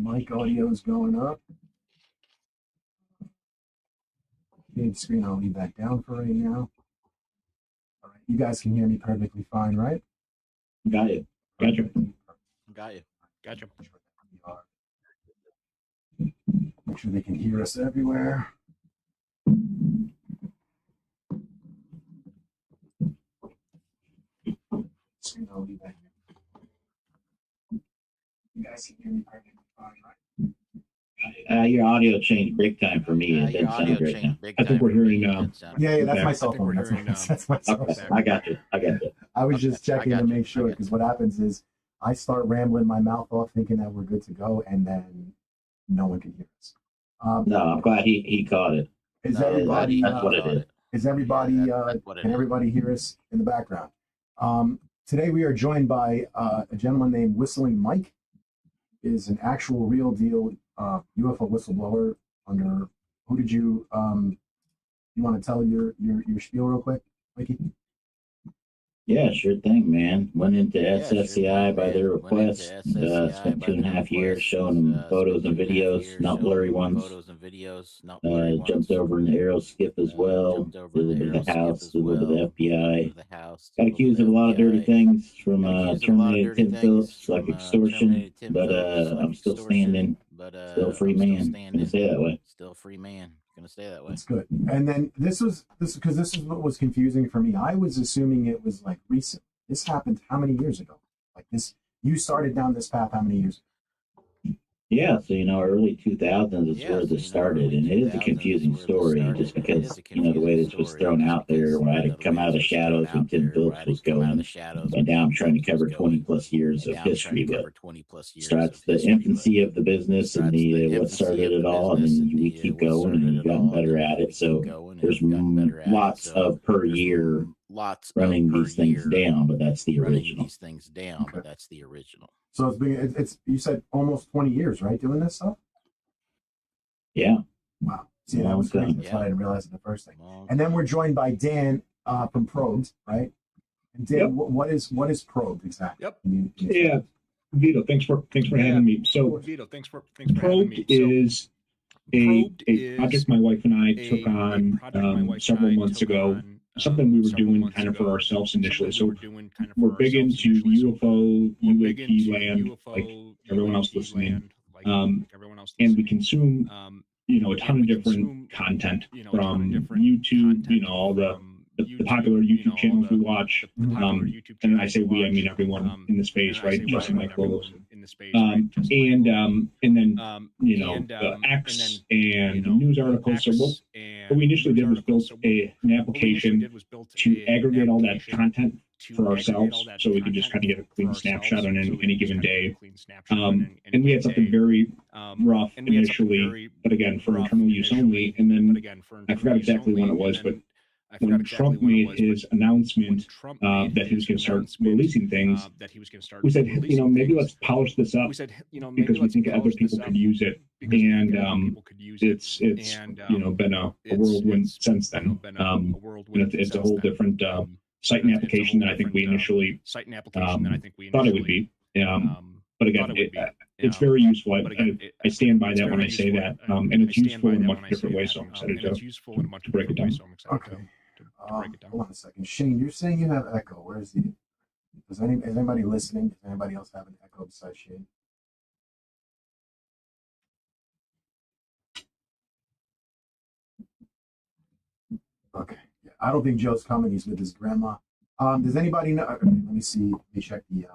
mic audio is going up. Big screen, I'll leave that down for right now. All right, you guys can hear me perfectly fine, right? Got it. Gotcha. Got you. Gotcha. Make sure they can hear us everywhere. Screen, I'll leave that here. You guys can hear me perfectly fine, right? Your audio changed break time for me. It didn't sound great now. I think we're hearing Yeah, that's my cell phone. That's my cell phone. Okay, I got you. I was just checking to make sure, because what happens is I start rambling my mouth off thinking that we're good to go, and then no one can hear us. No, I'm glad he caught it. Is everybody? That's what it is. Is everybody? Can everybody hear us in the background? Today we are joined by a gentleman named Whistling Mike. Is an actual real deal UFO whistleblower. Under who did you want to tell your spiel real quick, Mikey? Yeah, sure thing, man. Went into SSCI by their request. Spent 2.5 years showing them photos and videos, not blurry ones. Jumped over in the aerial skip as well. Visited the house, visited the FBI. Got accused of a lot of dirty things, from terminated Tim Phillips, like extortion. But I'm still standing. Still free man. Gonna stay that way. Still free man. Gonna stay that way. That's good. And then this is what was confusing for me. I was assuming it was like recent. This happened how many years ago? Like this, you started down this path how many years ago? Yeah, so early 2000s is where this started, and it is a confusing story, just because the way this was thrown out there, when I had to come out of the shadows when Tim Phillips was going, and now I'm trying to cover 20+ years of history. But starts the infancy of the business and the what started it all, and then we keep going and we've gotten better at it. So there's lots of per year running these things down, but that's the original. So it's you said almost 20 years, right, doing this stuff? Yeah. Wow. See, that was crazy. That's why I didn't realize it the first thing. And then we're joined by Dan from Probed, right? And Dan, what is Probed exactly? Yep. Yeah, Vito, thanks for having me. So Vito, thanks for Probed is a project my wife and I took on several months ago. Something we were doing kind of for ourselves initially. So we're big into UFO, UAP land, like everyone else listening. And we consume, a ton of different content from YouTube, all the popular YouTube channels we watch. And I say we, I mean everyone in the space, right? Justin Mike Lobos. And then the X and the news articles. So what we initially did was build an application to aggregate all that content for ourselves, so we could just kind of get a clean snapshot on any given day. And we had something very rough initially, but again for internal use only. And then I forgot exactly when it was, but when Trump made his announcement that he was going to start releasing things, we said, maybe let's polish this up because we think other people could use it. And it's been a whirlwind since then. It's a whole different site and application than I think we initially thought it would be. But again, it's very useful. I stand by that when I say that. And it's useful in a much different way, so I'm excited to break it down. Okay. Hold on a second. Shane, you're saying you have echo. Where's the... Is anybody listening? Does anybody else have an echo besides Shane? Okay. Yeah, I don't think Joe's coming. He's with his grandma. Does anybody know? Okay, let me see. Let me check the...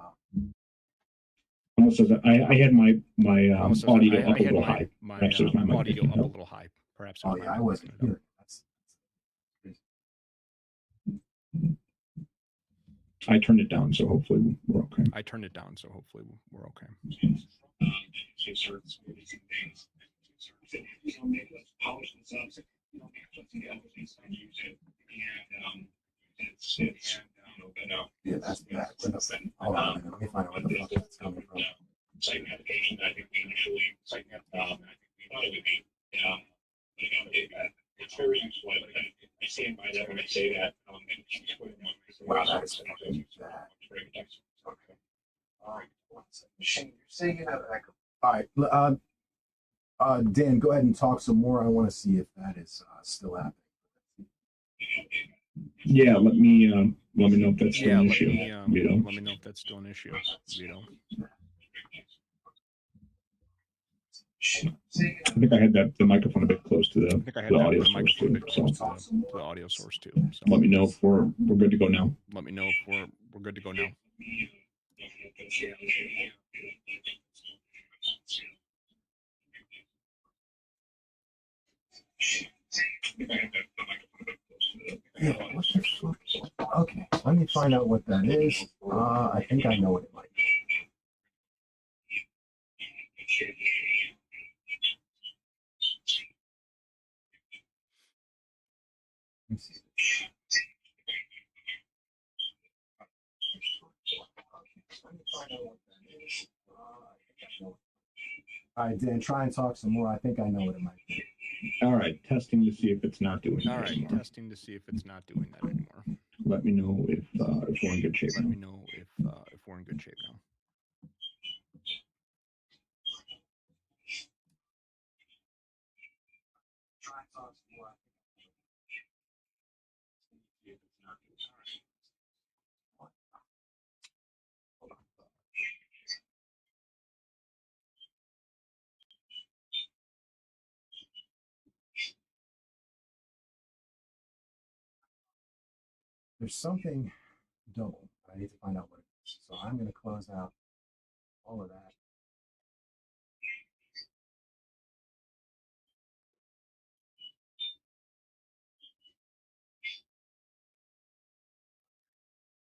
Also, I had my audio up a little high. Perhaps it was my audio up a little high. Perhaps. Oh yeah, I wasn't here. I turned it down, so hopefully we're okay. Yeah, that's bad. Hold on, let me find out where the fuck that's coming from. Site and application, I think we initially thought it would be. It's very useful. I stand by that when I say that. Wow, that is bad. Okay. All right. 1 second. Shane, you're saying you have echo. All right. Dan, go ahead and talk some more. I want to see if that is still happening. Yeah, let me know if that's still Yeah, an let issue. me You know? let me know if that's still an issue. You know. I think I had the microphone a bit close to the audio source too. So to the audio source too. So let me know if we're good to go now. let me know if we're good to go now. Yeah, what the fuck? Okay, let me find out what that is. I think I know what it might be. Let me see. All right, Dan, try and talk some more. I think I know what it might be. All right, testing to see if it's not doing that anymore. Testing to see if it's not doing that anymore. Let me know if we're in good shape. Let me know if we're in good shape now. Try and talk some more. There's something double. I need to find out what it is. So I'm going to close out all of that.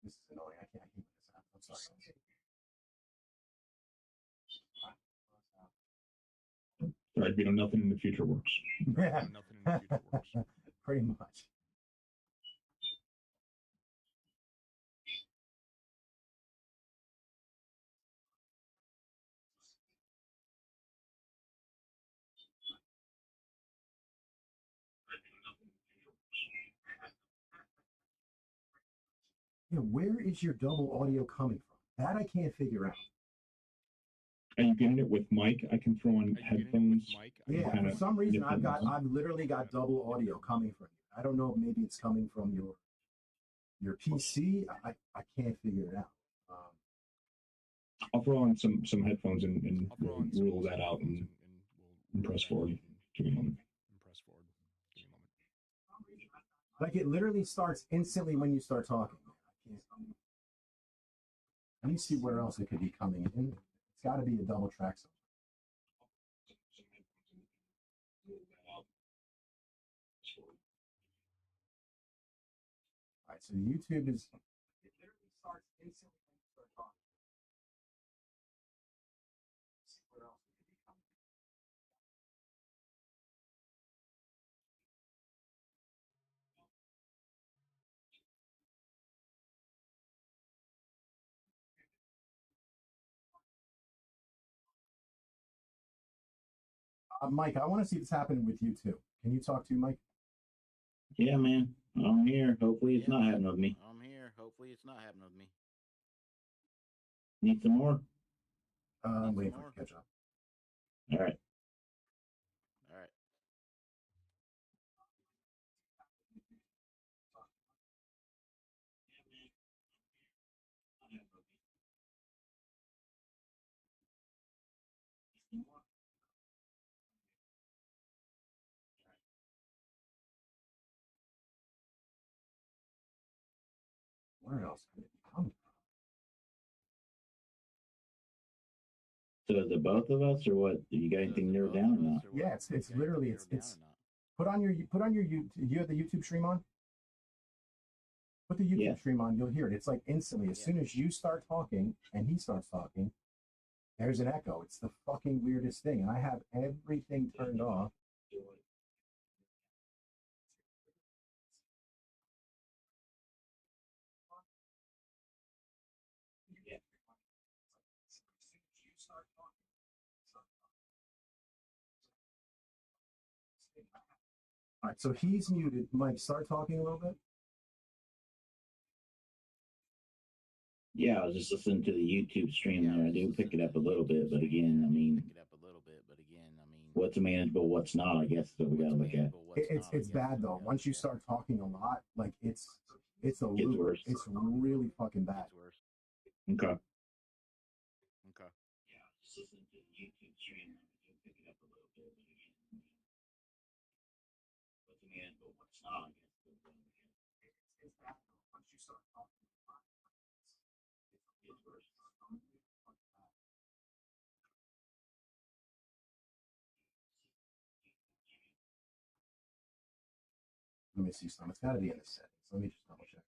This is annoying. I can't keep this out. I'm sorry. Right, you know, nothing in the future works. Nothing in the future works. Pretty much. Yeah, where is your double audio coming from? That I can't figure out. Are you getting it with mic? I can throw on headphones. Yeah, for some reason I've literally got double audio coming from you. I don't know if maybe it's coming from your PC. I can't figure it out. I'll throw on some headphones and we'll rule that out and press forward. Give me a moment. Like it literally starts instantly when you start talking. Let me see where else it could be coming in. It's got to be a double track somewhere. All right, so YouTube is. It literally starts instantly when you start talking. Let's see where else it could be coming in. Mike, I want to see if it's happening with you too. Can you talk to Mike? Yeah, man. I'm here. Hopefully it's not happening with me. I'm here. Hopefully it's not happening with me. Need some more? I'm waiting for it to catch up. All right. All right. Where else could it be coming from? So is it both of us or what? You got anything narrowed down or not? Yeah, it's literally it's put on your YouTube. You have the YouTube stream on? Put the YouTube stream on, you'll hear it. It's like instantly, as soon as you start talking and he starts talking, there's an echo. It's the fucking weirdest thing. And I have everything turned off. All right, so he's muted. Mike, start talking a little bit. Yeah, I was just listening to the YouTube stream there. I do pick it up a little bit, but again, I mean, what's manageable, what's not, I guess is what we got to look at. It's bad though. Once you start talking a lot, like it's a loop. Worse. It's really fucking bad. It's worse. Okay. Okay. Yeah, just listen to the YouTube stream. You pick it up a little bit. What's manageable, what's not, I guess. It's bad though. Once you start talking a lot, It's worse. Let me see some. It's got to be in the settings. Let me just double check.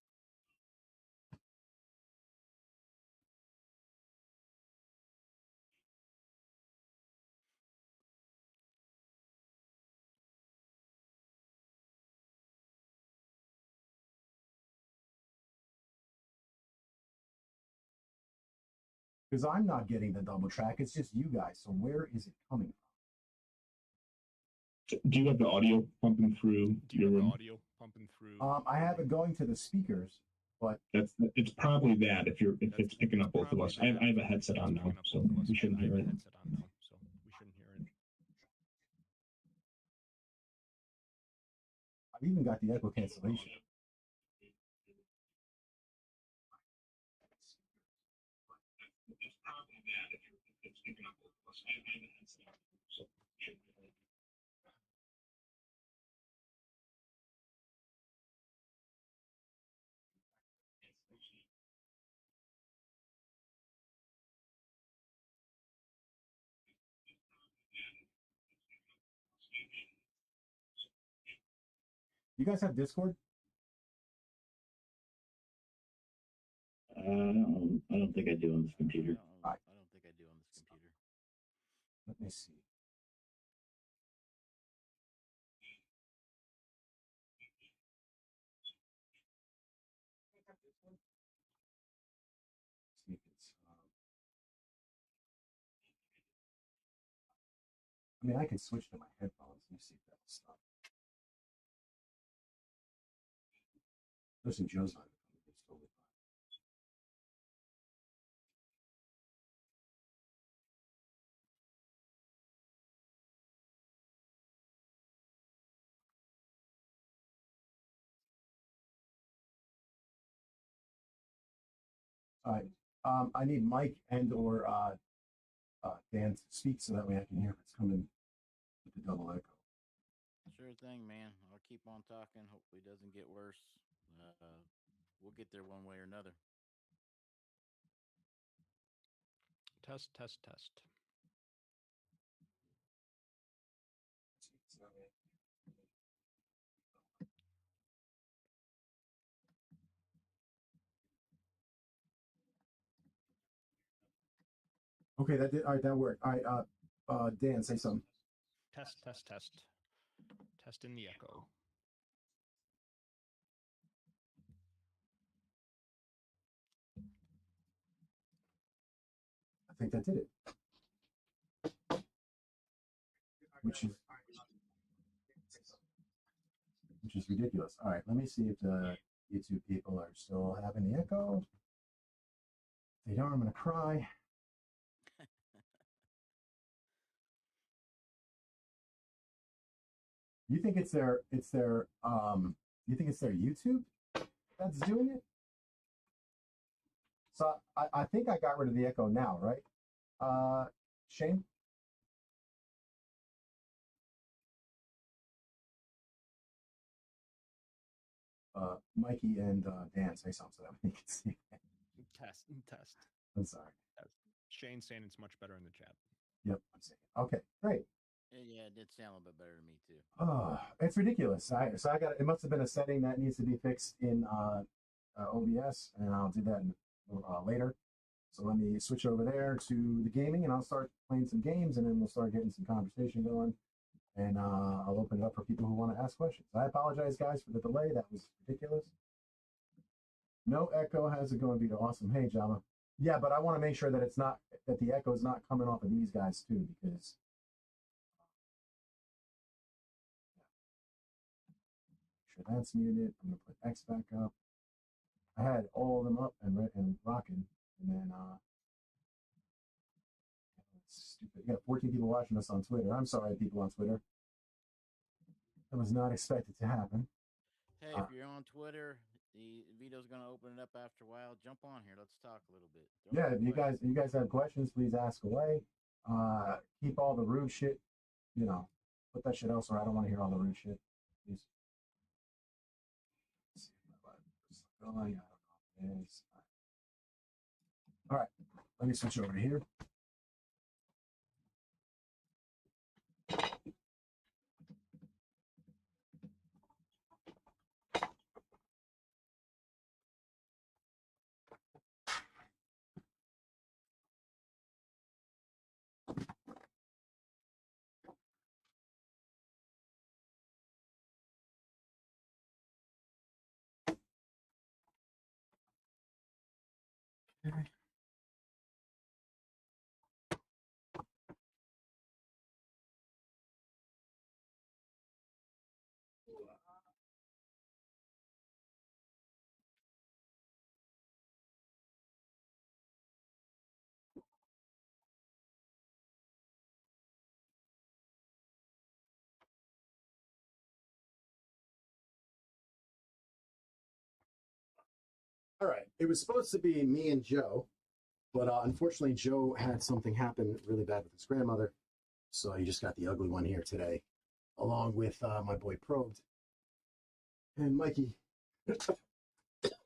Because I'm not getting the double track. It's just you guys. So where is it coming from? Do you have the audio pumping through your room? I have it going to the speakers, but it's probably that if it's picking up both of us. I have a headset on now, so we shouldn't hear it. I've even got the echo cancellation. It's probably that if it's picking up both of us. I have a headset on, so we shouldn't hear it. You guys have Discord? I don't think I do on this computer. I don't think I do on this computer. Let me see. See if it's, I mean, I can switch to my headphones and see if that'll stop. Listen, Joe's on it. It's totally fine. All right. I need Mike and or Dan to speak so that way I can hear if it's coming with the double echo. Sure thing, man. I'll keep on talking. Hopefully it doesn't get worse. We'll get there one way or another. Test, test, test. Okay, that did. All right, that worked. All right, Dan, say something. Test, test, test. Test in the echo. I think that did it. Which is ridiculous. All right, let me see if the YouTube people are still having the echo. If they don't, I'm gonna cry. You think it's their you think it's their YouTube that's doing it? So I think I got rid of the echo now, right? Shane? Mikey and Dan, say something so that we can see. Test, test. I'm sorry. Shane's saying it's much better in the chat. Yep, I'm saying. Okay, great. Yeah, it did sound a little bit better to me too. Oh, it's ridiculous. So I got it. Must have been a setting that needs to be fixed in OBS, and I'll do that later. So let me switch over there to the gaming, and I'll start playing some games, and then we'll start getting some conversation going. And I'll open it up for people who want to ask questions. I apologize, guys, for the delay. That was ridiculous. No echo. How's it going, Vito? Awesome. Hey, Jama. Yeah, but I want to make sure that it's not that the echo is not coming off of these guys too, because make sure that's muted. I'm gonna put X back up. I had all of them up and rocking, and then let's stupid. You got 14 people watching us on Twitter. I'm sorry, people on Twitter. That was not expected to happen. Hey, if you're on Twitter, Vito's gonna open it up after a while. Jump on here. Let's talk a little bit. Yeah, if you guys have questions, please ask away. Keep all the rude shit, put that shit elsewhere. I don't want to hear all the rude shit. Please. Let's see if my button is going. I don't know if it is. All right, let me switch over to here. Okay. All right, it was supposed to be me and Joe, but unfortunately Joe had something happen really bad with his grandmother, so he just got the ugly one here today, along with my boy Probed and Mikey,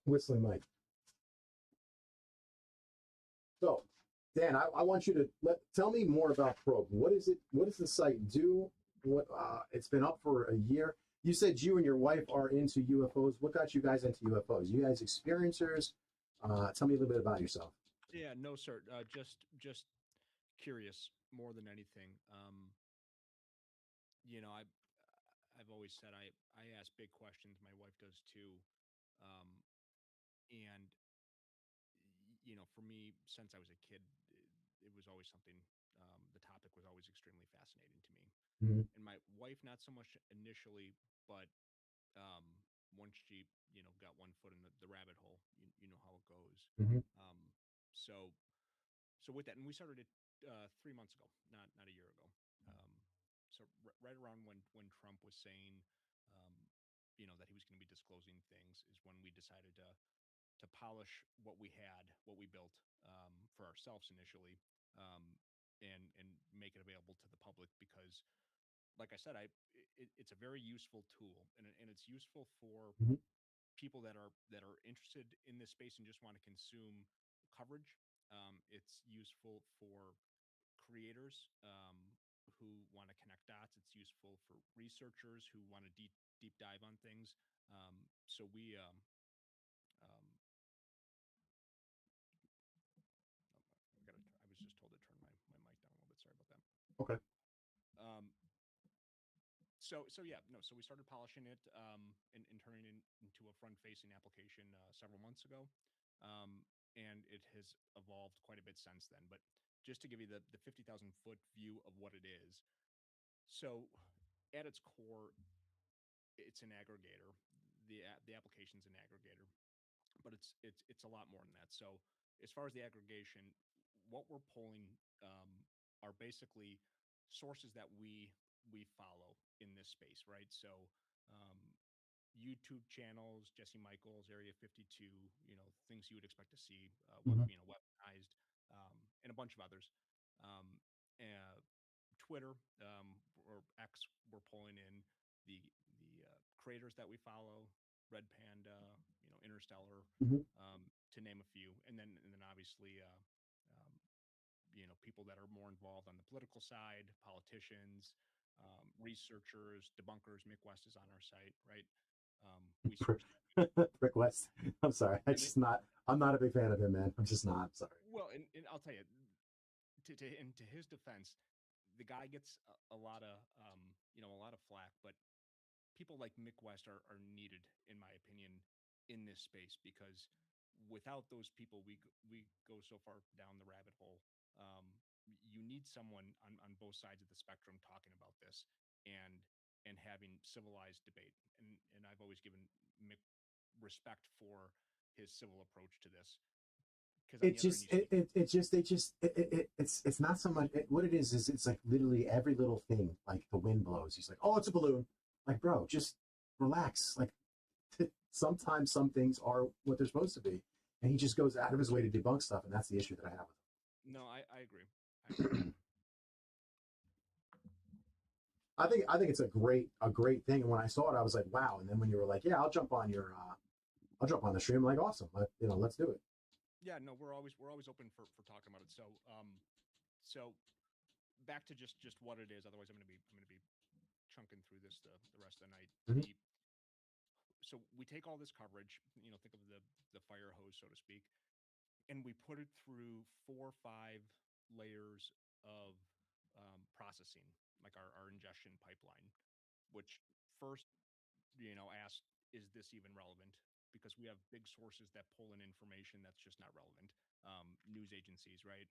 Whistling Mike. So, Dan, I want you to tell me more about Probe. What is it? What does the site do? What it's been up for a year. You said you and your wife are into UFOs. What got you guys into UFOs? You guys experiencers? Tell me a little bit about yourself. Yeah, no, sir. Just curious more than anything. I've always said I ask big questions. My wife does too. Um, and for me, since I was a kid, it was always something. The topic was always extremely fascinating to me. Mm-hmm. And my wife, not so much initially, but um, once she got one foot in the rabbit hole, you know how it goes. Mm-hmm. So with that, and we started it 3 months ago, not a year ago. So right around when Trump was saying, that he was going to be disclosing things, is when we decided to polish what we had, what we built for ourselves initially, and make it available to the public because, like I said, it's a very useful tool, and it's useful for Mm-hmm. people that are interested in this space and just want to consume coverage. It's useful for creators who want to connect dots. It's useful for researchers who want to deep dive on things. So we I was just told to turn my mic down a little bit. Sorry about that. Okay. So yeah, no. So we started polishing it and turning it into a front-facing application several months ago, and it has evolved quite a bit since then. But just to give you the 50,000 foot view of what it is, so at its core, it's an aggregator. The application's an aggregator, but it's a lot more than that. So as far as the aggregation, what we're pulling are basically sources that we follow in this space, right? So YouTube channels, Jesse Michaels, Area 52, things you would expect to see, weaponized, and a bunch of others. Twitter or X, we're pulling in the creators that we follow, Red Panda, Interstellar, Mm-hmm. to name a few, and then obviously people that are more involved on the political side, politicians, researchers, debunkers. Mick West is on our site, right? We source Rick West. I'm sorry. I'm not a big fan of him, man. I'm just not. I'm sorry. Well, and I'll tell you, to his defense, the guy gets a lot of a lot of flack, but people like Mick West are needed, in my opinion, in this space, because without those people, we go so far down the rabbit hole. You need someone on both sides of the spectrum talking about this and having civilized debate. And I've always given Mick respect for his civil approach to this. It's not so much what it is it's like literally every little thing, like the wind blows. He's like, oh, it's a balloon. Like, bro, just relax. Like, sometimes some things are what they're supposed to be, and he just goes out of his way to debunk stuff, and that's the issue that I have with him. No, I agree. I think it's a great thing. And when I saw it, I was like, wow. And then when you were like, yeah, I'll jump on the stream, I'm like, awesome. Let's do it. Yeah, no, we're always open for talking about it. So back to just what it is. Otherwise, I'm gonna be chunking through this the rest of the night. Mm-hmm. So we take all this coverage, think of the fire hose, so to speak, and we put it through 4 or 5 layers of processing, like our ingestion pipeline, which first, ask, is this even relevant? Because we have big sources that pull in information that's just not relevant. News agencies, right?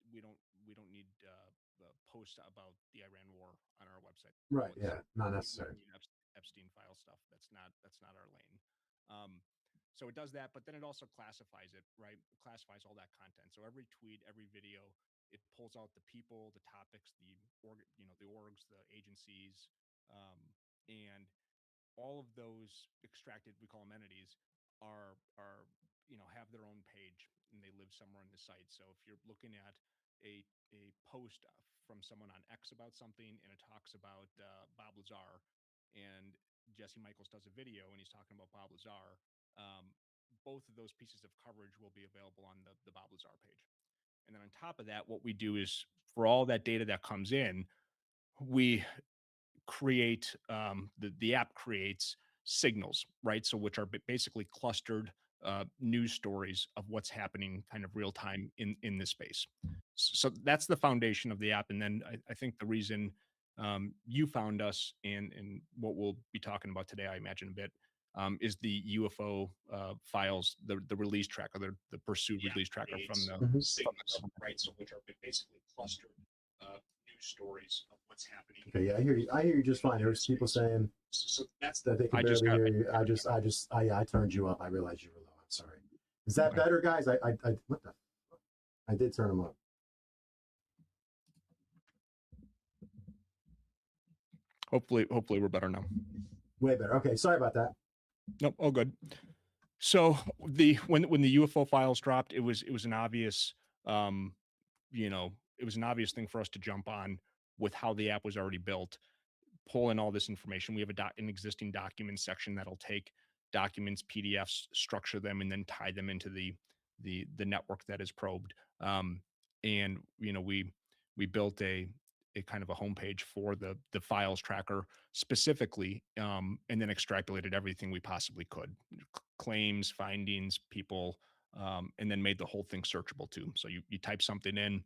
We don't need posts about the Iran war on our website. Right. Yeah. Not necessary. Epstein file stuff. That's not our lane. So it does that, but then it also classifies it, right? It classifies all that content. So every tweet, every video, it pulls out the people, the topics, the orgs, the agencies, and all of those extracted, we call them entities, are have their own page, and they live somewhere on the site. So if you're looking at a post from someone on X about something, and it talks about Bob Lazar, and Jesse Michaels does a video and he's talking about Bob Lazar, both of those pieces of coverage will be available on the Bob Lazar page. And then on top of that, what we do is, for all that data that comes in, we create the app creates signals, right? So which are basically clustered news stories of what's happening kind of real time in this space. So that's the foundation of the app. And then I think the reason you found us, and what we'll be talking about today, I imagine a bit, is the UFO files, the release tracker, the pursued release tracker from the signals, right? So which are basically clustered news stories of what's happening. Okay, yeah, I hear you just fine. There's people saying so that's that they can barely hear you. I turned you up. I realized you were low. I'm sorry. Is that better, guys? I what the? I did turn them up. Hopefully we're better now. Way better. Okay, sorry about that. Nope, all good. So when the UFO files dropped, it was an obvious, it was an obvious thing for us to jump on with how the app was already built, pull in all this information. We have an existing documents section that'll take documents, PDFs, structure them, and then tie them into the network that is probed. And we built a kind of a homepage for the files tracker specifically, and then extrapolated everything we possibly could, claims, findings, people, and then made the whole thing searchable too. So you type something in,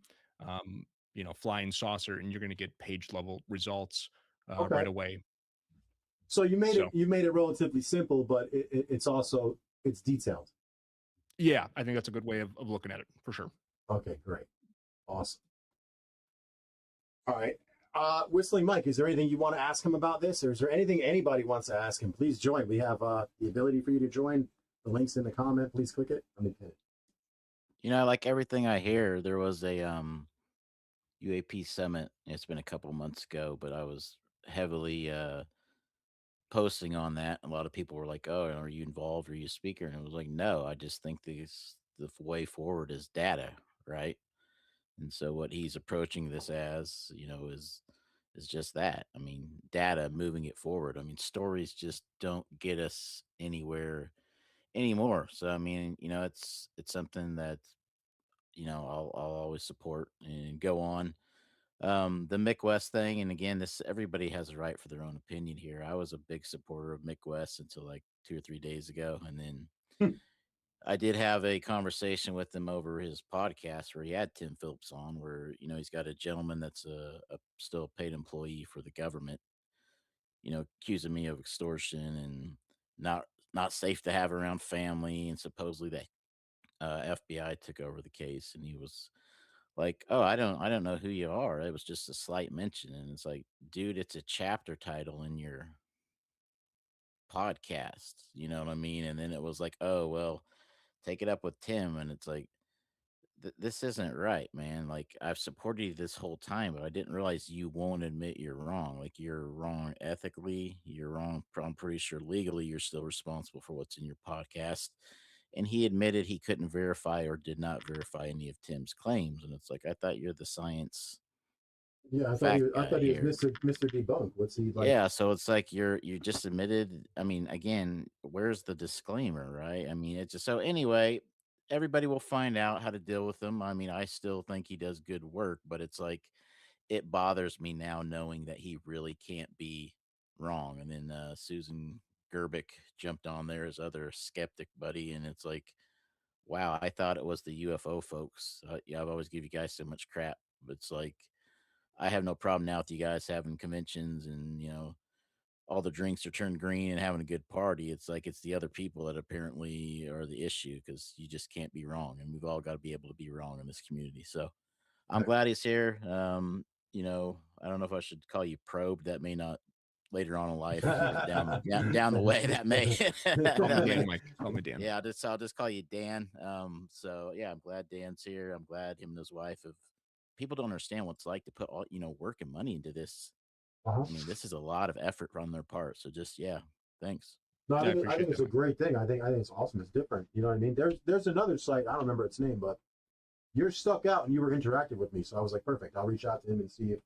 flying saucer, and you're going to get page level results right away. So you made it relatively simple, but it's detailed. Yeah, I think that's a good way of looking at it for sure. Okay, great. Awesome. All right. Whistling Mike, is there anything you want to ask him about this, or is there anything anybody wants to ask him? Please join. We have the ability for you to join. The link's in the comment. Please click it. Let me pin it. Like everything I hear, there was a UAP summit. It's been a couple months ago, but I was heavily posting on that. A lot of people were like, "Oh, are you involved? Are you a speaker?" And I was like, "No, I just think the way forward is data, right?" And so what he's approaching this as, is just that. I mean, data, moving it forward. I mean, stories just don't get us anywhere anymore. So I mean, it's something that I'll always support and go on. The Mick West thing, and again, everybody has a right for their own opinion here. I was a big supporter of Mick West until like 2 or 3 days ago, and then I did have a conversation with him over his podcast where he had Tim Phillips on, where he's got a gentleman that's still a paid employee for the government, accusing me of extortion and not safe to have around family, and supposedly that FBI took over the case, and he was like, "Oh, I don't know who you are. It was just a slight mention." And it's like, dude, it's a chapter title in your podcast. You know what I mean? And then it was like, "Oh, well, take it up with Tim, and it's like, this isn't right, man. Like, I've supported you this whole time, but I didn't realize you won't admit you're wrong. Like, you're wrong ethically, you're wrong. I'm pretty sure legally you're still responsible for what's in your podcast. And he admitted he couldn't verify or did not verify any of Tim's claims. And it's like, I thought you're the science Yeah, I fact thought guy he was here. Mr. Debunk. What's he like? Yeah, so it's like you just admitted. I mean, again, where's the disclaimer, right? I mean, it's just so anyway, everybody will find out how to deal with him. I mean, I still think he does good work, but it's like it bothers me now knowing that he really can't be wrong. And then Susan Gerbic jumped on there as other skeptic buddy, and it's like, wow, I thought it was the UFO folks. Yeah, I've always give you guys so much crap, but it's like I have no problem now with you guys having conventions and all the drinks are turned green and having a good party. It's like it's the other people that apparently are the issue because you just can't be wrong, and we've all got to be able to be wrong in this community. So I'm glad he's here. I don't know if I should call you probed. That may not later on in life down the way. That may. Call me Dan. Yeah, I'll just call you Dan. So yeah, I'm glad Dan's here. I'm glad him and his wife have. People don't understand what it's like to put all work and money into this. I mean, this is a lot of effort on their part. So just thanks. No, I think it's a great thing. I think it's awesome. It's different. You know what I mean? There's another site. I don't remember its name, but you're stuck out and you were interactive with me. So I was like, perfect. I'll reach out to him and see if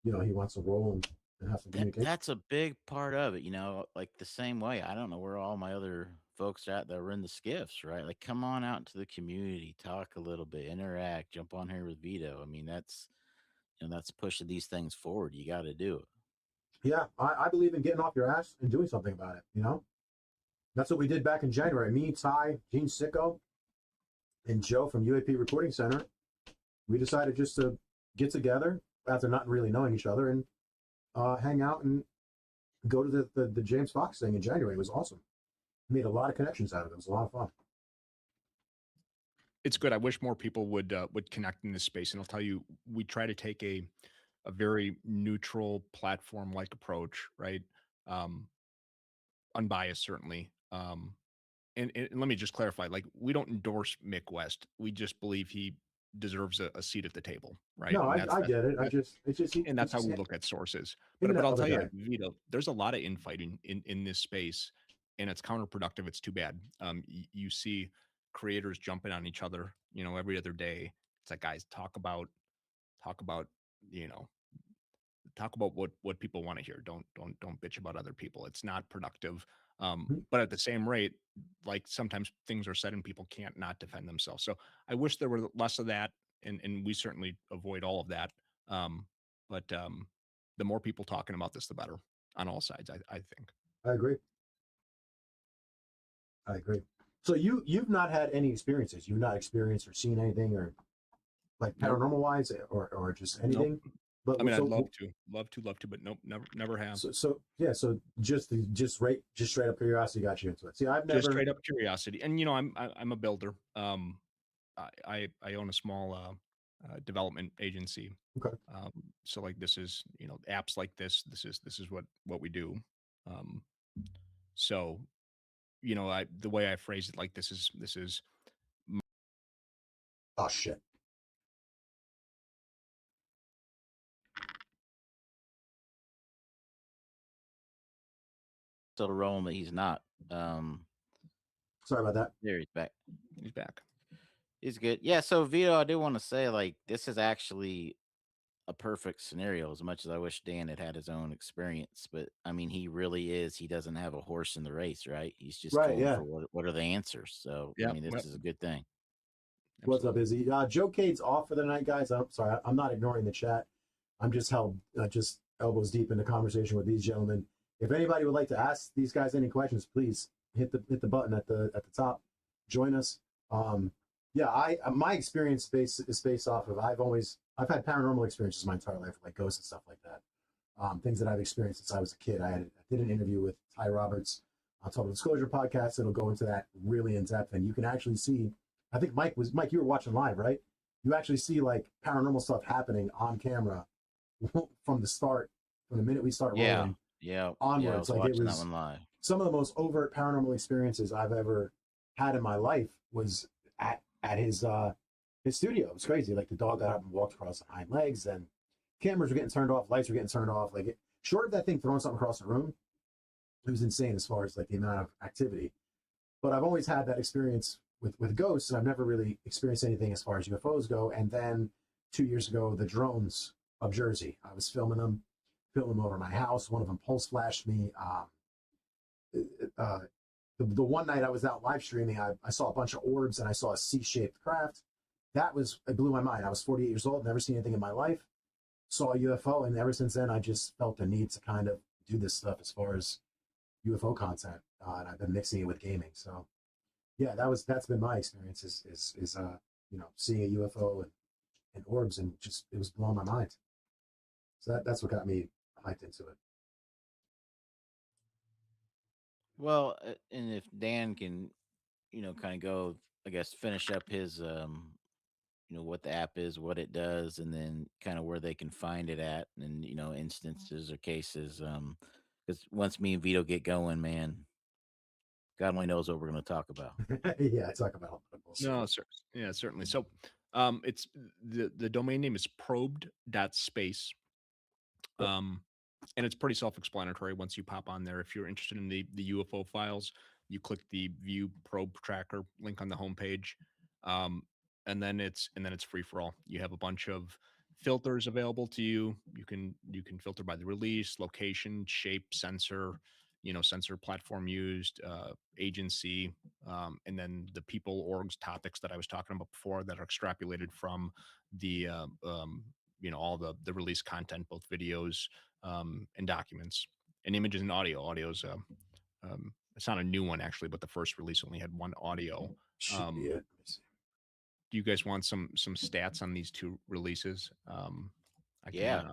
he wants to roll and have some communication. That's a big part of it. Like the same way. I don't know where all my other folks are at that were in the skiffs, right? Like, come on out into the community, talk a little bit, interact, jump on here with Vito. I mean, that's pushing these things forward. You got to do it. Yeah, I believe in getting off your ass and doing something about it. That's what we did back in January. Me, Ty, Gene Sicko, and Joe from UAP Recording Center. We decided just to get together after not really knowing each other and hang out and go to the James Fox thing in January. It was awesome. Made a lot of connections out of it. It was a lot of fun. It's good. I wish more people would connect in this space. And I'll tell you, we try to take a very neutral platform-like approach, right? Unbiased, certainly. And let me just clarify, like, we don't endorse Mick West. We just believe he deserves a seat at the table, right? No, I get it. And that's how we look at sources. But I'll tell you, Vito, there's a lot of infighting in this space, and it's counterproductive. It's too bad. You see creators jumping on each other, every other day. It's like, guys, talk about what people want to hear. Don't bitch about other people. It's not productive. But at the same rate, like, sometimes things are said and people can't not defend themselves. So I wish there were less of that, and we certainly avoid all of that. But the more people talking about this, the better on all sides, I think. I agree. So you've not had any experiences. You've not experienced or seen anything, or like paranormal wise, or just anything. Nope. But I mean, I'd love to, but nope, never have. So just straight up curiosity got you into it. See, I've never just straight up curiosity, and I'm a builder. I own a small development agency. Okay. So like, this is apps like this. This is what we do. So the way I phrase it, like, this is. Oh shit. Still rolling, but he's not. Sorry about that. There, he's back. He's good. Yeah. So Vito, I do want to say, like, this is actually a perfect scenario. As much as I wish Dan had his own experience, but I mean, he really is. He doesn't have a horse in the race, right? He's just going for what are the answers. So I mean, this is a good thing. What's up, Izzy? Joe Cade's off for the night, guys. I'm sorry. I'm not ignoring the chat. I'm just just elbows deep in the conversation with these gentlemen. If anybody would like to ask these guys any questions, please hit the button at the top. Join us. My experience is based off of I've had paranormal experiences my entire life, like ghosts and stuff like that. Things that I've experienced since I was a kid. I did an interview with Ty Roberts on Total Disclosure podcast. It'll go into that really in depth, and you can actually see. I think Mike, you were watching live, right? You actually see like paranormal stuff happening on camera from the start, from the minute we start rolling. Yeah. Onwards. Like, it was that one live. Some of the most overt paranormal experiences I've ever had in my life was at his studio. It was crazy. Like the dog got up and walked across the hind legs, and cameras were getting turned off, lights were getting turned off. Like short of that thing throwing something across the room, it was insane as far as like the amount of activity. But I've always had that experience with ghosts, and I've never really experienced anything as far as UFOs go. And then 2 years ago, the drones of Jersey, I was filming them over my house. One of them pulse flashed me. The one night I was out live streaming, I saw a bunch of orbs and I saw a C-shaped craft. It blew my mind. I was 48 years old, never seen anything in my life. Saw a UFO, and ever since then, I just felt the need to kind of do this stuff as far as UFO content, and I've been mixing it with gaming. So, yeah, that's been my experience is seeing a UFO and orbs, and just it was blowing my mind. So that's what got me hyped into it. Well, and if Dan can, kind of go, I guess, finish up his, what the app is, what it does, and then kind of where they can find it at, and instances or cases. Because once me and Vito get going, man, God only knows what we're going to talk about. Yeah, talk about no, sir. Yeah, certainly. So, it's the domain name is probed.space. And it's pretty self-explanatory once you pop on there. If you're interested in the UFO files, you click the view probe tracker link on the homepage. And then it's free for all. You have a bunch of filters available to you. You can filter by the release, location, shape, sensor, sensor platform used, agency, and then the people, orgs, topics that I was talking about before that are extrapolated from the all the release content, both videos and documents, and images and audio. Audio's it's not a new one actually, but the first release only had one audio. Should be it. Do you guys want some stats on these two releases? Yeah.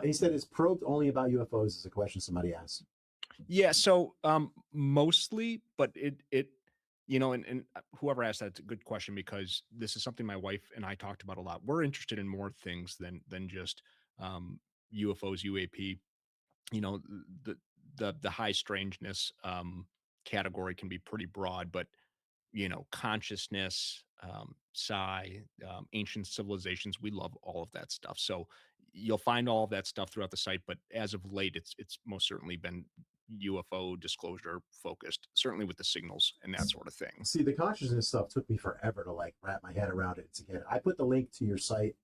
He said it's probed only about UFOs is a question somebody asked. Yeah, so mostly, but it and whoever asked that's a good question, because this is something my wife and I talked about a lot. We're interested in more things than just UFOs, UAP. The high strangeness category can be pretty broad, but consciousness, psi, ancient civilizations, we love all of that stuff. So you'll find all of that stuff throughout the site, but as of late, it's most certainly been UFO disclosure focused, certainly with the signals and that sort of thing. See, the consciousness stuff took me forever to like wrap my head around it to get it. I put the link to your site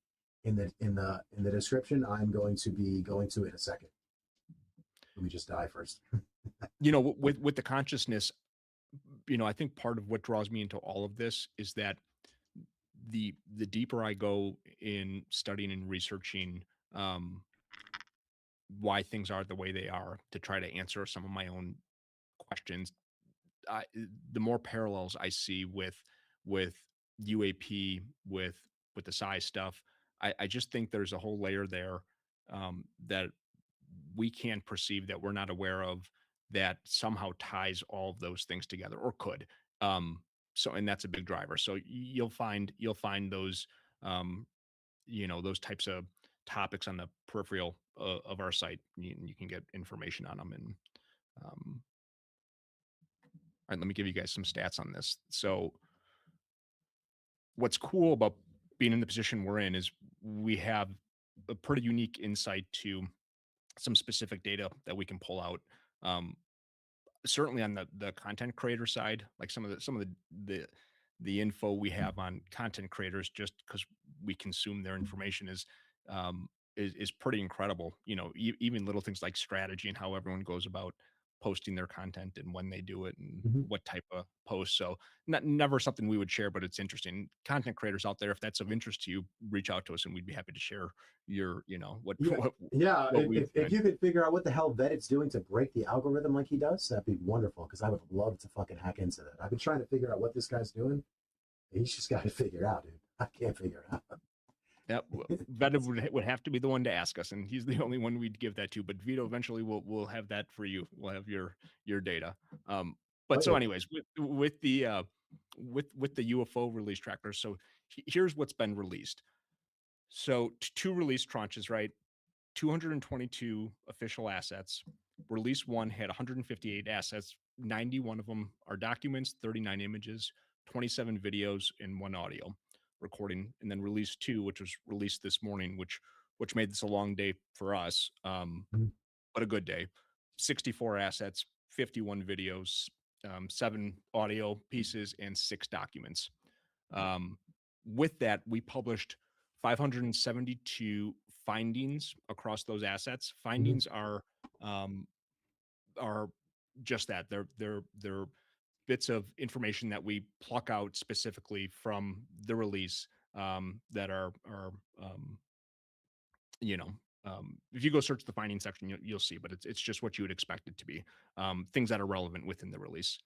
in the description. I'm going to be going to it in a second. Let me just die first. With the consciousness, I think part of what draws me into all of this is that the deeper I go in studying and researching why things are the way they are, to try to answer some of my own questions, the more parallels I see with UAP, with the size stuff. I just think there's a whole layer there that we can't perceive, that we're not aware of, that somehow ties all of those things together, or could. And that's a big driver. So you'll find those those types of topics on the peripheral of our site. You can get information on them. And all right, let me give you guys some stats on this. So what's cool about being in the position we're in is we have a pretty unique insight to some specific data that we can pull out. Certainly on the content creator side, like some of the info we have on content creators, just because we consume their information, is pretty incredible. Even little things like strategy and how everyone goes about posting their content and when they do it and what type of post. So never something we would share, but it's interesting. Content creators out there, if that's of interest to you, reach out to us and we'd be happy to share your, if you could figure out what the hell Vettit's doing to break the algorithm like he does, that'd be wonderful, because I would love to fucking hack into that. I've been trying to figure out what this guy's doing. He's just got to figure it out, dude. I can't figure it out. That Vito would have to be the one to ask us, and he's the only one we'd give that to. But Vito, eventually we'll have that for you. We'll have your data. Anyways, with the UFO release tracker, so here's what's been released. So 2 release tranches, right? 222 official assets. Release 1 had 158 assets. 91 of them are documents, 39 images, 27 videos, and 1 audio recording. And then release 2, which was released this morning, which made this a long day for us, but a good day. 64 assets, 51 videos, 7 audio pieces, and 6 documents. With that, we published 572 findings across those assets. Findings are just that. They're bits of information that we pluck out specifically from the release that are if you go search the finding section, you'll see, but it's just what you would expect it to be. Things that are relevant within the release.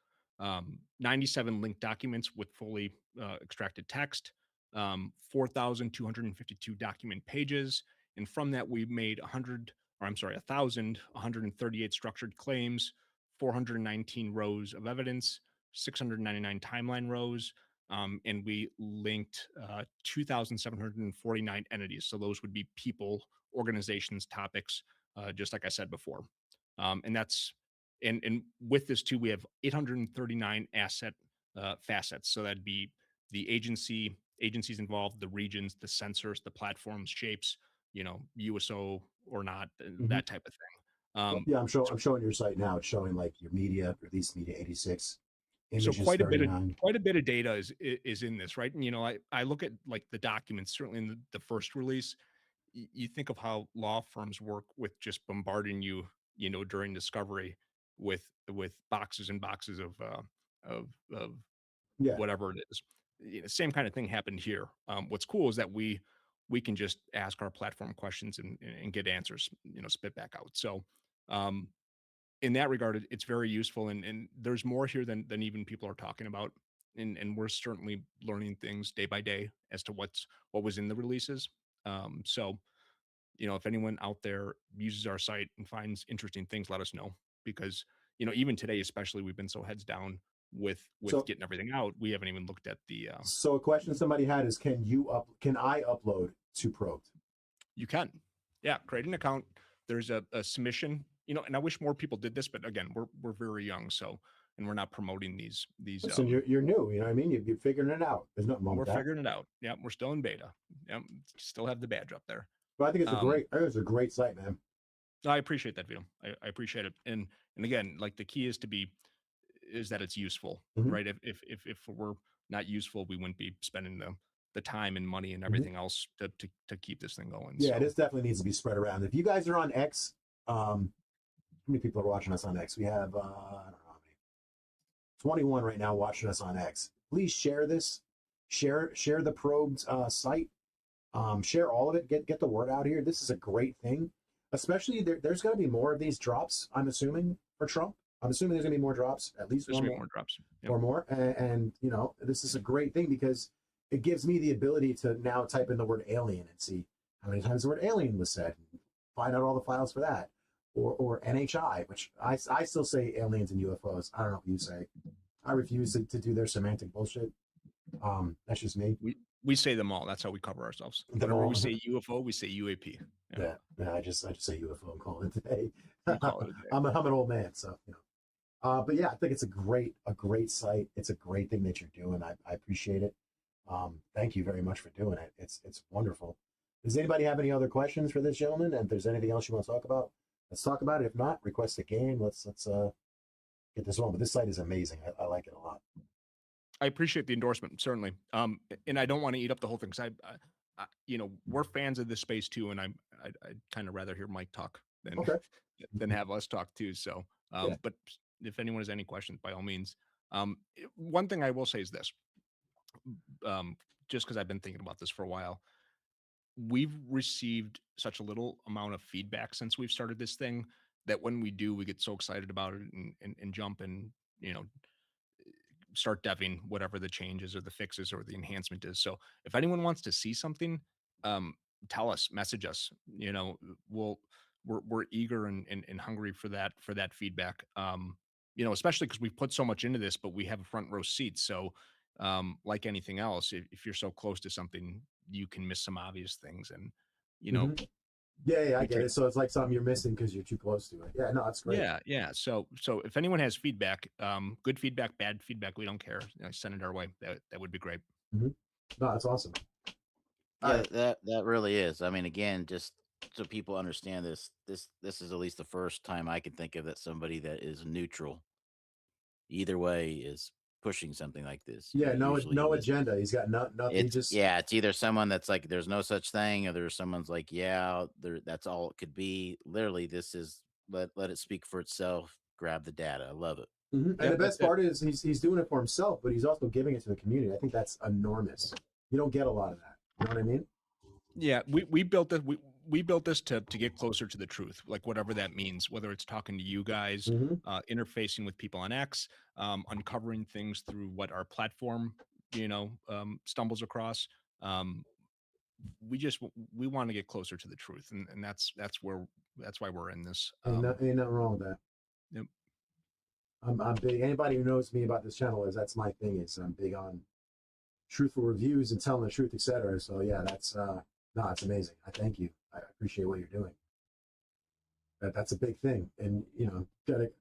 97 linked documents with fully extracted text, 4,252 document pages. And from that, we made 1,138 structured claims, 419 rows of evidence, 699 timeline rows, and we linked 2,749 entities. So those would be people, organizations, topics, just like I said before. And with this too, we have 839 asset facets. So that'd be the agencies involved, the regions, the sensors, the platforms, shapes, USO or not, that type of thing. Yeah, I'm showing your site now. It's showing like your media, release media 86. So quite a bit of data is in this, right? And I look at like the documents, certainly in the first release. You think of how law firms work with just bombarding you, during discovery with boxes and boxes of whatever it is. Same kind of thing happened here. What's cool is that we can just ask our platform questions and get answers, spit back out. So in that regard, it's very useful, and there's more here than even people are talking about. And we're certainly learning things day by day as to what was in the releases. So, if anyone out there uses our site and finds interesting things, let us know, because, even today, especially, we've been so heads down with getting everything out. We haven't even looked at the. So a question somebody had is, can I upload to Probed? You can. Yeah. Create an account. There's a submission, and I wish more people did this, but again, we're very young. So, and we're not promoting these. Listen, you're new, you know what I mean? You're figuring it out. There's nothing wrong with that. We're figuring it out. Yeah. We're still in beta. Yeah. Still have the badge up there. But I think it's a great site, man. I appreciate that, Vito. I appreciate it. And again, like the key is that it's useful, right? If we're not useful, we wouldn't be spending the time and money and everything else to keep this thing going. Yeah, this definitely needs to be spread around. If you guys are on X, how many people are watching us on X? We have, I don't know how many, 21 right now watching us on X. Please share this, share the Probed site, share all of it, get the word out here. This is a great thing, especially there's going to be more of these drops, I'm assuming, for Trump. I'm assuming there's going to be more drops, at least one more drops. Or more. And this is a great thing because it gives me the ability to now type in the word alien and see how many times the word alien was said, and find out all the files for that. Or NHI, which I still say aliens and UFOs. I don't know what you say. I refuse to do their semantic bullshit. That's just me. We say them all. That's how we cover ourselves. Whenever we say UFO, we say UAP. Yeah, I just say UFO and call it a day. I'm an old man, so but yeah, I think it's a great site. It's a great thing that you're doing. I appreciate it. Thank you very much for doing it. It's wonderful. Does anybody have any other questions for this gentleman? And if there's anything else you want to talk about, let's talk about it. If not, request a game. Let's get this on. But this site is amazing. I like it a lot. I appreciate the endorsement, certainly. And I don't want to eat up the whole thing because we're fans of this space too, and I'd kind of rather hear Mike talk than have us talk too. So, but if anyone has any questions, by all means. One thing I will say is this, just because I've been thinking about this for a while. We've received such a little amount of feedback since we've started this thing that when we do, we get so excited about it and jump and, start deving whatever the changes or the fixes or the enhancement is. So if anyone wants to see something, tell us, message us, we're eager and hungry for that feedback. Especially because we've put so much into this, but we have a front row seat. So like anything else, if you're so close to something, you can miss some obvious things. And, Yeah, I get it. So it's like something you're missing because you're too close to it. Yeah, no, that's great. Yeah. So if anyone has feedback, good feedback, bad feedback, we don't care. Send it our way. That would be great. No, that's awesome. Yeah, that really is. I mean, again, just so people understand this is at least the first time I can think of that somebody that is neutral either way is pushing something like this. Yeah, no agenda. He's got nothing. He just it's either someone that's like there's no such thing, or there's someone's like, yeah, that's all it could be. Literally, this is let it speak for itself. Grab the data. I love it. And the best part is he's doing it for himself, but he's also giving it to the community. I think that's enormous. You don't get a lot of that. You know what I mean? Yeah, we built this. We built this to get closer to the truth, like whatever that means, whether it's talking to you guys, interfacing with people on X, uncovering things through what our platform, stumbles across. We want to get closer to the truth, and that's why we're in this. Ain't nothing wrong with that. Yep. I'm big. Anybody who knows me about this channel is that's my thing. Is I'm big on truthful reviews and telling the truth, etc. So yeah, that's no, it's amazing. I thank you. I appreciate what you're doing. That's a big thing, and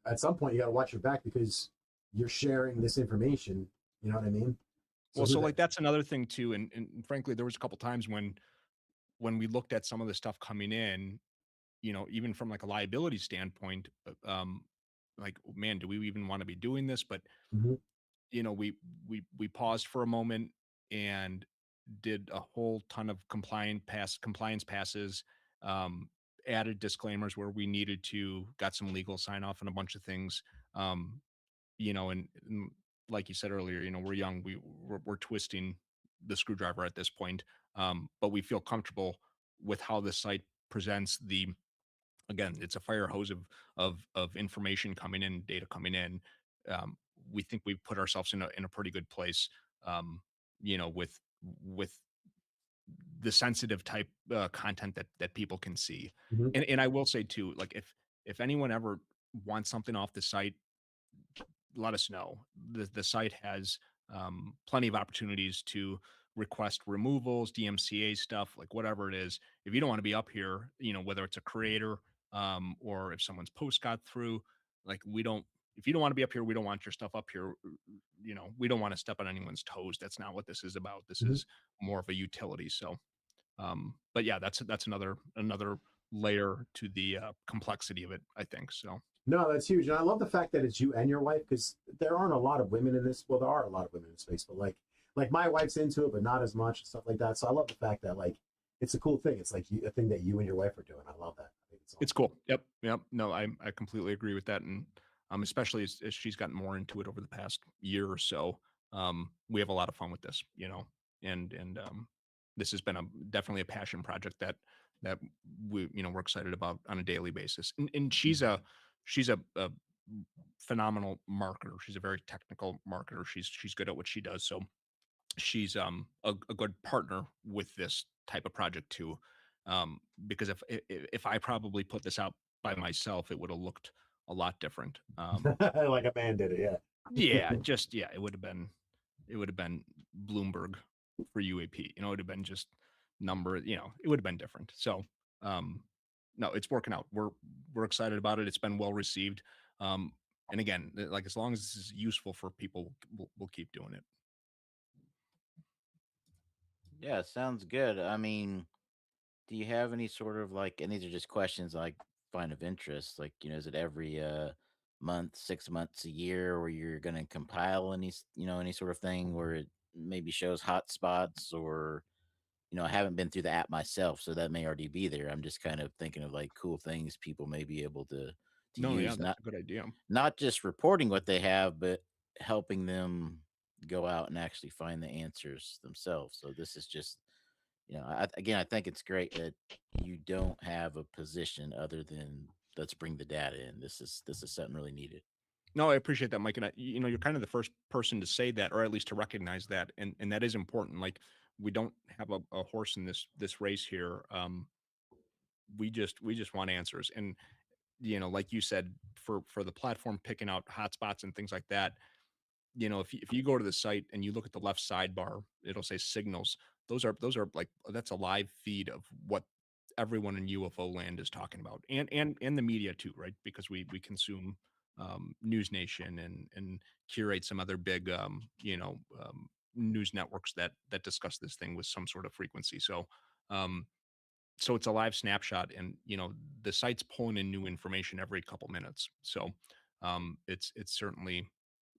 at some point you got to watch your back because you're sharing this information. You know what I mean? So like that's another thing too, and frankly, there was a couple times when we looked at some of the stuff coming in, even from like a liability standpoint, like, man, do we even want to be doing this? But we paused for a moment and did a whole ton of compliance passes, added disclaimers where we needed to, got some legal sign off on a bunch of things, and like you said earlier, we're young, we're twisting the screwdriver at this point, but we feel comfortable with how the site presents again, it's a fire hose of information coming in, data coming in. We think we've put ourselves in a pretty good place, with the sensitive type content that people can see. And I will say too, like if anyone ever wants something off the site, let us know. The site has plenty of opportunities to request removals, DMCA stuff, like whatever it is. If you don't want to be up here, whether it's a creator, or if someone's post got through, like if you don't want to be up here, we don't want your stuff up here. We don't want to step on anyone's toes. That's not what this is about. This is more of a utility. So, but yeah, that's another layer to the complexity of it, I think. So. No, that's huge. And I love the fact that it's you and your wife, because there aren't a lot of women in this. Well, there are a lot of women in space, but like my wife's into it, but not as much and stuff like that. So I love the fact that like it's a cool thing. It's like a thing that you and your wife are doing. I love that. I think it's cool. Yep. No, I completely agree with that. And especially as she's gotten more into it over the past year or so, we have a lot of fun with this, and this has been definitely a passion project that we're excited about on a daily basis. And she's a phenomenal marketer. She's a very technical marketer. She's good at what she does. So she's a good partner with this type of project too. Because if I probably put this out by myself, it would have looked a lot different. Like a man did it, yeah. It would have been Bloomberg for UAP. It would have been just number. It would have been different. So no, it's working out. We're excited about it. It's been well received. And again, like as long as this is useful for people, we'll keep doing it. Yeah, sounds good. I mean, do you have any sort of like, and these are just questions I find of interest, like, is it every month, 6 months, a year, where you're going to compile any sort of thing where it maybe shows hot spots, or I haven't been through the app myself, so that may already be there. I'm just kind of thinking of like cool things people may be able to use. Yeah, that's a good idea. Not just reporting what they have, but helping them go out and actually find the answers themselves. So this is just, I think it's great that you don't have a position other than let's bring the data in. This is something really needed. No, I appreciate that, Mike. And you're kind of the first person to say that, or at least to recognize that, and that is important. Like, we don't have a horse in this race here. We just want answers, and like you said, for the platform picking out hotspots and things like that. If you go to the site and you look at the left sidebar, it'll say signals. Those are like, that's a live feed of what everyone in UFO land is talking about, and the media too, right? Because we consume News Nation and curate some other big news networks that discuss this thing with some sort of frequency. So so it's a live snapshot, and the site's pulling in new information every couple minutes. So it's certainly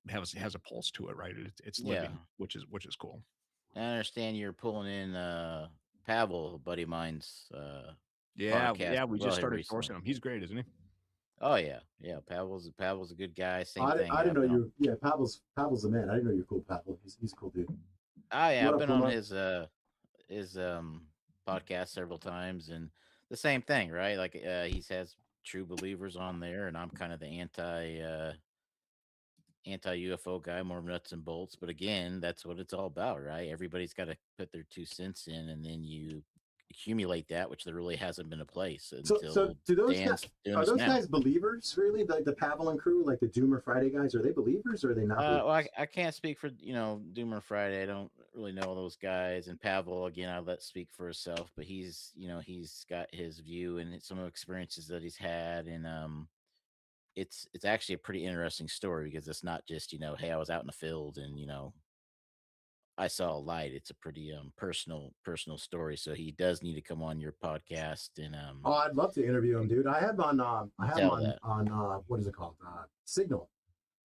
has a pulse to it, right? It's living, which is cool. I understand you're pulling in Pavel, a buddy of mine's yeah, we just started sourcing him. He's great, isn't he? Oh yeah. Pavel's a good guy. Same thing. I didn't know you. Yeah, Pavel's the man. I didn't know you're cool, Pavel. He's a cool dude. Oh yeah, I've been on his podcast several times, and the same thing, right? Like he has true believers on there, and I'm kind of the anti UFO guy, more nuts and bolts. But again, that's what it's all about, right? Everybody's got to put their 2 cents in, and then you accumulate that, which there really hasn't been a place until. So do those guys, are those guys believers, really? Like the Pavel and crew, like the Doomer Friday guys, are they believers or are they not? Well, I can't speak for Doomer Friday. I don't really know those guys. And Pavel, again, I let speak for himself. But he's got his view and some experiences that he's had, and it's actually a pretty interesting story because it's not just hey, I was out in the field and I saw a light. It's a pretty personal story. So he does need to come on your podcast and oh, I'd love to interview him, dude. I have on what is it called? Signal.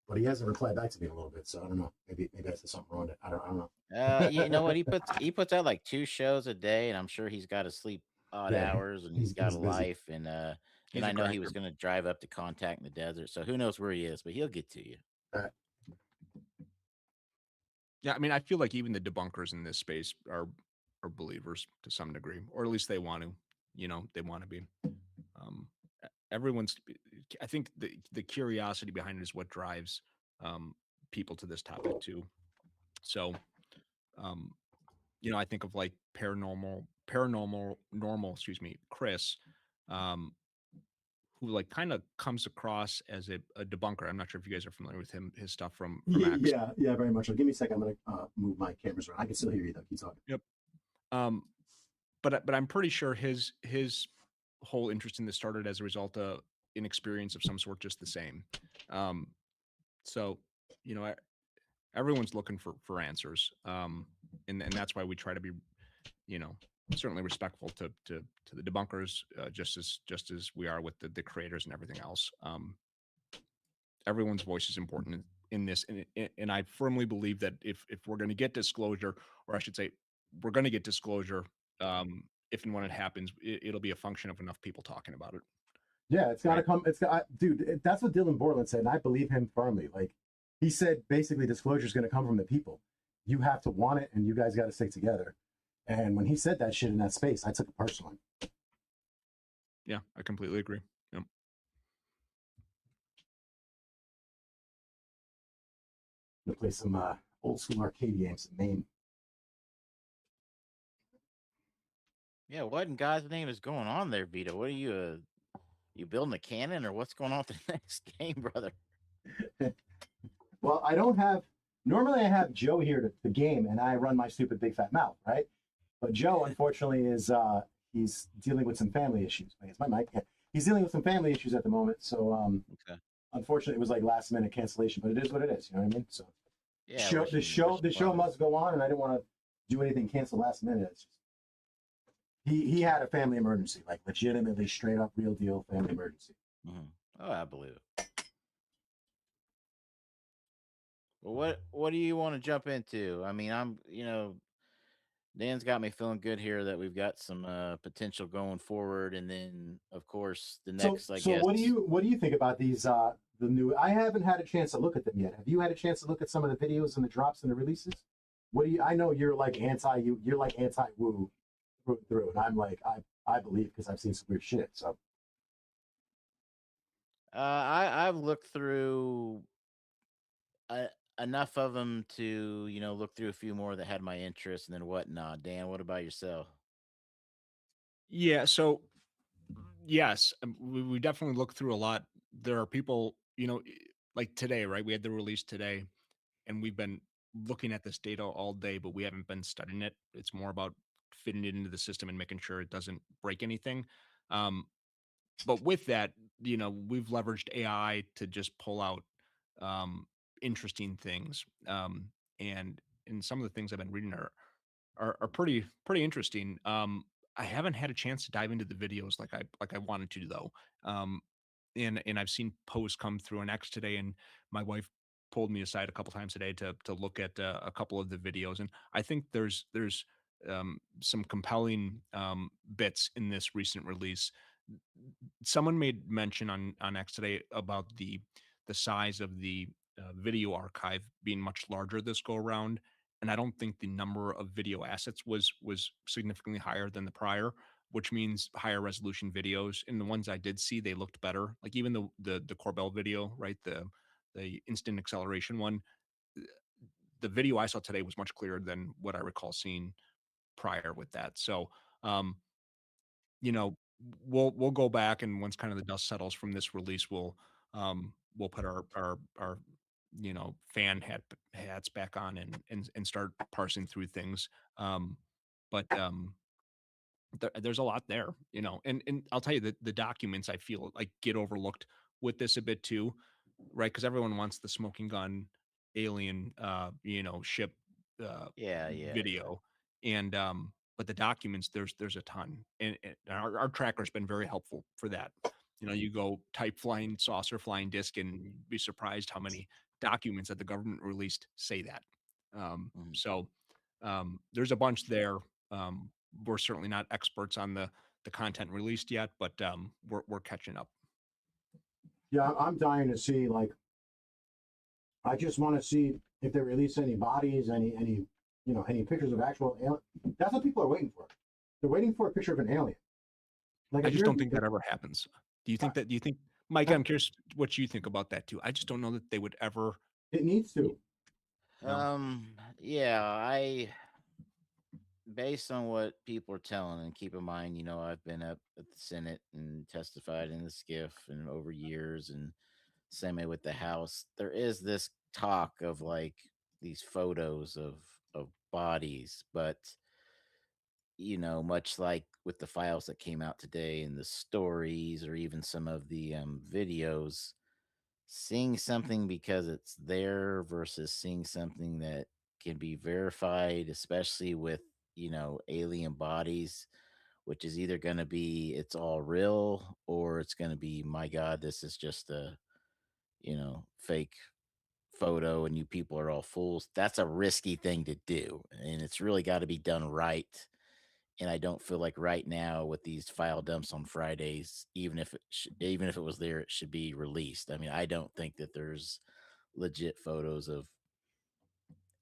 But he hasn't replied back to me in a little bit, so I don't know. Maybe I said something wrong. I don't know. You know what? He puts out like 2 shows a day, and I'm sure he's got to sleep odd hours, and he's got a life, and I know he was going to drive up to contact in the desert, so who knows where he is, but he'll get to you. Yeah, I mean, I feel like even the debunkers in this space are believers to some degree, or at least they want to. They want to be. Everyone's. I think the curiosity behind it is what drives people to this topic too. So, I think of like paranormal. Excuse me, Chris, who like kind of comes across as a debunker. I'm not sure if you guys are familiar with his stuff from X. Yeah, very much. Give me a second. I'm gonna move my cameras around. I can still hear you though. Keep talking. Yep. But I'm pretty sure his whole interest in this started as a result of an experience of some sort, just the same. So everyone's looking for answers, and that's why we try to be, certainly respectful to the debunkers, just as we are with the creators and everything else. Everyone's voice is important in this, and I firmly believe that if we're going to get disclosure, or I should say, we're going to get disclosure, if and when it happens, it'll be a function of enough people talking about it. Yeah, it's got to come. Dude, that's what Dylan Borland said, and I believe him firmly. Like he said, basically, disclosure is going to come from the people. You have to want it, and you guys got to stick together. And when he said that shit in that space, I took it personally. Yeah, I completely agree. Yep. To play some old school arcade games in Maine. Yeah, what in God's name is going on there, Vito? What are you you building a cannon, or what's going on with the next game, brother? Well, I don't have. Normally, I have Joe here to game, and I run my stupid big fat mouth, right? But Joe, unfortunately, is he's dealing with some family issues. It's my mic. Yeah. He's dealing with some family issues at the moment, so unfortunately, it was like last minute cancellation. But it is what it is. You know what I mean? So yeah, the show must go on, and I didn't want to do anything cancel last minute. It's just, he had a family emergency, like legitimately, straight up, real deal family emergency. Mm-hmm. Oh, I believe it. Well, what do you want to jump into? I mean, Dan's got me feeling good here that we've got some potential going forward, and then of course the next. So what do you think about these the new? I haven't had a chance to look at them yet. Have you had a chance to look at some of the videos and the drops and the releases? I know you're like you're like anti-woo through, and I'm like I believe because I've seen some weird shit. So I've looked through enough of them to look through a few more that had my interest and then whatnot. Dan, what about yourself? Yeah, so yes, we definitely looked through a lot. There are people, like today, right? We had the release today, and we've been looking at this data all day, but we haven't been studying it. It's more about fitting it into the system and making sure it doesn't break anything. Um, but with that, we've leveraged AI to just pull out um, interesting things. And some of the things I've been reading are pretty interesting. I haven't had a chance to dive into the videos like I wanted to though. Um, and I've seen posts come through on X today, and my wife pulled me aside a couple times today to look at a couple of the videos, and I think there's some compelling bits in this recent release. Someone made mention on X today about the size of the video archive being much larger this go around, and I don't think the number of video assets was significantly higher than the prior, which means higher resolution videos. And the ones I did see, they looked better. Like even the Corbell video, right? The instant acceleration one. The video I saw today was much clearer than what I recall seeing prior with that. So um, you know, we'll go back, and once kind of the dust settles from this release, we'll put our fan hats back on and start parsing through things. But there's a lot there, and I'll tell you that the documents I feel like get overlooked with this a bit too, right? Because everyone wants the smoking gun alien, ship uh, Yeah, yeah, yeah. video, and but the documents there's a ton, and our tracker's been very helpful for that. You go type flying saucer, flying disc, and you'd be surprised how many documents that the government released say that. Mhm. So there's a bunch there. Um, we're certainly not experts on the content released yet, but we're catching up. Yeah, I'm dying to see. Like, I just want to see if they release any bodies, any pictures of actual alien. That's what people are waiting for. They're waiting for a picture of an alien. Like, I if just you're, don't think that ever happens. Do you think, Mike, I'm curious what you think about that too. I just don't know that they would ever, it needs to. Yeah, based on what people are telling, and keep in mind, I've been up at the Senate and testified in the skiff and over years, and same way with the House. There is this talk of like these photos of bodies, but much like with the files that came out today and the stories, or even some of the videos, seeing something because it's there versus seeing something that can be verified, especially with alien bodies, which is either going to be it's all real, or it's going to be, my god, this is just a fake photo and you people are all fools. That's a risky thing to do, and it's really got to be done right. And I don't feel like right now with these file dumps on Fridays, even if it was there, it should be released. I mean, I don't think that there's legit photos of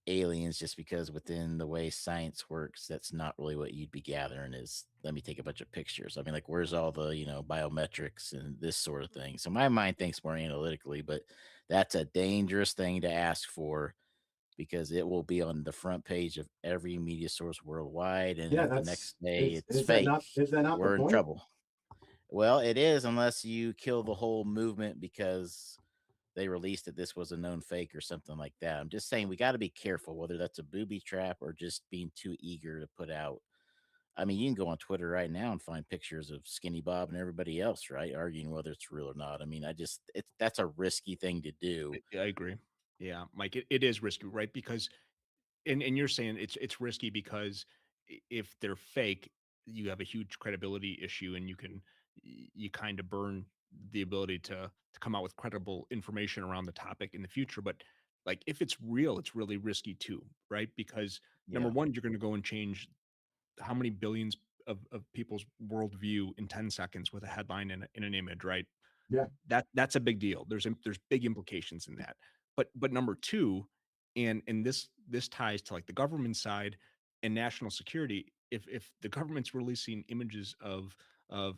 aliens, just because within the way science works, that's not really what you'd be gathering is, let me take a bunch of pictures. I mean, like, where's all the biometrics and this sort of thing? So my mind thinks more analytically, but that's a dangerous thing to ask for, because it will be on the front page of every media source worldwide. And Yeah, if the that's next day it's is that fake, not the we're in point? trouble. Well, it is, unless you kill the whole movement because they released that this was a known fake or something like that. I'm just saying we got to be careful, whether that's a booby trap or just being too eager to put out. I mean, you can go on Twitter right now and find pictures of Skinny Bob and everybody else, right, arguing whether it's real or not. I mean, that's a risky thing to do. I agree. Yeah, Mike, it is risky, right? Because and you're saying it's risky because if they're fake, you have a huge credibility issue, and you kind of burn the ability to come out with credible information around the topic in the future. But like if it's real, it's really risky too, right? Because number Yeah. one, you're going to go and change how many billions of people's worldview in 10 seconds with a headline and an image, right? Yeah, That's a big deal. There's big implications in that. But number two, and this ties to like the government side and national security. If the government's releasing images of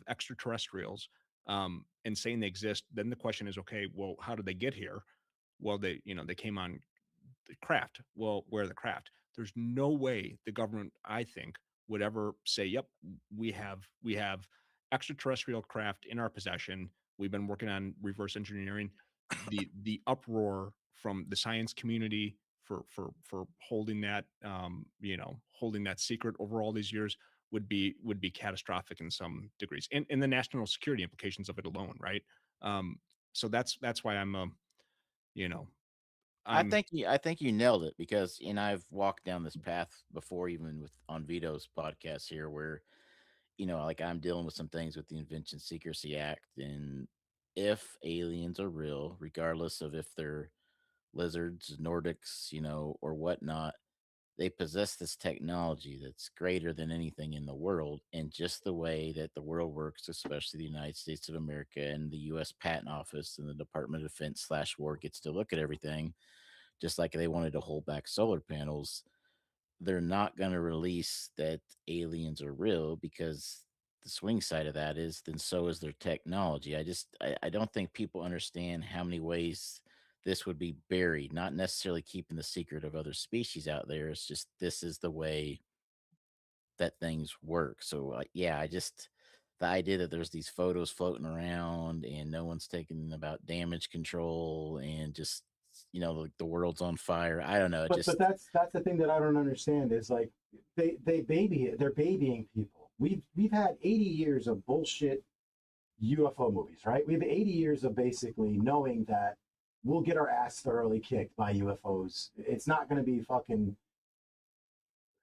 extraterrestrials and saying they exist, then the question is, okay, well, how did they get here? Well, they came on the craft. Well, where are the craft? There's no way the government, I think, would ever say, "Yep, we have extraterrestrial craft in our possession. We've been working on reverse engineering." The uproar from the science community, for holding that holding that secret over all these years would be catastrophic in some degrees, and the national security implications of it alone, right? Um, so that's why you know I'm I think you nailed it because I've walked down this path before, even with on Vito's podcast here, where like I'm dealing with some things with the Invention Secrecy Act, and if aliens are real, regardless of if they're lizards, Nordics, or whatnot, they possess this technology that's greater than anything in the world. And just the way that the world works, especially the United States of America and the U.S. Patent Office and the Department of Defense / War gets to look at everything, just like they wanted to hold back solar panels, they're not going to release that aliens are real, because the swing side of that is then so is their technology. I don't think people understand how many ways this would be buried, not necessarily keeping the secret of other species out there. It's just this is the way that things work. So yeah, the idea that there's these photos floating around and no one's taking about damage control and just like the world's on fire. I don't know. But that's the thing that I don't understand is like they're babying people. We've had 80 years of bullshit UFO movies, right? We have 80 years of basically knowing that we'll get our ass thoroughly kicked by UFOs. It's not going to be fucking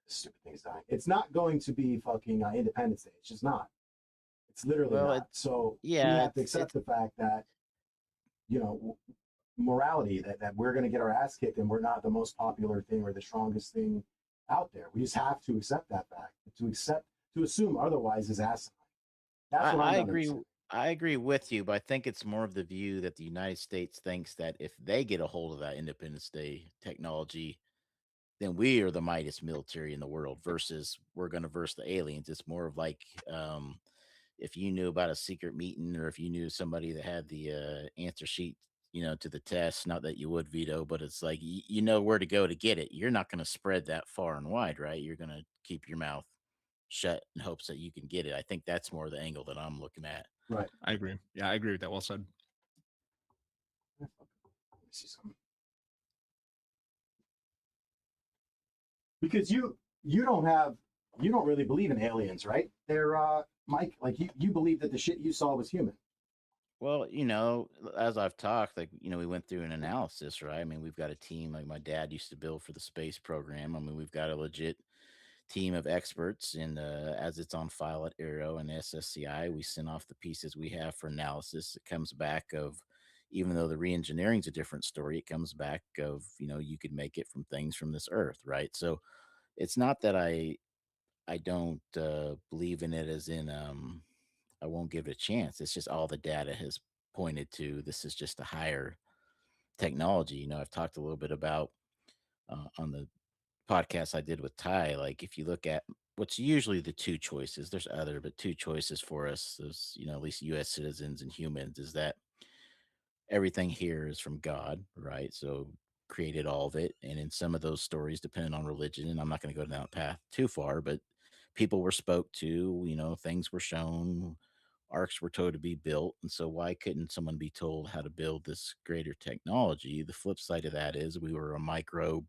stupid things dying. It's not going to be fucking Independence Day. It's just not. It's literally not. So we have to accept the fact that morality that we're going to get our ass kicked and we're not the most popular thing or the strongest thing out there. We just have to accept that fact. To assume otherwise is asinine. That's what I agree. I agree with you, but I think it's more of the view that the United States thinks that if they get a hold of that Independence Day technology, then we are the mightiest military in the world versus we're going to verse the aliens. It's more of like if you knew about a secret meeting or if you knew somebody that had the answer sheet, to the test, not that you would veto, but it's like, you know where to go to get it. You're not going to spread that far and wide, right? You're going to keep your mouth shut in hopes that you can get it. I think that's more the angle that I'm looking at. Right. I agree. Yeah, I agree with that. Well said. Let me see something. Because you don't really believe in aliens, right? They're Mike, like you believe that the shit you saw was human. Well, as I've talked, like, we went through an analysis, right? I mean, we've got a team, like my dad used to build for the space program. I mean, we've got a legit team of experts, and as it's on file at Aero and SSCI, we send off the pieces we have for analysis. It comes back of, even though the reengineering is a different story, it comes back of, you could make it from things from this earth, right? So it's not that I don't believe in it as in I won't give it a chance. It's just all the data has pointed to this is just a higher technology. I've talked a little bit about on the podcast I did with Ty. Like, if you look at what's usually the two choices, there's other, but two choices for us, as at least U.S. citizens and humans, is that everything here is from God, right? So created all of it. And in some of those stories, depending on religion, and I'm not going to go down that path too far, but people were spoke to, things were shown, arcs were told to be built. And so why couldn't someone be told how to build this greater technology? The flip side of that is we were a microbe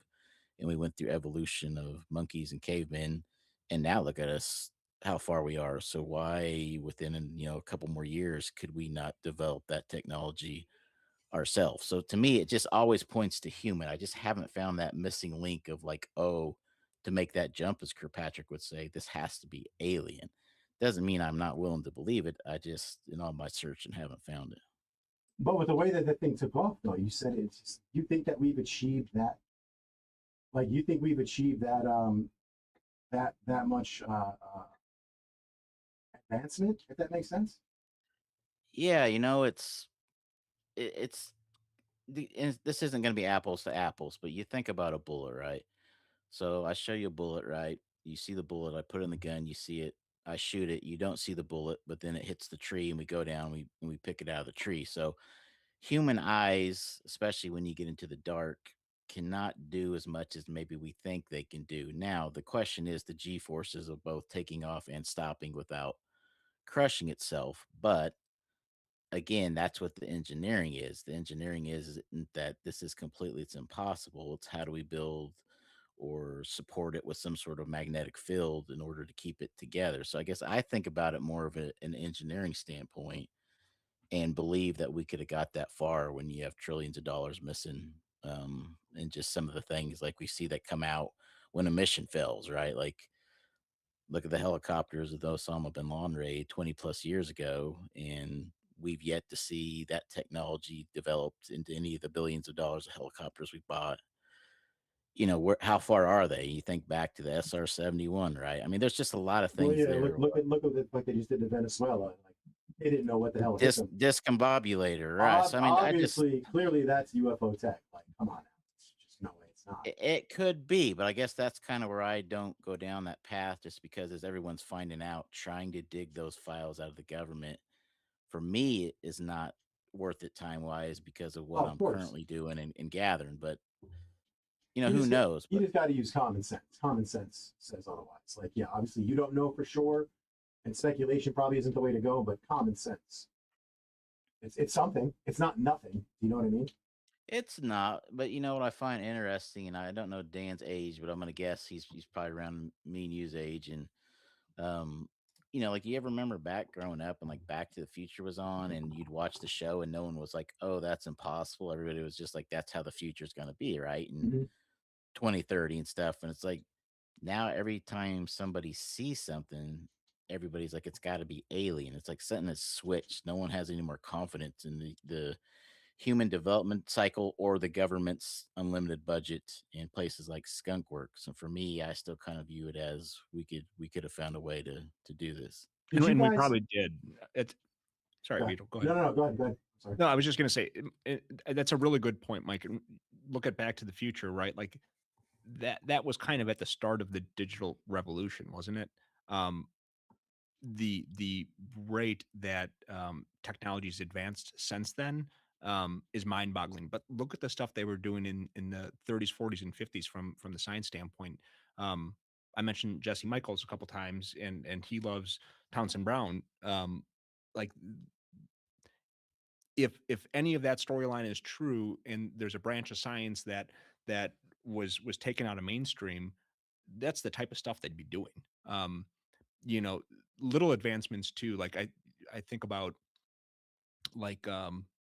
and we went through evolution of monkeys and cavemen. And now look at us, how far we are. So why within, a couple more years, could we not develop that technology ourselves? So to me, it just always points to human. I just haven't found that missing link of like, oh, to make that jump, as Kirkpatrick would say, this has to be alien. Doesn't mean I'm not willing to believe it. I just, in all my search, and haven't found it. But with the way that the thing took off, though, you said it's just, you think that we've achieved that, like you think we've achieved that that much advancement, if that makes sense. Yeah, it's and this isn't going to be apples to apples, but you think about a bullet, right? So I show you a bullet, right? You see the bullet, I put in the gun, you see it, I shoot it, you don't see the bullet, but then it hits the tree and we go down, we pick it out of the tree. So human eyes, especially when you get into the dark, cannot do as much as maybe we think they can do. Now, the question is the G forces of both taking off and stopping without crushing itself. But again, that's what the engineering is. The engineering is that this is completely, it's impossible. It's how do we build or support it with some sort of magnetic field in order to keep it together. So I guess I think about it more of an engineering standpoint and believe that we could have got that far when you have trillions of dollars missing. And just some of the things like we see that come out when a mission fails, right? Like look at the helicopters of the Osama bin Laden raid 20 plus years ago, and we've yet to see that technology developed into any of the billions of dollars of helicopters we bought. How far are they? You think back to the SR-71, right? I mean, there's just a lot of Well, things yeah, there. look at like they just did in Venezuela. Like they didn't know what the hell hit them. Discombobulator, right? So I mean, obviously, clearly that's UFO tech. Like, come on now. It's just no way it's not. It could be, but I guess that's kind of where I don't go down that path, just because as everyone's finding out, trying to dig those files out of the government, for me, it is not worth it time wise because of what I'm currently doing and gathering. But who knows? You just got to use common sense. Common sense says otherwise. Like, yeah, obviously you don't know for sure, and speculation probably isn't the way to go. But common sense, it's something. It's not nothing. You know what I mean? It's not, but you know what I find interesting, and I don't know Dan's age, but I'm gonna guess he's probably around me and you's age, and like you ever remember back growing up and like Back to the Future was on, and you'd watch the show, and no one was like, "Oh, that's impossible." Everybody was just like, "That's how the future's gonna be," right? And 2030 and stuff, and it's like now every time somebody sees something, everybody's like, "It's got to be alien." It's like something has switched. No one has any more confidence in the human development cycle or the government's unlimited budget in places like Skunk Works. And for me, I still kind of view it as we could have found a way to do this. And we probably did. Sorry, Vito, go ahead. No, go ahead. Sorry. No, I was just going to say that's a really good point, Mike. And look at Back to the Future, right? Like that was kind of at the start of the digital revolution, wasn't it? The rate that technology's advanced since then is mind-boggling. But look at the stuff they were doing in the 30s, 40s, and 50s from the science standpoint. I mentioned Jesse Michaels a couple times, and he loves Townsend Brown. Like if any of that storyline is true, and there's a branch of science that was taken out of mainstream, that's the type of stuff they'd be doing. Little advancements too. Like I think about like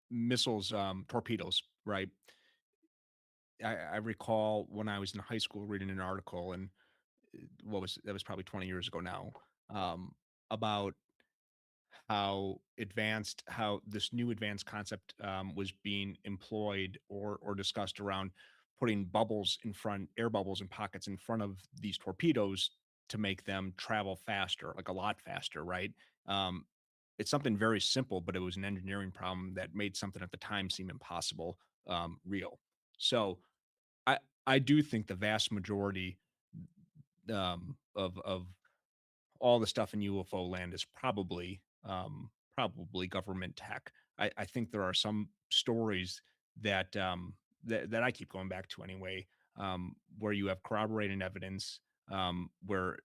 missiles, torpedoes, right? I recall when I was in high school reading an article, and that was probably 20 years ago now, about how this new advanced concept was being employed or discussed around putting air bubbles in pockets in front of these torpedoes to make them travel faster, like a lot faster, right? It's something very simple, but it was an engineering problem that made something at the time seem impossible real. So I do think the vast majority of all the stuff in UFO land is probably government tech. I think there are some stories that that I keep going back to anyway, where you have corroborating evidence, where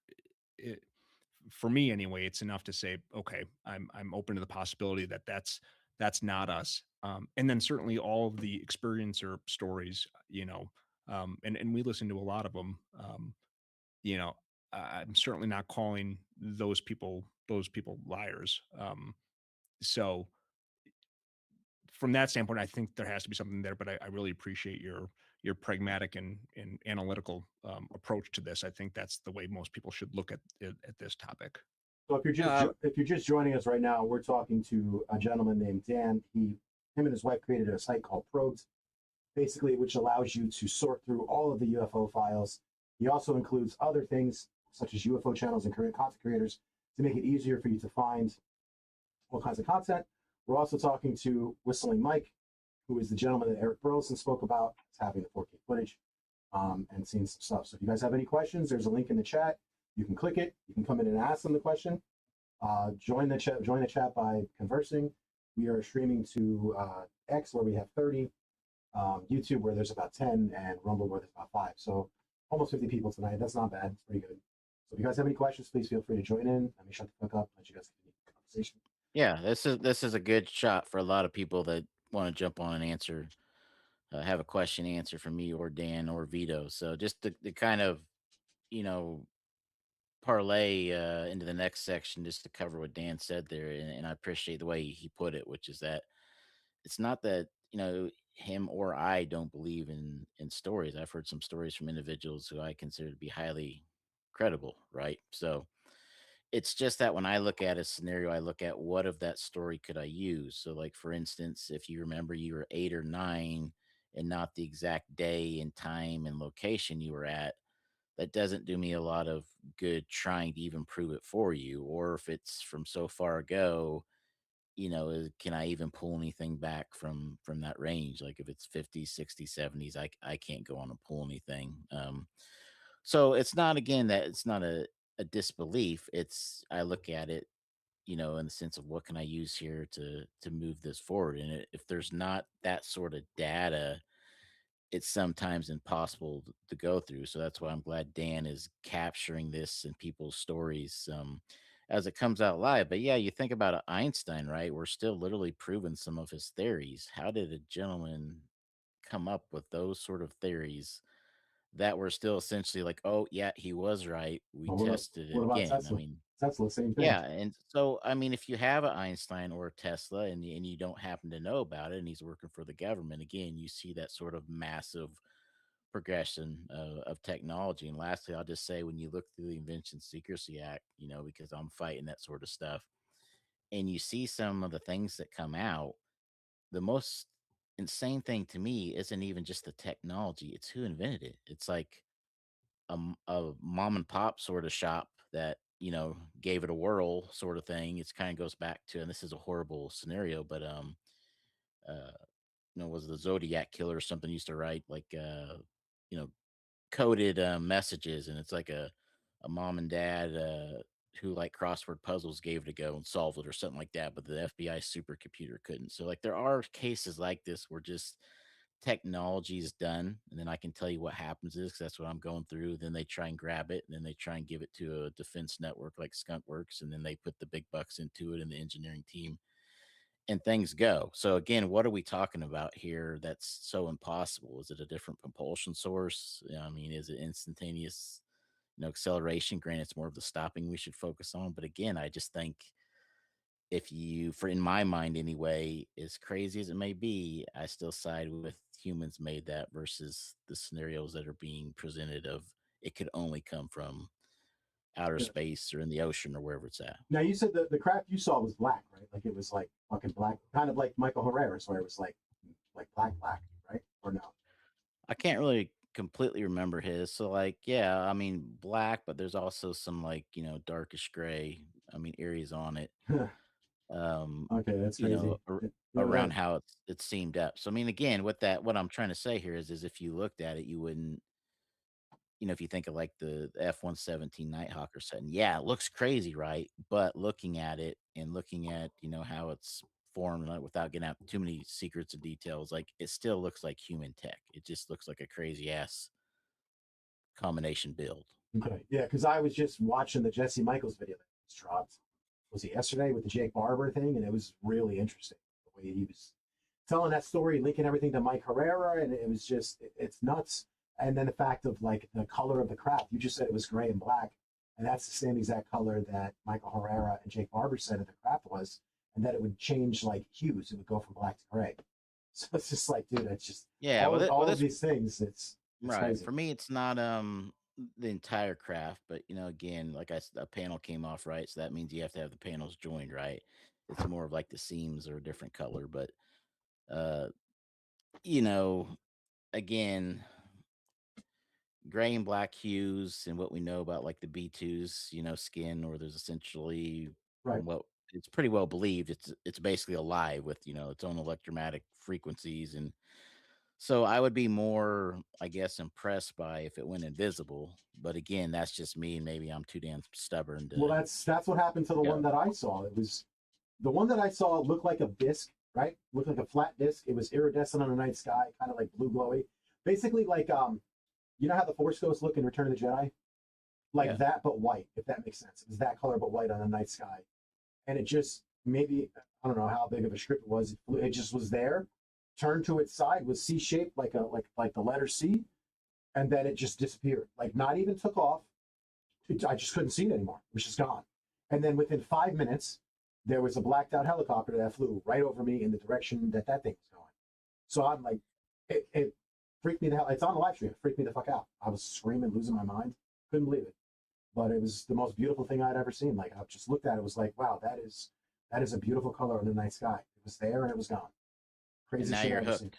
for me anyway, it's enough to say, okay, I'm open to the possibility that that's not us. And then certainly all of the experiencer stories, and we listen to a lot of them. I'm certainly not calling those people liars. So from that standpoint, I think there has to be something there, but I really appreciate your pragmatic and analytical approach to this. I think that's the way most people should look at this topic. So if you're just joining us right now, we're talking to a gentleman named Dan. Him and his wife created a site called Probes, basically, which allows you to sort through all of the UFO files. He also includes other things such as UFO channels and content creators to make it easier for you to find all kinds of content. We're also talking to Whistling Mike, who is the gentleman that Eric Burleson spoke about, having the 4K footage and seeing some stuff. So if you guys have any questions, there's a link in the chat. You can click it. You can come in and ask them the question. Join the chat by conversing. We are streaming to X, where we have 30, YouTube, where there's about 10, and Rumble, where there's about 5. So almost 50 people tonight. That's not bad. It's pretty good. So if you guys have any questions, please feel free to join in. Let me shut the fuck up. Let you guys continue the conversation. Yeah, this is a good shot for a lot of people that want to jump on and answer, have a question answer from me or Dan or Vito. So just to kind of, you know, parlay into the next section, just to cover what Dan said there, and I appreciate the way he put it, which is that it's not that him or I don't believe in stories. I've heard some stories from individuals who I consider to be highly credible, right? So it's just that when I look at a scenario, I look at what of that story could I use. So, like for instance, if you remember you were 8 or 9 and not the exact day and time and location you were at, that doesn't do me a lot of good trying to even prove it for you. Or if it's from so far ago, can I even pull anything back from that range? Like if it's 50s, 60s, 70s, I can't go on and pull anything. So it's not, again, that it's not a disbelief. It's, I look at it, in the sense of what can I use here to move this forward. And if there's not that sort of data, it's sometimes impossible to go through. So that's why I'm glad Dan is capturing this in people's stories, as it comes out live. But yeah, you think about Einstein, right? We're still literally proving some of his theories. How did a gentleman come up with those sort of theories that were still essentially like, oh yeah, he was right. We Well, tested it what about again. I Tesla? mean, Tesla, same thing. yeah, and so I mean, if you have an Einstein or a Tesla and you don't happen to know about it, and he's working for the government, again, you see that sort of massive progression of technology. And lastly, I'll just say when you look through the Invention Secrecy Act, because I'm fighting that sort of stuff, and you see some of the things that come out, the most insane thing to me isn't even just the technology; it's who invented it. It's like a mom and pop sort of shop that gave it a whirl, sort of thing. It's kind of goes back to, and this is a horrible scenario, but uh was the Zodiac killer or something used to write like you know coded messages, and it's like a mom and dad who like crossword puzzles gave it a go and solved it or something like that, but the FBI supercomputer couldn't. So like there are cases like this where just technology is done, and then I can tell you what happens is 'cause that's what I'm going through. Then they try and grab it, and then they try and give it to a defense network like Skunk Works, and then they put the big bucks into it and the engineering team, and things go. So again, what are we talking about here that's so impossible? Is it a different propulsion source? I mean, is it instantaneous, acceleration? Granted, it's more of the stopping we should focus on. But again, I just think if you, for in my mind anyway, as crazy as it may be, I still side with humans made that versus the scenarios that are being presented of it could only come from outer Yeah. space or in the ocean or wherever it's at. Now you said the craft you saw was black, right? Like it was like fucking black, kind of like Michael Herrera's, where it was like black, right? Or no? I can't really completely remember his. So like, yeah, I mean black, but there's also some like, darkish gray, I mean, areas on it. Um, Okay, that's crazy. around how it's seamed up. So I mean, again, what I'm trying to say here is if you looked at it, you wouldn't, if you think of like the F-117 Nighthawker setting, yeah, it looks crazy, right? But looking at it and looking at, how it's formed, like, without getting out too many secrets and details, like it still looks like human tech. It just looks like a crazy ass combination build. Okay, yeah, because I was just watching the Jesse Michaels video that was dropped. Was it yesterday with the Jake Barber thing? And it was really interesting the way he was telling that story, linking everything to Mike Herrera, and it was just it's nuts. And then the fact of like the color of the craft, you just said it was gray and black, and that's the same exact color that Michael Herrera and Jake Barber said that the craft was, and that it would change like hues, it would go from black to gray. So it's just like, dude, it's just Yeah, all of these things. It's right. crazy. For me, it's not the entire craft, but again, like I said, a panel came off, right? So that means you have to have the panels joined, right? It's more of like the seams are a different color, but uh, you know, again, gray and black hues and what we know about like the B2s, skin, or there's essentially Right. what it's pretty well believed it's basically alive with, its own electromagnetic frequencies. And so I would be more, I guess, impressed by if it went invisible. But again, that's just me, and maybe I'm too damn stubborn to. Well, that's what happened to the one that I saw. It was the one that I saw looked like a disc, right? Looked like a flat disc. It was iridescent on the night sky, kind of like blue glowy. Basically, like you know how the Force Ghosts look in Return of the Jedi, like that, but white. If that makes sense, it was that color but white on the night sky, and it just maybe, I don't know how big of a strip it was. It just was there, turned to its side, was C-shaped like the letter C, and then it just disappeared. Like not even took off. I just couldn't see it anymore. It was just gone. And then within 5 minutes, there was a blacked out helicopter that flew right over me in the direction that thing was going. So I'm like, it freaked me the hell. It's on the live stream. It freaked me the fuck out. I was screaming, losing my mind. Couldn't believe it. But it was the most beautiful thing I'd ever seen. Like I just looked at it, was like, wow, that is a beautiful color in the night sky. It was there and it was gone. Crazy and now shit you're I've ever hooked. seen.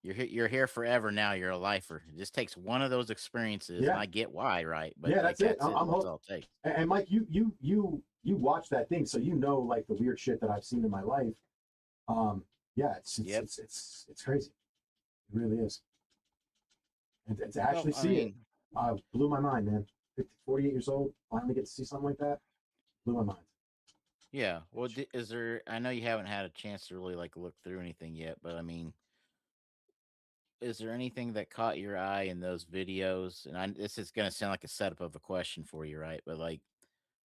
You're here forever now. You're a lifer. It just takes one of those experiences, Yeah. and I get why, right? But Yeah, like, that's it. That's I'm hooked. all it takes. And Mike, you watch that thing, so you know like the weird shit that I've seen in my life. Yeah, it's crazy. It really is. And to actually see it blew my mind, man. 48 years old, finally get to see something like that, blew my mind. Yeah. Well, is there? I know you haven't had a chance to really like look through anything yet, but I mean, is there anything that caught your eye in those videos? And this is going to sound like a setup of a question for you, right? But like,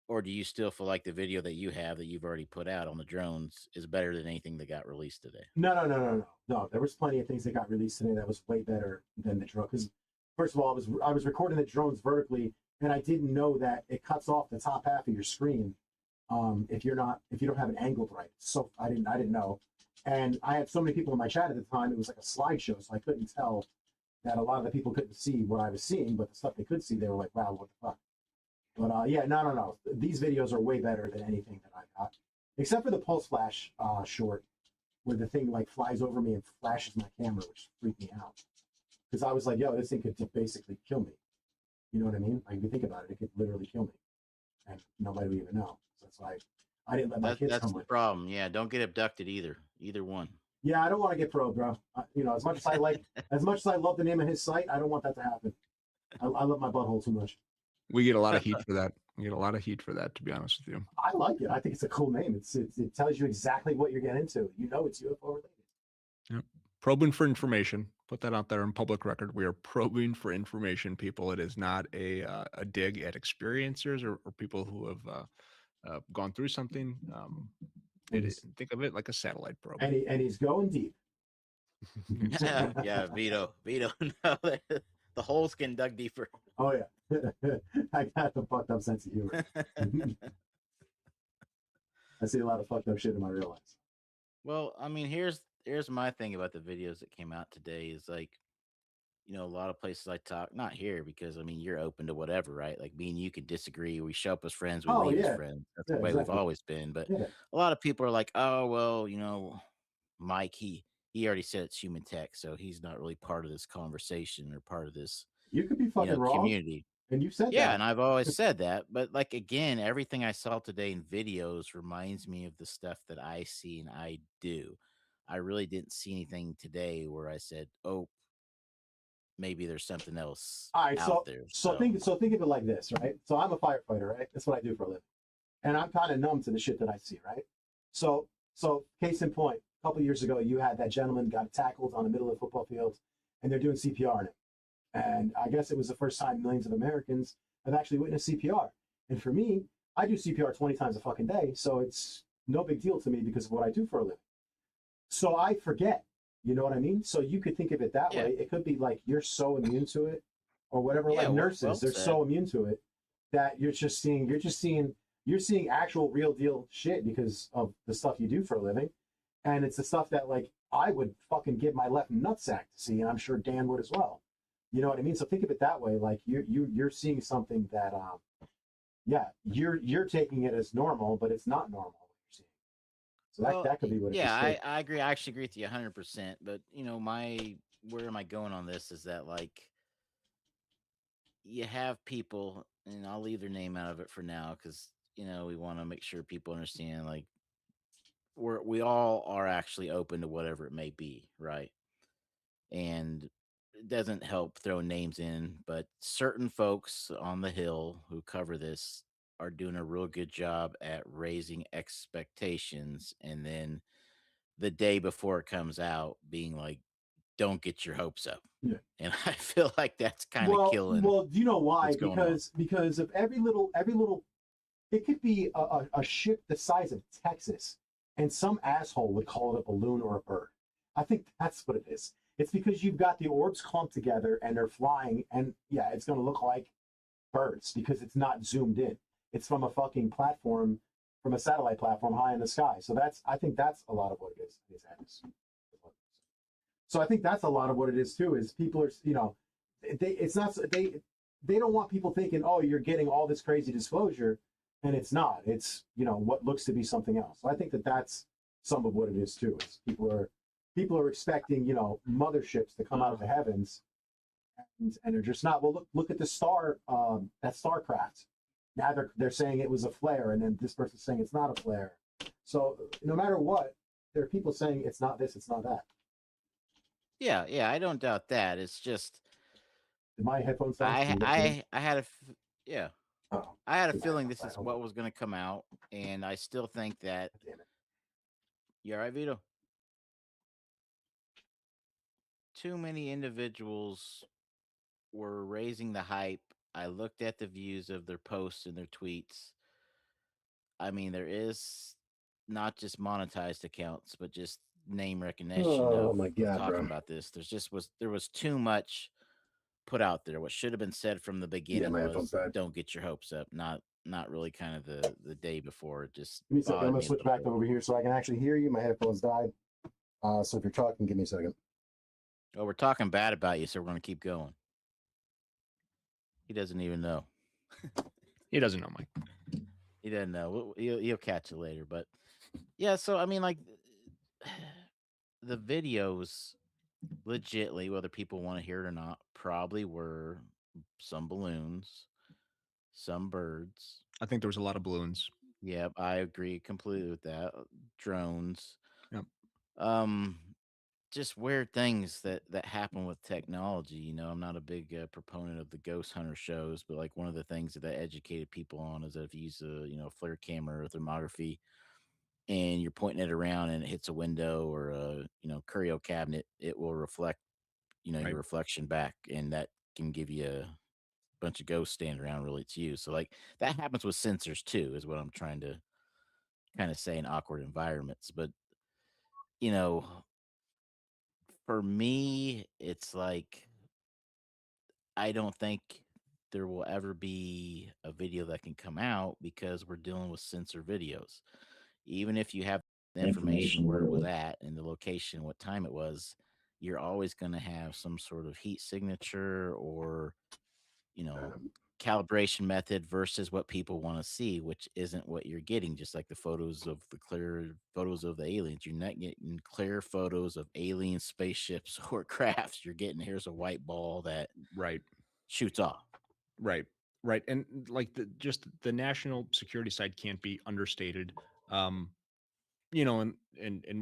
or do you still feel like the video that you have that you've already put out on the drones is better than anything that got released today? No. There was plenty of things that got released today that was way better than the drone. Because first of all, I was recording the drones vertically, and I didn't know that it cuts off the top half of your screen if you don't have it angled right. So I didn't know. And I had so many people in my chat at the time, it was like a slideshow, so I couldn't tell that a lot of the people couldn't see what I was seeing, but the stuff they could see, they were like, wow, what the fuck? But yeah, no. These videos are way better than anything that I got, except for the pulse flash short, where the thing like flies over me and flashes my camera, which freaked me out. Because I was like, yo, this thing could basically kill me. You know what I mean? Like, if you think about it, it could literally kill me. And nobody would even know. So that's why I didn't let my kids come with. That's the problem. Yeah, don't get abducted either one. Yeah, I don't want to get probed, bro. As much as I love the name of his site, I don't want that to happen. I love my butthole too much. We get a lot of heat for that. To be honest with you. I like it. I think it's a cool name. It tells you exactly what you're getting into. You know it's UFO related. Yep. Probing for information. Put that out there in public record. We are probing for information, people. It is not a dig at experiencers or people who have gone through something. Think of it like a satellite probe. And he's going deep. Yeah, Vito. No, the hole's getting dug deeper. Oh yeah, I got the fucked up sense of humor. I see a lot of fucked up shit in my real life. Well, I mean, here's my thing about the videos that came out today is like, a lot of places I talk, not here because I mean you're open to whatever, right? Like me and you can disagree. We show up as friends, we leave as friends. That's the way we've always been. But a lot of people are like, oh well, Mike, he already said it's human tech, so he's not really part of this conversation or part of this. You could be fucking wrong. Community. And you said that. Yeah, and I've always said that. But like again, everything I saw today in videos reminds me of the stuff that I see and I do. I really didn't see anything today where I said, oh, maybe there's something else out there. So think of it like this, right? So I'm a firefighter, right? That's what I do for a living. And I'm kind of numb to the shit that I see, right? So case in point, a couple of years ago, you had that gentleman got tackled on the middle of the football field, and they're doing CPR on him. And I guess it was the first time millions of Americans have actually witnessed CPR. And for me, I do CPR 20 times a fucking day, so it's no big deal to me because of what I do for a living. So I forget, you know what I mean? So you could think of it that way. It could be like you're so immune to it, or whatever. Like nurses, they're so immune to it that you're seeing actual real deal shit because of the stuff you do for a living. And it's the stuff that like I would fucking give my left nutsack to see, and I'm sure Dan would as well. You know what I mean? So think of it that way. Like you're seeing something that, you're taking it as normal, but it's not normal what you're seeing. So that could be what it is. Yeah, I agree. I actually agree with you 100%. But where am I going on this is that like you have people, and I'll leave their name out of it for now because we want to make sure people understand like we all are actually open to whatever it may be, right? And it doesn't help throw names in, but certain folks on the Hill who cover this are doing a real good job at raising expectations, and then the day before it comes out being like, don't get your hopes up. Yeah. And I feel like that's kind of killing. Well, do you know why? Because of every little It could be a ship the size of Texas, and some asshole would call it a balloon or a bird. I think that's what it is. It's because you've got the orbs clumped together and they're flying, and yeah, it's going to look like birds because it's not zoomed in. It's from a fucking platform, from a satellite platform high in the sky. So I think that's a lot of what it is. So I think that's a lot of what it is too. Is people are, they don't want people thinking, oh, you're getting all this crazy disclosure, and it's not. It's what looks to be something else. So I think that's some of what it is too. Is people are expecting motherships to come out of the heavens, and they're just not. Well, look at the star, that starcraft. Now they're saying it was a flare, and then this person's saying it's not a flare. So no matter what, there are people saying it's not this, it's not that. Yeah, I don't doubt that. It's just Did my headphones die? I had yeah. Oh, I had a feeling this is what was going to come out, and I still think that. Damn it. You all right, Vito? Too many individuals were raising the hype. I looked at the views of their posts and their tweets. I mean, there is not just monetized accounts, but just name recognition. Oh my God, talking bro. about this. There was too much put out there. What should have been said from the beginning was, "Don't get your hopes up." Not really kind of the day before. Just give me a second. I'm gonna switch back over here so I can actually hear you. My headphones died. So if you're talking, give me a second. Oh, we're talking bad about you, so we're gonna keep going. He doesn't even know. He doesn't know, Mike. He doesn't know. He'll catch it later. But yeah, so I mean, like the videos, legitly, whether people want to hear it or not, probably were some balloons, some birds. I think there was a lot of balloons. Yep, I agree completely with that. Drones. Yep. Just weird things that happen with technology. I'm not a big proponent of the ghost hunter shows, but like one of the things that I educated people on is that if you use a flare camera or thermography and you're pointing it around and it hits a window or a curio cabinet, it will reflect Right. your reflection back, and that can give you a bunch of ghosts standing around really to you. So like that happens with sensors too, is what I'm trying to kind of say in awkward environments. But for me, it's like I don't think there will ever be a video that can come out because we're dealing with sensor videos. Even if you have the information where it was at and the location, what time it was, you're always going to have some sort of heat signature or, calibration method versus what people want to see, which isn't what you're getting. Just like the photos of the clear photos of the aliens, you're not getting clear photos of alien spaceships or crafts. You're getting here's a white ball that shoots off. Right. And like the national security side can't be understated. And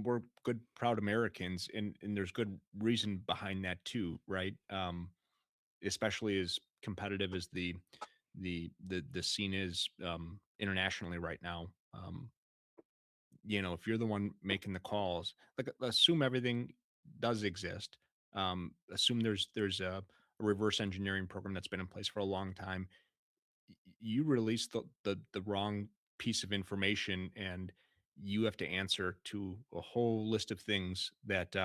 we're good, proud Americans, and there's good reason behind that too, right? Especially as competitive as the scene is internationally right now. If you're the one making the calls, like assume everything does exist. Assume there's a reverse engineering program that's been in place for a long time. You release the wrong piece of information, and you have to answer to a whole list of things that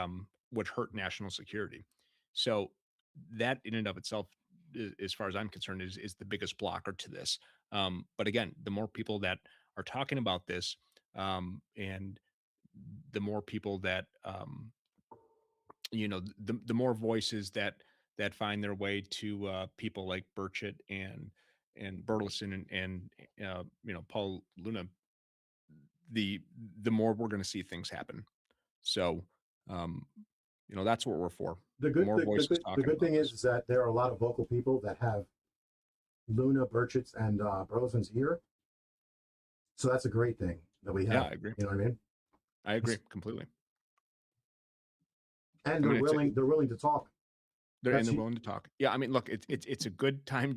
would hurt national security. So that in and of itself, as far as I'm concerned, is the biggest blocker to this. But again, the more people that are talking about this, and the more people that the more voices that find their way to people like Burchett and Burleson and Paul Luna, the more we're going to see things happen. So that's what we're for. The good thing is that there are a lot of vocal people that have Luna, Burchett's, and Burleson's ear. So that's a great thing that we have. Yeah, I agree. You know what I mean? I agree completely. And they're willing to talk. They're willing to talk. Yeah, I mean, look, it's a good time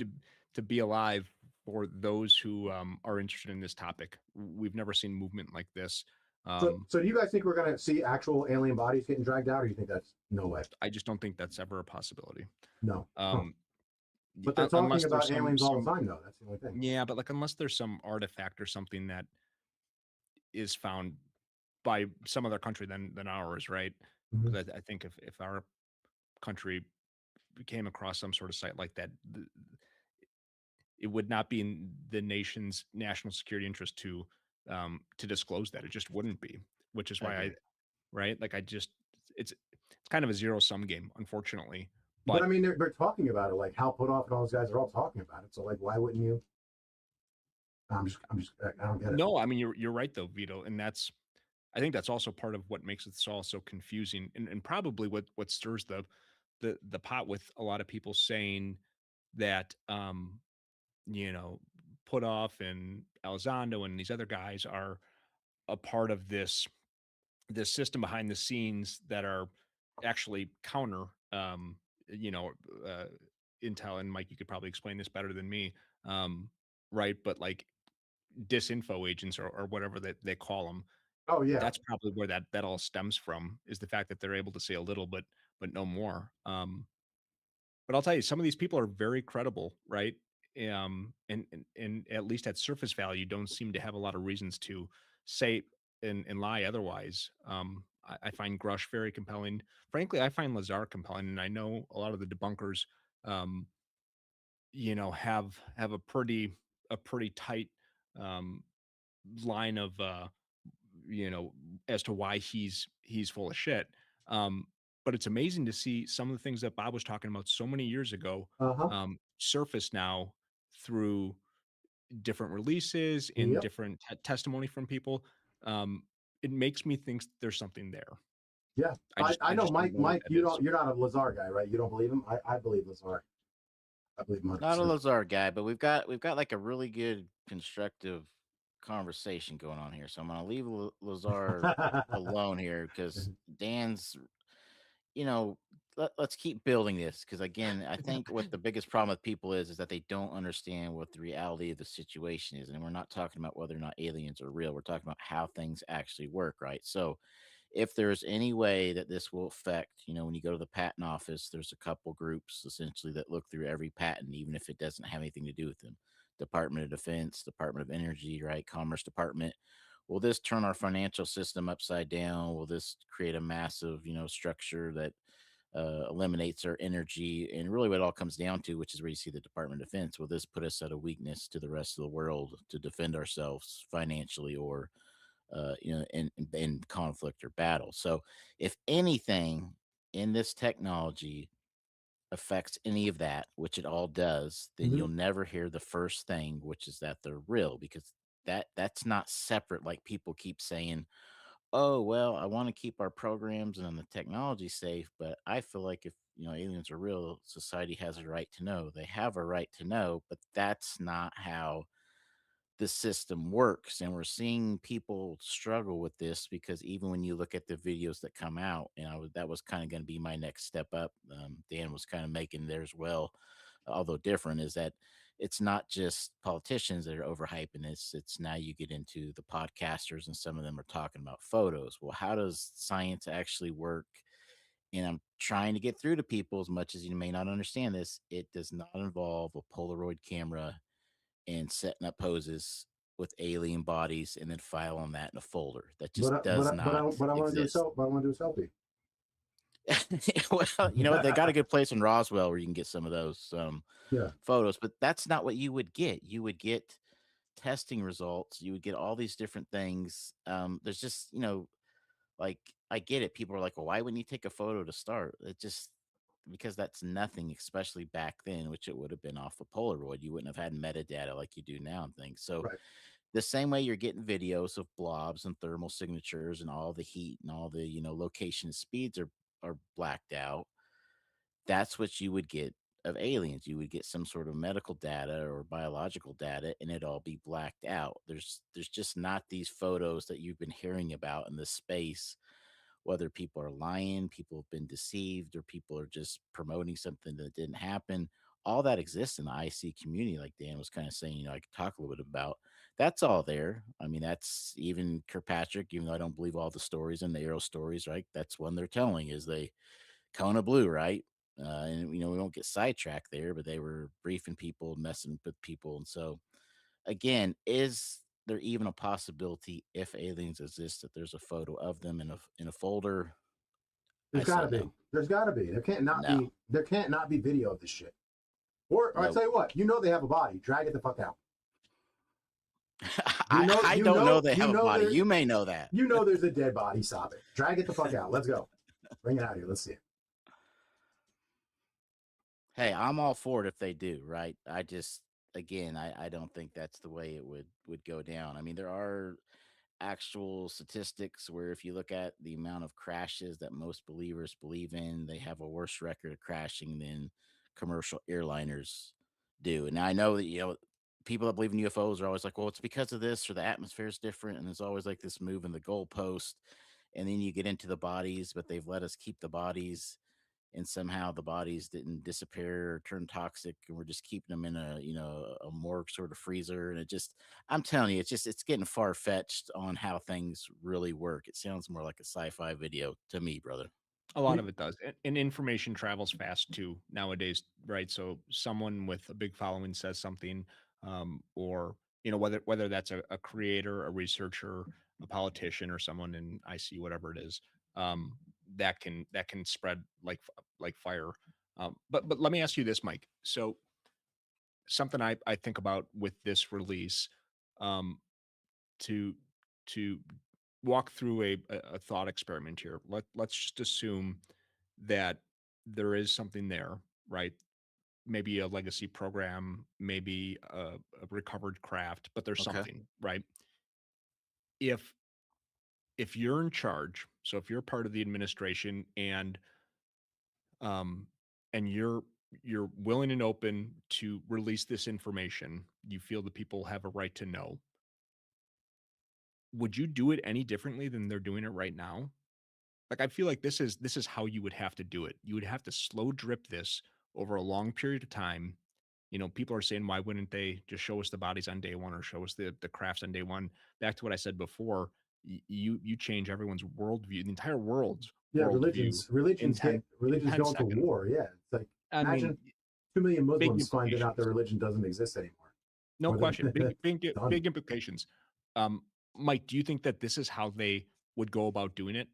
to be alive for those who are interested in this topic. We've never seen movement like this. So do you guys think we're going to see actual alien bodies getting dragged out, or do you think that's no way? I just don't think that's ever a possibility. No. But they're talking unless there's about aliens all the time, though. That's the only thing. Yeah, but like unless there's some artifact or something that is found by some other country than ours, right? Mhm. Because I think if our country came across some sort of site like that, it would not be in the nation's national security interest to disclose that. It just wouldn't be, which is why right? Like it's kind of a zero sum game, unfortunately. But I mean, they're talking about it. Like Hal Puthoff and all those guys are all talking about it. So like, why wouldn't you? I don't get it. No, I mean you're right though, Vito, and I think that's also part of what makes it all so confusing, and probably what stirs the pot with a lot of people saying that you know Puthoff and Elizondo and these other guys are a part of this system behind the scenes that are actually counter you know uh intel. And Mike, you could probably explain this better than me, right? But like disinfo agents or whatever that they call them, Oh yeah. that's probably where that all stems from, is the fact that they're able to say a little but no more. But I'll tell you, some of these people are very credible, right? And at least at surface value, don't seem to have a lot of reasons to say and lie otherwise. I find Grush very compelling. Frankly, I find Lazar compelling, and I know a lot of the debunkers, um, have a pretty tight um, line of as to why he's full of shit. Um, but it's amazing to see some of the things that Bob was talking about so many years ago Uh-huh. surface now through different releases and Yep. different testimony from people. Um, it makes me think there's something there. Yeah. I know, just don't Mike. know what Mike, that is. you're not a Lazar guy, right? You don't believe him? I believe Lazar. I believe him. Not a 100%. Lazar guy, but we've got like a really good constructive conversation going on here. So I'm gonna leave Lazar alone here because Dan's, let's keep building this, because again, I think what the biggest problem with people is that they don't understand what the reality of the situation is. And we're not talking about whether or not aliens are real. We're talking about how things actually work, right? So if there's any way that this will affect, when you go to the patent office, there's a couple groups essentially that look through every patent, even if it doesn't have anything to do with them. Department of Defense, Department of Energy, right? Commerce Department. Will this turn our financial system upside down? Will this create a massive, structure that eliminates our energy? And really, what it all comes down to, which is where you see the Department of Defense, will this put us at a weakness to the rest of the world to defend ourselves financially, or in conflict or battle? So, if anything in this technology affects any of that, which it all does, then Mhm. you'll never hear the first thing, which is that they're real, because that's not separate, like people keep saying. Oh, well, I want to keep our programs and the technology safe, but I feel like if aliens are real, society has a right to know. They have a right to know, but that's not how the system works. And we're seeing people struggle with this, because even when you look at the videos that come out, and that was kind of going to be my next step up. Dan was kind of making there as well, although different, is that it's not just politicians that are overhyping this. It's now you get into the podcasters, and some of them are talking about photos. Well, how does science actually work? And I'm trying to get through to people, as much as you may not understand this, it does not involve a Polaroid camera and setting up poses with alien bodies and then filing that in a folder. That just does not But I want to do a exist. selfie. But I want to do a selfie. Well, they got a good place in Roswell where you can get some of those Yeah. photos, but that's not what you would get. You would get testing results. You would get all these different things. There's just, like, I get it. People are like, well, why wouldn't you take a photo to start? It just, because that's nothing, especially back then, which it would have been off a Polaroid. You wouldn't have had metadata like you do now and things. So Right. the same way you're getting videos of blobs and thermal signatures and all the heat and all the, location and speeds are blacked out, that's what you would get of aliens. You would get some sort of medical data or biological data, and it all be blacked out. There's just not these photos that you've been hearing about in this space. Whether people are lying, people have been deceived, or people are just promoting something that didn't happen, all that exists in the IC community. Like Dan was kind of saying, I could talk a little bit about. That's all there. I mean, that's even Kirkpatrick, even though I don't believe all the stories and the Arrow stories, right? That's one they're telling, is they Kona Blue, right? And we won't get sidetracked there, but they were briefing people, messing with people, and so again, is there even a possibility if aliens exist that there's a photo of them in a folder? There's got to be. No. There's got to be. There can't not be. There can't not be video of this shit. Or I tell you what, they have a body. Drag it the fuck out. I don't know they have a body. You may know that. There's a dead body. Stop it. Drag it the fuck out. Let's go. Bring it out here. Let's see it. Hey, I'm all for it if they do, right? I don't think that's the way it would go down. I mean, there are actual statistics where if you look at the amount of crashes that most believers believe in, they have a worse record of crashing than commercial airliners do. And I know that, people that believe in UFOs are always like, well, it's because of this or the atmosphere is different. And there's always like this move in the goalpost. And then you get into the bodies, but they've let us keep the bodies. And somehow the bodies didn't disappear or turn toxic, and we're just keeping them in a morgue sort of freezer. And I'm telling you, it's getting far fetched on how things really work. It sounds more like a sci-fi video to me, brother. A lot of it does, and information travels fast too nowadays, right? So someone with a big following says something, or whether that's a creator, a researcher, a politician, or someone in IC, whatever it is, that can spread like fire. But let me ask you this, Mike. So something I think about with this release, to to walk through a thought experiment here. Let's just assume that there is something there, right? Maybe a legacy program, maybe a recovered craft, but there's something, right? If you're in charge, so if you're part of the administration and um and you're willing and open to release this information, you feel the people have a right to know. Would you do it any differently than they're doing it right now? Like, I feel like this is how you would have to do it. You would have to slow drip this over a long period of time. People are saying, why wouldn't they just show us the bodies on day one or show us the crafts on day one? Back to what I said before, you change everyone's worldview, the entire world's religions going to war. Yeah, it's like imagine 2 million Muslims finding out their religion doesn't exist anymore. No question, big implications. Mike, do you think that this is how they would go about doing it?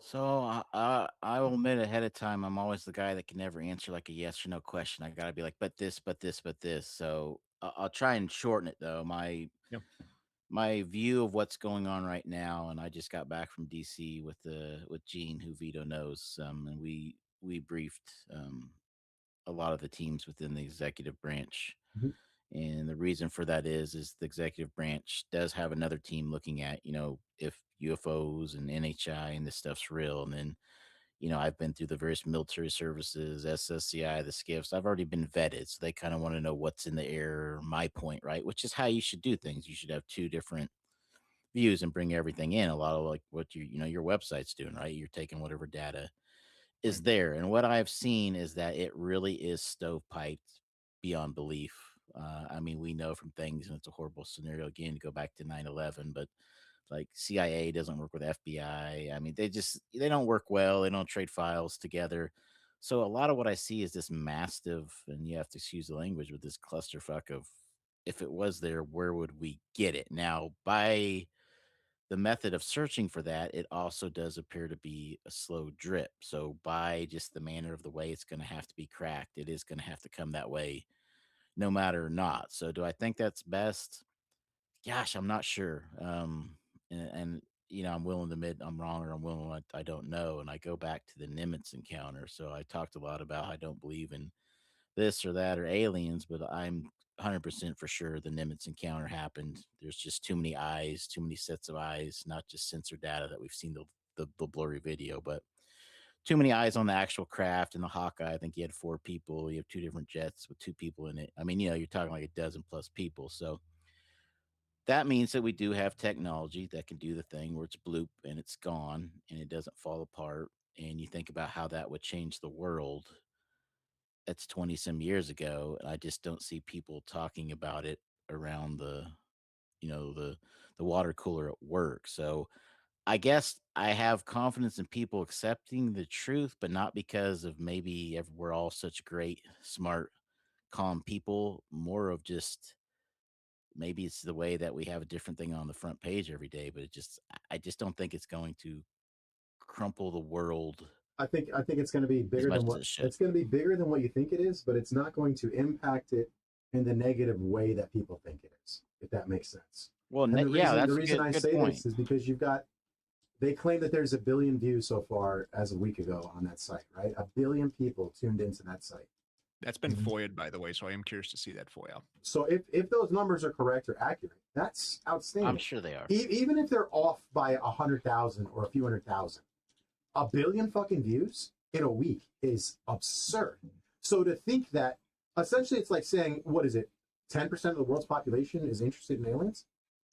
So I will admit ahead of time, I'm always the guy that can never answer like a yes or no question. I gotta be like, but this, but this, but this. So I'll try and shorten it though. My view of what's going on right now, and I just got back from DC with Gene, who Vito knows, and we briefed a lot of the teams within the executive branch. Mm-hmm. And the reason for that is the executive branch does have another team looking at, if UFOs and NHI and this stuff's real. And then, I've been through the various military services, SSCI, the SCIFs. I've already been vetted. So they kind of want to know what's in the air, my point, right? Which is how you should do things. You should have two different views and bring everything in. A lot of like what your website's doing, right? You're taking whatever data is there. And what I've seen is that it really is stovepiped beyond belief. I mean, we know from things, and it's a horrible scenario again to go back to 9/11, but like CIA doesn't work with FBI. I mean, they don't work well. They don't trade files together. So a lot of what I see is this massive, and you have to excuse the language, with this clusterfuck of, if it was there, where would we get it? Now, by the method of searching for that, it also does appear to be a slow drip. So by just the manner of the way it's going to have to be cracked, it is going to have to come that way no matter or not. So do I think that's best? Gosh, I'm not sure. And I'm willing to admit I'm wrong, or I'm willing I don't know. And I go back to the Nimitz encounter. So I talked a lot about I don't believe in this or that or aliens, but I'm 100% for sure the Nimitz encounter happened. There's just too many eyes, too many sets of eyes, not just sensor data that we've seen the blurry video, but too many eyes on the actual craft. And the Hawkeye, I think you had 4 people. You have 2 different jets with 2 people in it. I mean, you're talking like a dozen plus people. So that means that we do have technology that can do the thing where it's bloop and it's gone and it doesn't fall apart. And you think about how that would change the world. That's 20 some years ago. I just don't see people talking about it around the water cooler at work. So I guess I have confidence in people accepting the truth, but not because of maybe we're all such great, smart, calm people. More of just maybe it's the way that we have a different thing on the front page every day, but I just don't think it's going to crumple the world I think it's going to be as bigger much than as what it should. it's going to be bigger than what you think it is, but it's not going to impact it in the negative way that people think it is, if that makes sense. Well, And yeah, the that's a reason I good say point. this is because they claim that there's 1 billion views so far as a week ago on that site, right? 1 billion people tuned into that site. That's been FOIA'd, by the way, so I am curious to see that FOIA. So if those numbers are correct or accurate, that's outstanding. I'm sure they are. Even if they're off by 100,000 or a few 100,000, 1 billion fucking views in a week is absurd. So to think that essentially it's like saying, what is it? 10% of the world's population is interested in aliens.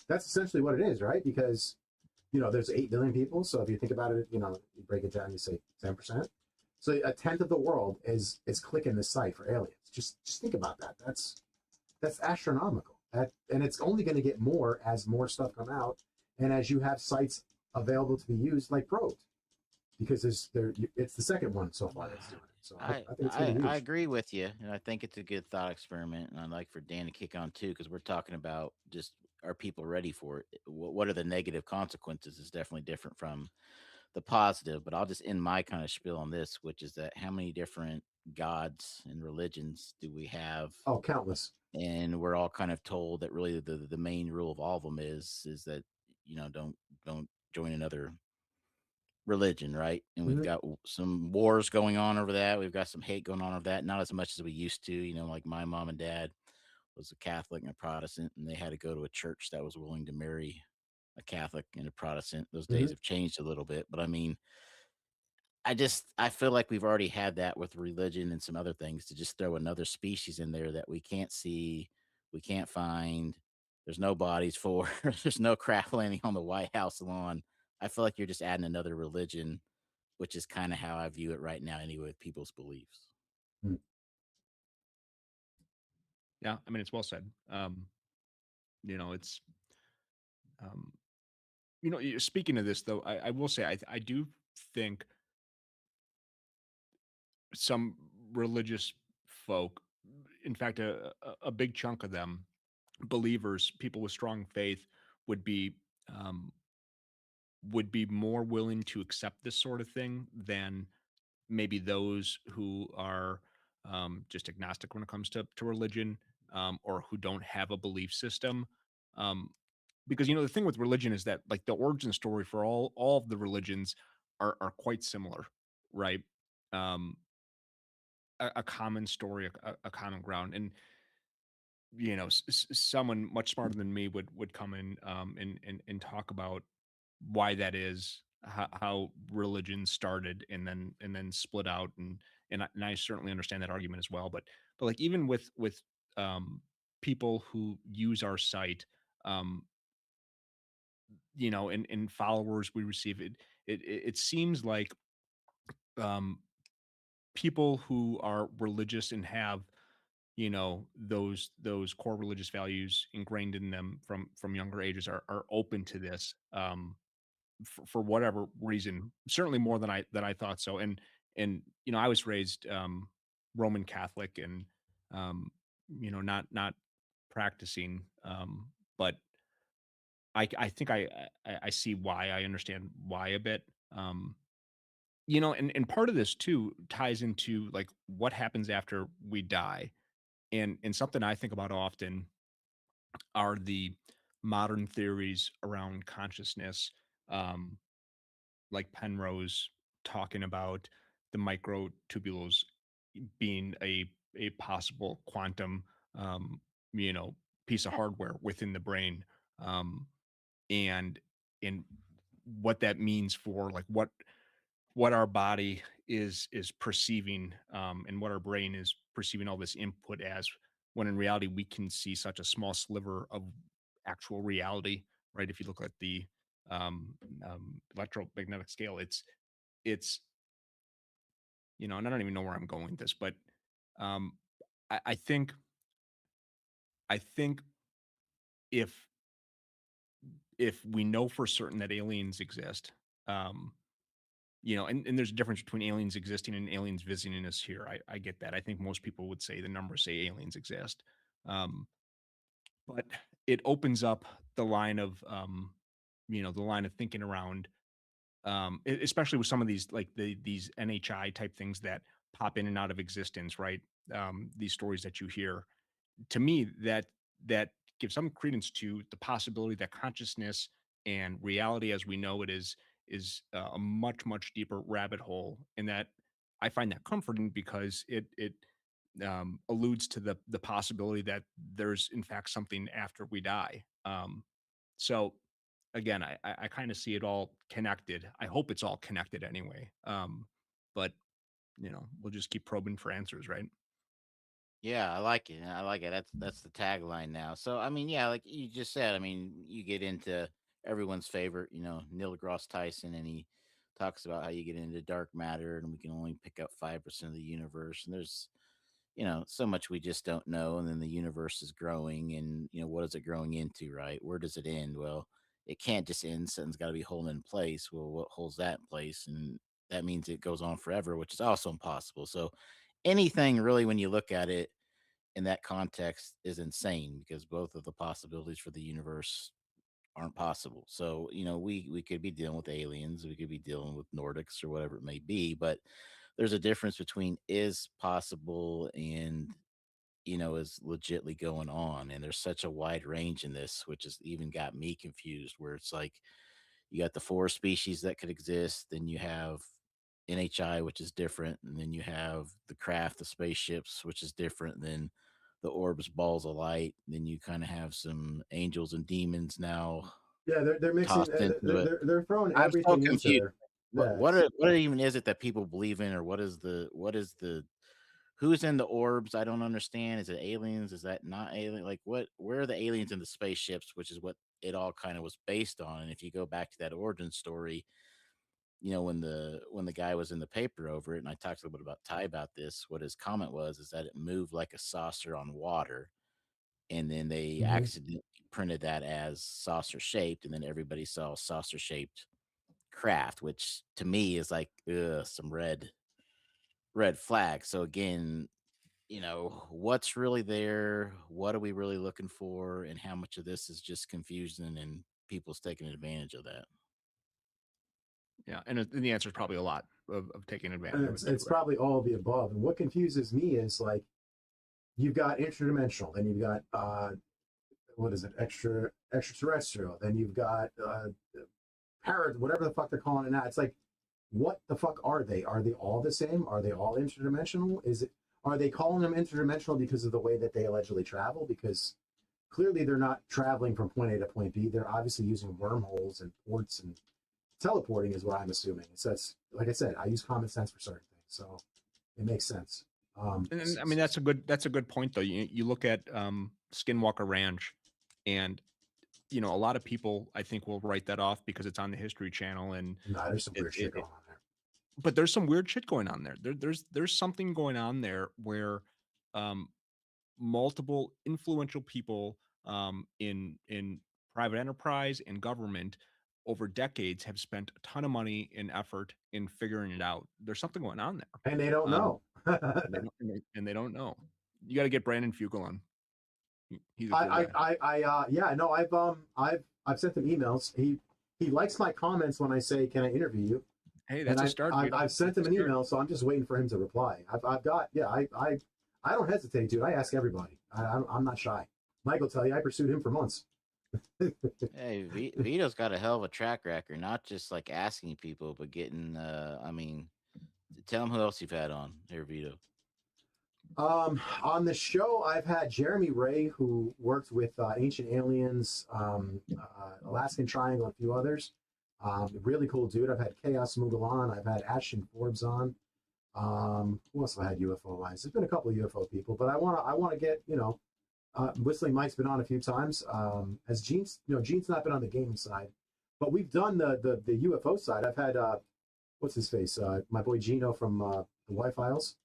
That's essentially what it is, right? Because there's 8 billion people. So if you think about it, you break it down, you say 10%. So a tenth of the world is clicking this site for aliens. Just think about that. That's astronomical. And it's only going to get more as more stuff come out, and as you have sites available to be used like Probed, because it's the second one so far that's doing it. So I think it's going to be huge. I agree with you, and I think it's a good thought experiment. And I'd like for Dan to kick on too, because we're talking about just are people ready for it? What are the negative consequences? Is definitely different from the positive. But I'll just end my kind of spiel on this, which is that how many different gods and religions do we have? Oh, countless. And we're all kind of told that really the main rule of all of them is that don't join another religion, right? And we've got some wars going on over that. We've got some hate going on over that. Not as much as we used to. Like my mom and dad was a Catholic and a Protestant, and they had to go to a church that was willing to marry a Catholic and a Protestant. Those days have changed a little bit, but I mean, I feel like we've already had that with religion and some other things, to just throw another species in there that we can't see, we can't find. There's no bodies for. There's no craft landing on the White House lawn. I feel like you're just adding another religion, which is kind of how I view it right now, anyway, with people's beliefs. Yeah, I mean, it's well said. It's speaking of this though, I will say I do think some religious folk, in fact, a big chunk of them, believers, people with strong faith, would be um, more willing to accept this sort of thing than maybe those who are just agnostic when it comes to religion, or who don't have a belief system. Um, because the thing with religion is that, like, the origin story for all of the religions are quite similar, right? Um, a common story, a common ground, and someone much smarter than me would come in, and talk about why that is, how religion started and then split out, and I certainly understand that argument as well. But like, even with people who use our site, um, and followers we receive, it seems like um, people who are religious and have those core religious values ingrained in them from younger ages are open to this, for whatever reason, certainly more than I thought so. And I was raised Roman Catholic, and not practicing, but I think I see why. I understand why a bit. And part of this too ties into, like, what happens after we die. And something I think about often are the modern theories around consciousness, um, like Penrose talking about the microtubules being a possible quantum, um, you know, piece of hardware within the brain, um, and and what that means for, like, what our body is perceiving, and what our brain is perceiving all this input as, when in reality we can see such a small sliver of actual reality, right? If you look at the um, electromagnetic scale, it's and I don't even know where I'm going with this, but um, I think if if we know for certain that aliens exist, you know, and there's a difference between aliens existing and aliens visiting us here. I get that. I think most people would say the numbers say aliens exist. Um, but it opens up the line of, you know, the line of thinking around, especially with some of these, like these NHI type things that pop in and out of existence, right? These stories that you hear, to me, that gives some credence to the possibility that consciousness and reality as we know it is a much deeper rabbit hole, and that I find that comforting because it alludes to the possibility that there's in fact something after we die. So again, I kind of see it all connected. I hope it's all connected anyway. But you know, we'll just keep probing for answers, right? Yeah, I like it. I like it. That's the tagline now. So I mean, yeah, like you just said, I mean, you get into everyone's favorite, you know, Neil deGrasse Tyson, and he talks about how you get into dark matter, and we can only pick up 5% of the universe, and there's, you know, so much we just don't know, and then the universe is growing, and you know, what is it growing into, right? Where does it end? Well, it can't just end. Something's got to be holding in place. Well, what holds that in place? And that means it goes on forever, which is also impossible. So anything really, when you look at it in that context, is insane, because both of the possibilities for the universe aren't possible. So, you know, we could be dealing with aliens, we could be dealing with Nordics or whatever it may be, but there's a difference between is possible and, you know, is legitly going on. And there's such a wide range in this, which has even got me confused, where it's like you got the four species that could exist, then you have NHI, which is different, and then you have the craft, the spaceships, which is different than the orbs, balls of light. Then you kind of have some angels and demons now Yeah, they're mixing. tossed into it. They're throwing I'm so everything into confused. there. What Yeah, what even is it that people believe in, or what is the who's in the orbs? I don't understand. Is it aliens? Is that not alien? Like what? Where are the aliens in the spaceships? Which is what it all kind of was based on. And if you go back to that origin story, you know, when the guy was in the paper over it, and I talked a little bit about Ty about this, what his comment was is that it moved like a saucer on water, and then they hmm accidentally printed that as saucer shaped, and then everybody saw saucer shaped craft, which to me is like some red flag. So again, you know, what's really there? What are we really looking for? And how much of this is just confusion and people's taking advantage of that? Yeah, and the answer is probably a lot of taking advantage and of it's it too, it's right? probably all of the above. And what confuses me is like you've got interdimensional, then you've got what is it, extraterrestrial, then you've got parrot, whatever the fuck they're calling it now. It's like, what the fuck are they? Are they all the same? Are they all interdimensional? Is it? Are they calling them interdimensional because of the way that they allegedly travel? Because clearly they're not traveling from point A to point B. They're obviously using wormholes and ports and teleporting is what I'm assuming. So that's, like I said, I use common sense for certain things, so it makes sense. And I mean that's a good point though. You look at Skinwalker Ranch, and you know a lot of people I think will write that off because it's on the History Channel, and no, there's some it, weird it, shit going on there. but there's some weird shit going on there. There's something going on there where um, multiple influential people in private enterprise and government over decades have spent a ton of money and effort in figuring it out. There's something going on there. And they don't know. And they don't know. You got to get Brandon Fugel on. He's a cool guy. Yeah, no, I've sent him emails. He likes my comments when I say, "Can I interview you?" Hey, And that's a start. I've sent him an email, so I'm just waiting for him to reply. I've got, yeah, I don't hesitate, dude. I ask everybody. I'm not shy. Mike will tell you, I pursued him for months. Hey, Vito's got a hell of a track record, not just like asking people, but getting. I mean, tell him who else you've had on here, Vito. On the show, I've had Jeremy Ray, who worked with Ancient Aliens, Alaskan Triangle, and a few others. Really cool dude. I've had Chaos Moogle on. I've had Ashton Forbes on. Who else have I had UFO wise? There's been a couple of UFO people, but I want to get, you know, Whistling Mike's been on a few times. As Gene's, you know, Gene's not been on the gaming side, but we've done the UFO side. I've had what's his face, my boy Gino from the Y-Files.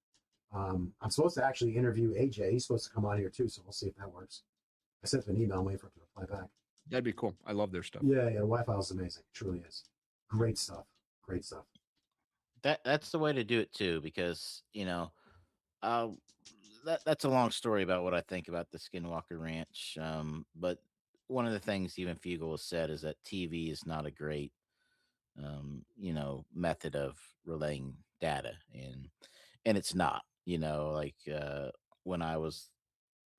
I'm supposed to actually interview AJ. He's supposed to come on here too, so we'll see if that works. I sent him an email. I'm waiting for him to reply back. That'd be cool. I love their stuff. Yeah, Wi-Fi is amazing. It truly is. Great stuff. Great stuff. That's the way to do it too, because that's a long story about what I think about the Skinwalker Ranch. But one of the things even Fugel has said is that TV is not a great method of relaying data, and it's not. When I was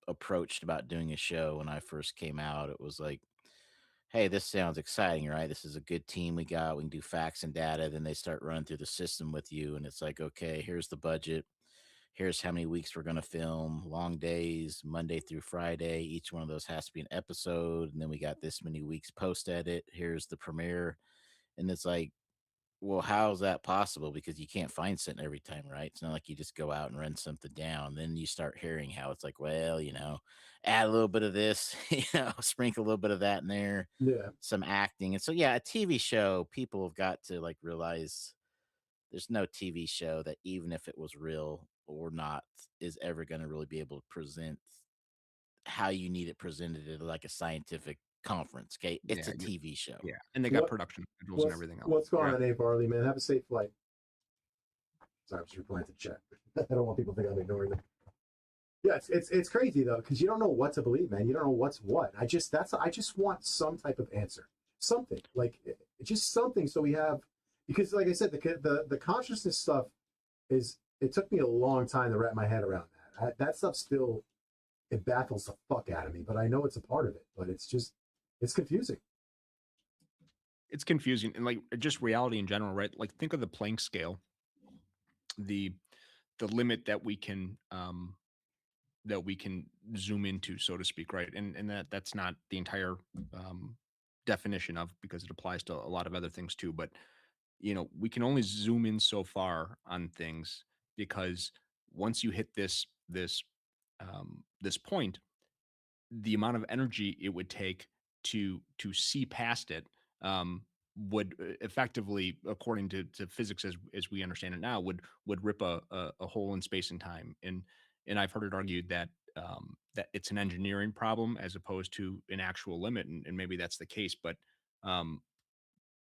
approached about doing a show when I first came out, it was like, hey, this sounds exciting, right? This is a good team we got. We can do facts and data. Then they start running through the system with you, and it's like, okay, here's the budget. Here's how many weeks we're going to film, long days, Monday through Friday. Each one of those has to be an episode. And then we got this many weeks post edit. Here's the premiere. And it's like, well, how is that possible? Because you can't find something every time, right? It's not like you just go out and run something down. Then you start hearing how it's like, well, add a little bit of this, sprinkle a little bit of that in there, some acting. And so, yeah, a TV show, people have got to like realize there's no TV show that, even if it was real or not, is ever going to really be able to present how you need it presented at like a scientific conference. Okay, it's a TV show. Yeah, and they got production schedules and everything else. What's going on, Barley, man? Have a safe flight. Sorry, I was replying to chat. I don't want people to think I'm ignoring them. Yeah, it's crazy though, because you don't know what to believe, man. You don't know what's what. I just want some type of answer, something like just something, so we have, because like I said, the consciousness stuff is. It took me a long time to wrap my head around that. That stuff still, it baffles the fuck out of me. But I know it's a part of it. But it's confusing. It's confusing, and like just reality in general, right? Like think of the Planck scale, the limit that we can zoom into, so to speak, right? And that's not the entire definition of, because it applies to a lot of other things too. But we can only zoom in so far on things, because once you hit this point, the amount of energy it would take to see past it would effectively, according to physics as we understand it now, would rip a hole in space and time. And I've heard it argued that that it's an engineering problem as opposed to an actual limit, and maybe that's the case, but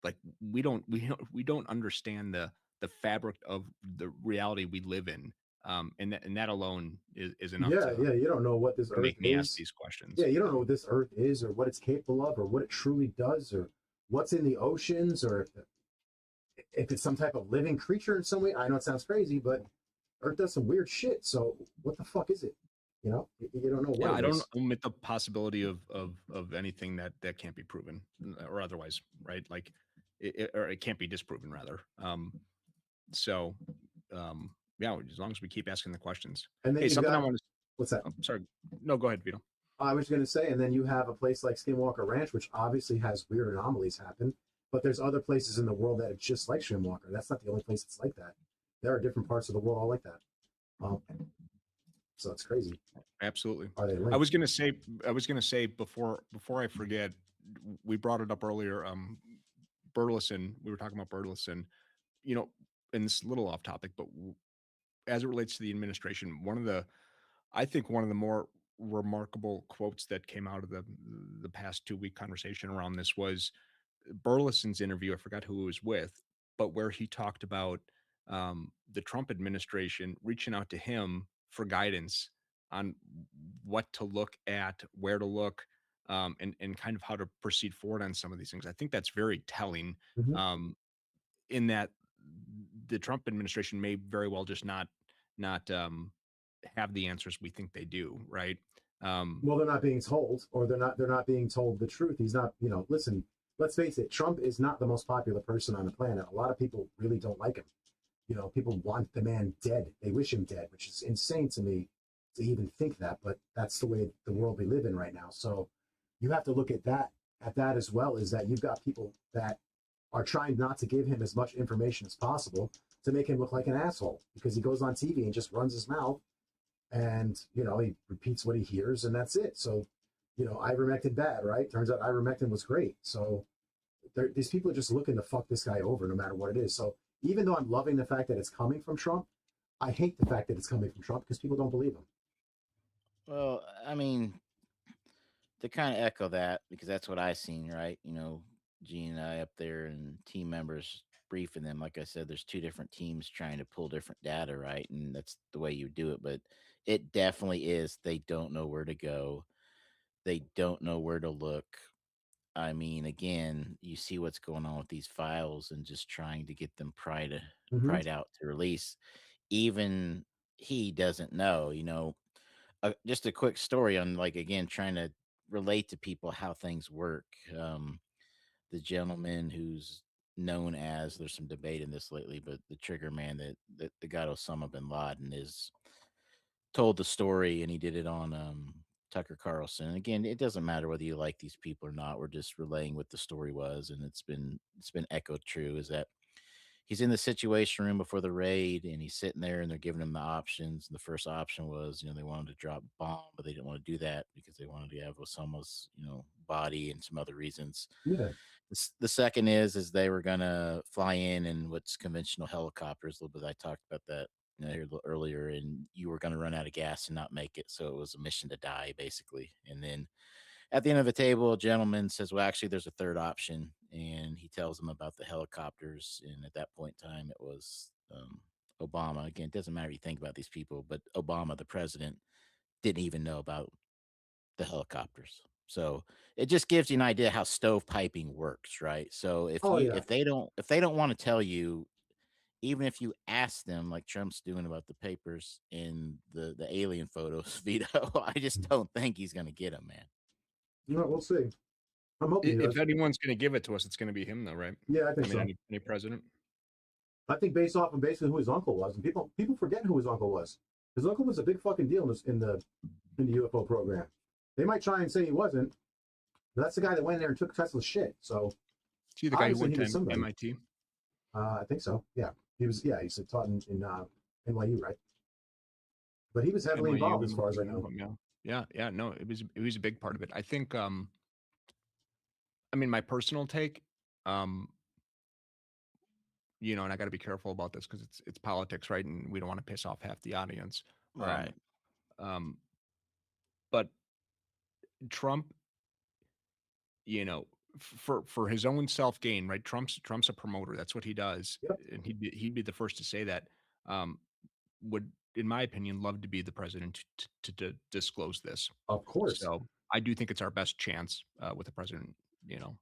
like we don't understand the fabric of the reality we live in, and that alone is enough. Yeah, you don't know what this earth make me is. ask these questions. Yeah, you don't know what this earth is, or what it's capable of, or what it truly does, or what's in the oceans, or if it's some type of living creature in some way. I know it sounds crazy, but Earth does some weird shit. So what the fuck is it? You don't know what. Yeah, I don't omit the possibility of anything that can't be proven or otherwise, right? Like it can't be disproven, rather. Yeah, as long as we keep asking the questions. And then something I want to. What's that? Oh, sorry. No, go ahead, Vito. I was going to say, and then you have a place like Skinwalker Ranch, which obviously has weird anomalies happen, but there's other places in the world that are just like Skinwalker. That's not the only place that's like that. There are different parts of the world all like that. So it's crazy. Absolutely. Are they linked? I was going to say before I forget, we brought it up earlier. Burleson, we were talking about Burleson, and this is a little off topic, but as it relates to the administration, I think one of the more remarkable quotes that came out of the past 2-week conversation around this was Burleson's interview. I forgot who it was with, but where he talked about the Trump administration reaching out to him for guidance on what to look at, where to look, and kind of how to proceed forward on some of these things. I think that's very telling, in that the Trump administration may very well just not have the answers we think they do, right? Well, they're not being told, or they're not being told the truth. He's not, listen, let's face it, Trump is not the most popular person on the planet. A lot of people really don't like him. People want the man dead. They wish him dead, which is insane to me to even think that, but that's the way the world we live in right now. So you have to look at that as well, is that you've got people that are trying not to give him as much information as possible to make him look like an asshole, because he goes on TV and just runs his mouth and, he repeats what he hears and that's it. So, ivermectin bad, right? Turns out ivermectin was great. So these people are just looking to fuck this guy over no matter what it is. So even though I'm loving the fact that it's coming from Trump, I hate the fact that it's coming from Trump because people don't believe him. Well, I mean, to kind of echo that, because that's what I seen, right? You know, Gene and I up there and team members briefing them. Like I said, there's two different teams trying to pull different data, right? And that's the way you do it. But it definitely is. They don't know where to go. They don't know where to look. I mean, again, you see what's going on with these files and just trying to get them pried out to release. Even he doesn't know, you know. Just a quick story on, like, again, trying to relate to people how things work. The gentleman who's known as, there's some debate in this lately, but the trigger man that got Osama bin Laden is told the story, and he did it on Tucker Carlson. And again, it doesn't matter whether you like these people or not. We're just relaying what the story was, and it's been echoed true. Is that he's in the situation room before the raid, and he's sitting there, and they're giving him the options. And the first option was, they wanted to drop a bomb, but they didn't want to do that because they wanted to have Osama's, body and some other reasons. Yeah. The second is they were gonna fly in what's conventional helicopters. A little bit, I talked about that here a little earlier, and you were gonna run out of gas and not make it, so it was a mission to die, basically. And then at the end of the table, a gentleman says, well, actually, there's a third option. And he tells them about the helicopters. And at that point in time, it was Obama. Again, it doesn't matter what you think about these people, but Obama, the president, didn't even know about the helicopters. So it just gives you an idea how stovepiping works, right? So if they don't want to tell you, even if you ask them, like Trump's doing about the papers and the alien photos, Vito, I just don't think he's going to get them, man. We'll see. I'm hoping if anyone's going to give it to us, it's going to be him, though, right? Yeah, I think so. Any president. I think based off of basically who his uncle was, and people forget who his uncle was. His uncle was a big fucking deal in the UFO program. They might try and say he wasn't, but that's the guy that went in there and took Tesla's shit. So, is he the guy who went to MIT? I think so. Yeah, he was. Yeah, he's taught in NYU, right? But he was heavily involved, as far as I know. Yeah. No, it was a big part of it. I think. My personal take, and I got to be careful about this because it's politics, right? And we don't want to piss off half the audience, right? But Trump, for his own self gain, right? Trump's a promoter. That's what he does, and he'd be the first to say that. Would, in my opinion, love to be the president to disclose this. Of course. So I do think it's our best chance with the president.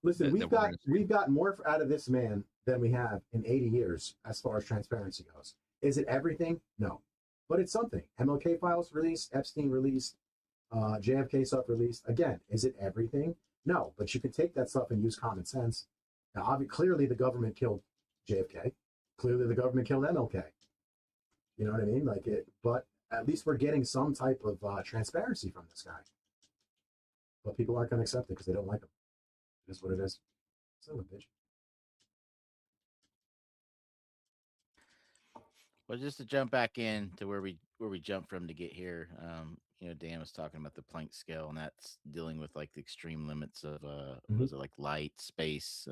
Listen, we've got more out of this man than we have in 80 years as far as transparency goes. Is it everything? No, but it's something. MLK files released, Epstein released, JFK stuff released. Again, is it everything? No, but you can take that stuff and use common sense. Now, clearly the government killed JFK. Clearly the government killed MLK. You know what I mean? But at least we're getting some type of transparency from this guy. But people aren't going to accept it because they don't like him. It is what it is. Son of a bitch. Well, just to jump back in to where we jumped from to get here, Dan was talking about the Planck scale, and that's dealing with like the extreme limits of was it like light, space,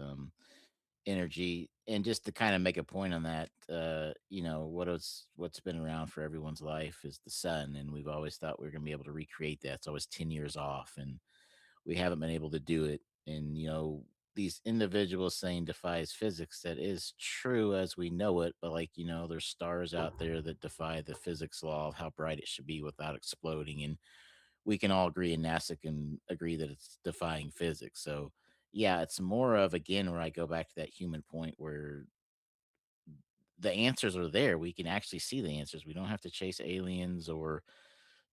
energy, and just to kind of make a point on that, what's been around for everyone's life is the sun, and we've always thought we were going to be able to recreate that. It's always 10 years off, and we haven't been able to do it. And these individuals saying defies physics, that is true as we know it, but there's stars out there that defy the physics law of how bright it should be without exploding, and we can all agree, and NASA can agree, that it's defying physics. So yeah, it's more of, again, where I go back to that human point where the answers are there. We can actually see the answers. We don't have to chase aliens or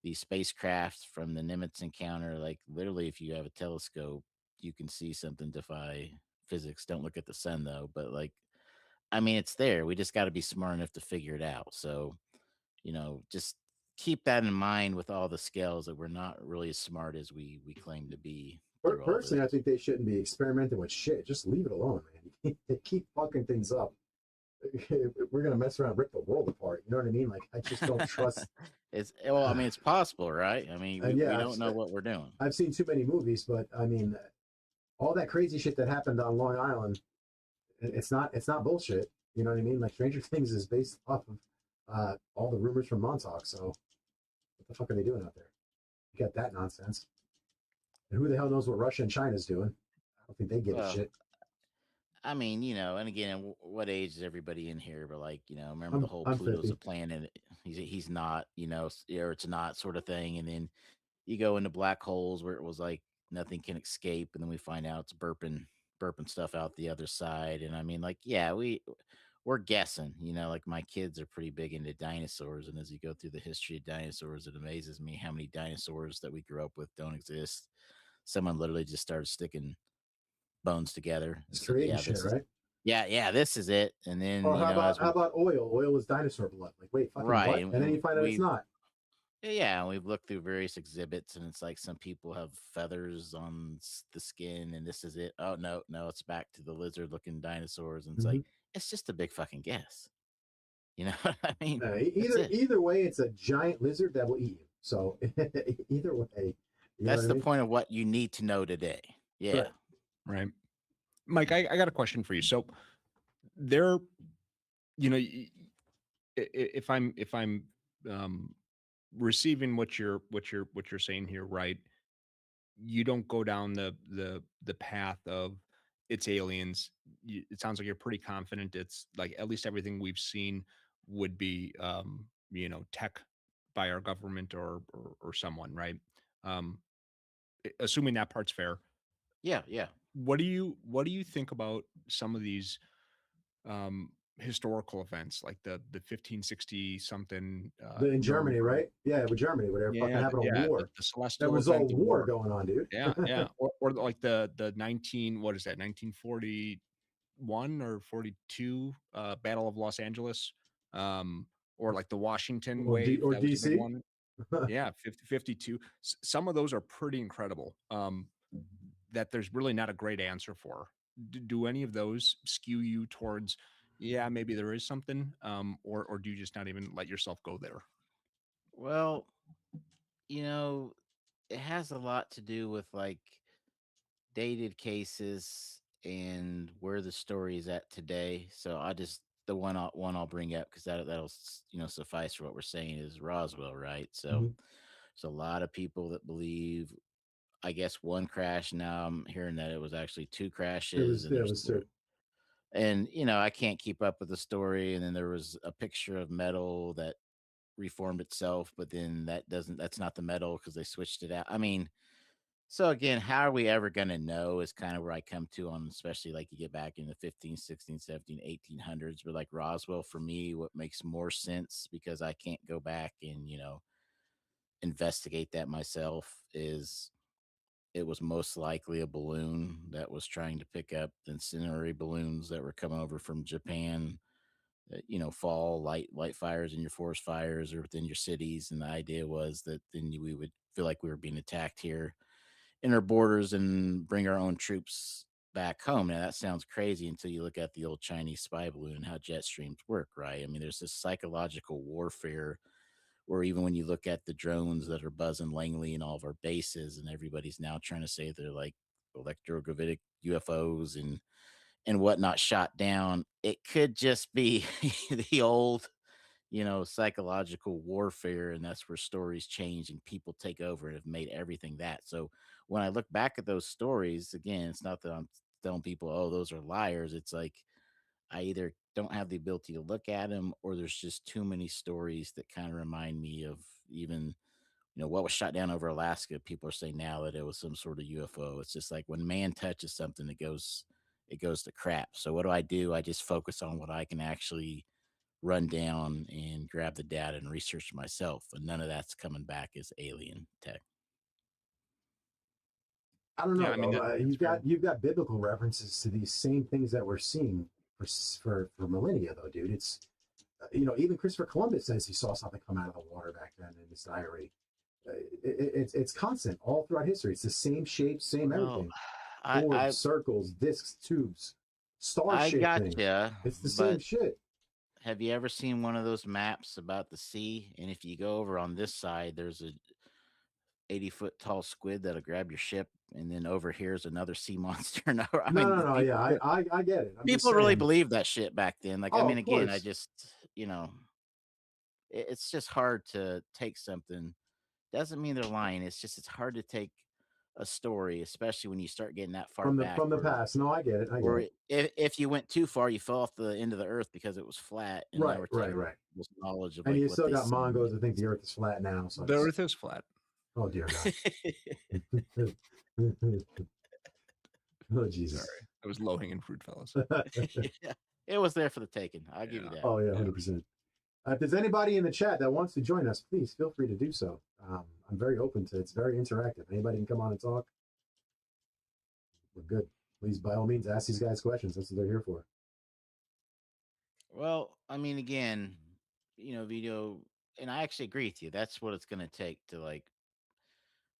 these spacecraft from the Nimitz encounter. Like, literally, if you have a telescope, you can see something defy physics. Don't look at the sun, though. But it's there. We just got to be smart enough to figure it out. So, just keep that in mind with all the scales, that we're not really as smart as we claim to be. Personally, I think they shouldn't be experimenting with shit. Just leave it alone, man. They keep fucking things up. We're gonna mess around and rip the world apart. You know what I mean? I just don't trust. It's possible, right? We don't know what we're doing. I've seen too many movies, but all that crazy shit that happened on Long Island, it's not bullshit. You know what I mean? Stranger Things is based off of all the rumors from Montauk. So what the fuck are they doing out there? You got that nonsense. And who the hell knows what Russia and China's doing? I don't think they give a Well, shit. I mean, and again, what age is everybody in here? But like, remember the whole I'm Pluto's 50. a planet. He's not, or it's not sort of thing. And then you go into black holes where it was like nothing can escape, and then we find out it's burping stuff out the other side. And I mean, like, yeah, we're guessing. Like my kids are pretty big into dinosaurs, and as you go through the history of dinosaurs, it amazes me how many dinosaurs that we grew up with don't exist. Someone literally just started sticking bones together and It's said, creating "Yeah, shit, this is right? yeah, this is it." And then Or as how we about oil? Oil is dinosaur blood. Like, wait, fucking right, what? And then you find out it's we not. yeah, we've looked through various exhibits, and it's like some people have feathers on the skin, and this is it. Oh no, it's back to the lizard-looking dinosaurs, and it's like it's just a big fucking guess. You know what I mean? That's it. Either way, it's a giant lizard that will eat you. So either way, That's the point of what you need to know today. Yeah. Right. Mike, I got a question for you. So there, if I'm receiving what you're saying here, right? You don't go down the path of it's aliens. It sounds like you're pretty confident it's like at least everything we've seen would be tech by our government or someone, right? Um, assuming that part's fair. Yeah. What do you think about some of these historical events like the 1560 something in Germany, right? Yeah, with Germany, where they're fucking having a war. the celestial there was all war going on, dude. yeah or like the 1941 or 42 Battle of Los Angeles, or like the Washington wave, or that was a DC. big one. Yeah, 52. Some of those are pretty incredible, that there's really not a great answer for. Do any of those skew you towards, yeah, maybe there is something, or do you just not even let yourself go there? Well, it has a lot to do with like dated cases and where the story is at today. So I just the one I'll bring up because that'll suffice for what we're saying is Roswell, right? So there's a lot of people that believe, I guess, one crash. Now I'm hearing that it was actually two crashes, and it was two. And I can't keep up with the story. And then there was a picture of metal that reformed itself, but then that's not the metal because they switched it out. I mean, so again, how are we ever going to know is kind of where I come to on, especially like you get back in the 15, 16, 17, 1800s. But like Roswell, for me, what makes more sense, because I can't go back and, investigate that myself, is it was most likely a balloon that was trying to pick up the incendiary balloons that were coming over from Japan. That, fall light fires in your forest fires or within your cities, and the idea was that then we would feel like we were being attacked here in our borders and bring our own troops back home. Now that sounds crazy until you look at the old Chinese spy balloon and how jet streams work, right? I mean, there's this psychological warfare where even when you look at the drones that are buzzing Langley and all of our bases, and everybody's now trying to say they're like electrogravitic UFOs and whatnot shot down, it could just be the old psychological warfare, and that's where stories change and people take over and have made everything that. So when I look back at those stories, again, it's not that I'm telling people, oh, those are liars. It's like I either don't have the ability to look at them, or there's just too many stories that kind of remind me of even what was shot down over Alaska. People are saying now that it was some sort of UFO. It's just like when man touches something, it goes to crap. So what do? I just focus on what I can actually run down and grab the data and research myself, and none of that's coming back as alien tech. I don't know. Yeah, I mean, though. You've got biblical references to these same things that we're seeing for millennia, though, dude. It's even Christopher Columbus says he saw something come out of the water back then in his diary. It's constant all throughout history. It's the same shape, same everything. Orbs, circles, discs, tubes, star-shaped things. It's the same shit. Have you ever seen one of those maps about the sea? And if you go over on this side, there's a 80-foot tall squid that'll grab your ship, and then over here's another sea monster. No, yeah, I get it. People really believe that shit back then. Like, I mean, again, course. I just, it's just hard to take something. Doesn't mean they're lying. It's just, it's hard to take a story, especially when you start getting that far from the back. past. No, I get it. I get it. If you went too far, you fell off the end of the earth because it was flat, and now we're taking this knowledge of And like you what still they got see. Mongos that think the Earth is flat now. So The Earth is flat. Oh dear God. Oh Jesus. Sorry, that was low hanging fruit, fellas. Yeah, it was there for the taking. I'll give you that. Oh yeah, 100%. If there's anybody in the chat that wants to join us, please feel free to do so. I'm very open to it. It's very interactive. Anybody can come on and talk. We're good. Please, by all means, ask these guys questions. That's what they're here for. Well, I mean, again, video, and I actually agree with you. That's what it's going to take to like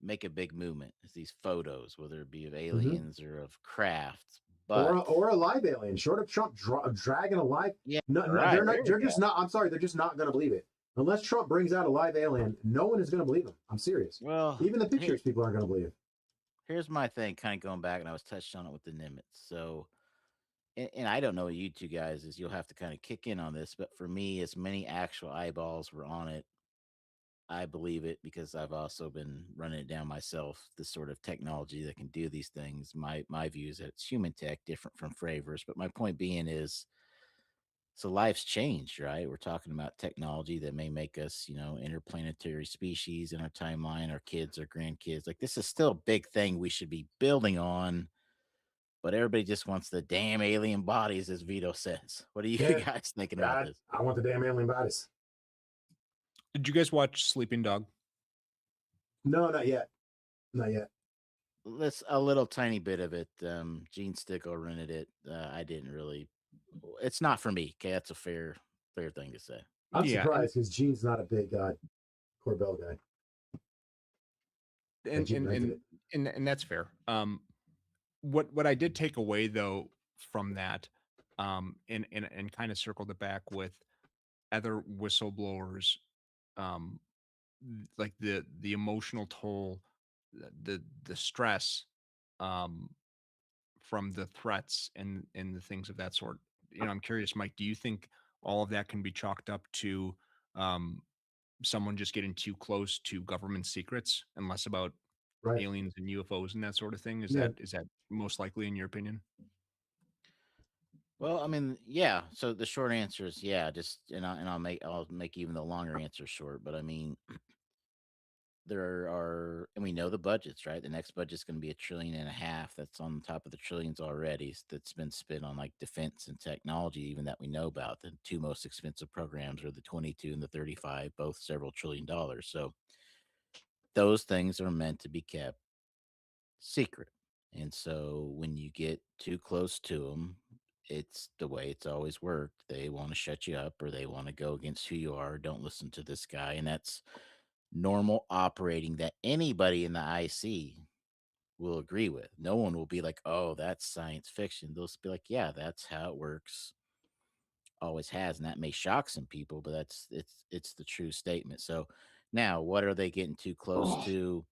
make a big movement. Is these photos, whether it be of aliens or of crafts, but or a live alien, short of Trump dragging a live. Yeah, they're just not. I'm sorry, they're just not going to believe it unless Trump brings out a live alien. No one is going to believe him. I'm serious. Well, even the pictures, people aren't going to believe. Here's my thing, kind of going back, and I was touched on it with the Nimitz. So, and I don't know what you two guys is. You'll have to kind of kick in on this, but for me, as many actual eyeballs were on it, I believe it because I've also been running it down myself. This sort of technology that can do these things. My view is that it's human tech, different from Fravors. But my point being is, so life's changed, right? We're talking about technology that may make us, interplanetary species in our timeline, our kids, our grandkids. Like this is still a big thing we should be building on. But everybody just wants the damn alien bodies, as Vito says. What are you guys thinking about this? I want the damn alien bodies. Did you guys watch Sleeping Dog? No, not yet. Not yet. Let's a little tiny bit of it. Gene Stickle rented it. I didn't really. It's not for me. Okay, that's a fair thing to say. I'm surprised because Gene's not a big Corbell guy. And that's fair. What I did take away though from that, and kind of circled it back with other whistleblowers, like the emotional toll, the stress, from the threats and the things of that sort. I'm curious, Mike, do you think all of that can be chalked up to someone just getting too close to government secrets and less about aliens and UFOs and that sort of thing? Is that most likely in your opinion? Well, I mean, yeah. So the short answer is yeah. Just I'll make even the longer answer short. But I mean, there are, and we know the budgets, right? The next budget's going to be $1.5 trillion. That's on top of the trillions already that's been spent on like defense and technology, even that we know about. The two most expensive programs are the 22 and the 35, both several $1 trillion. So those things are meant to be kept secret. And so when you get too close to them, it's the way it's always worked. They want to shut you up or they want to go against who you are. Don't listen to this guy. And that's normal operating that anybody in the IC will agree with. No one will be like, oh, that's science fiction. They'll be like, yeah, that's how it works. Always has. And that may shock some people, but it's the true statement. So now what are they getting too close to?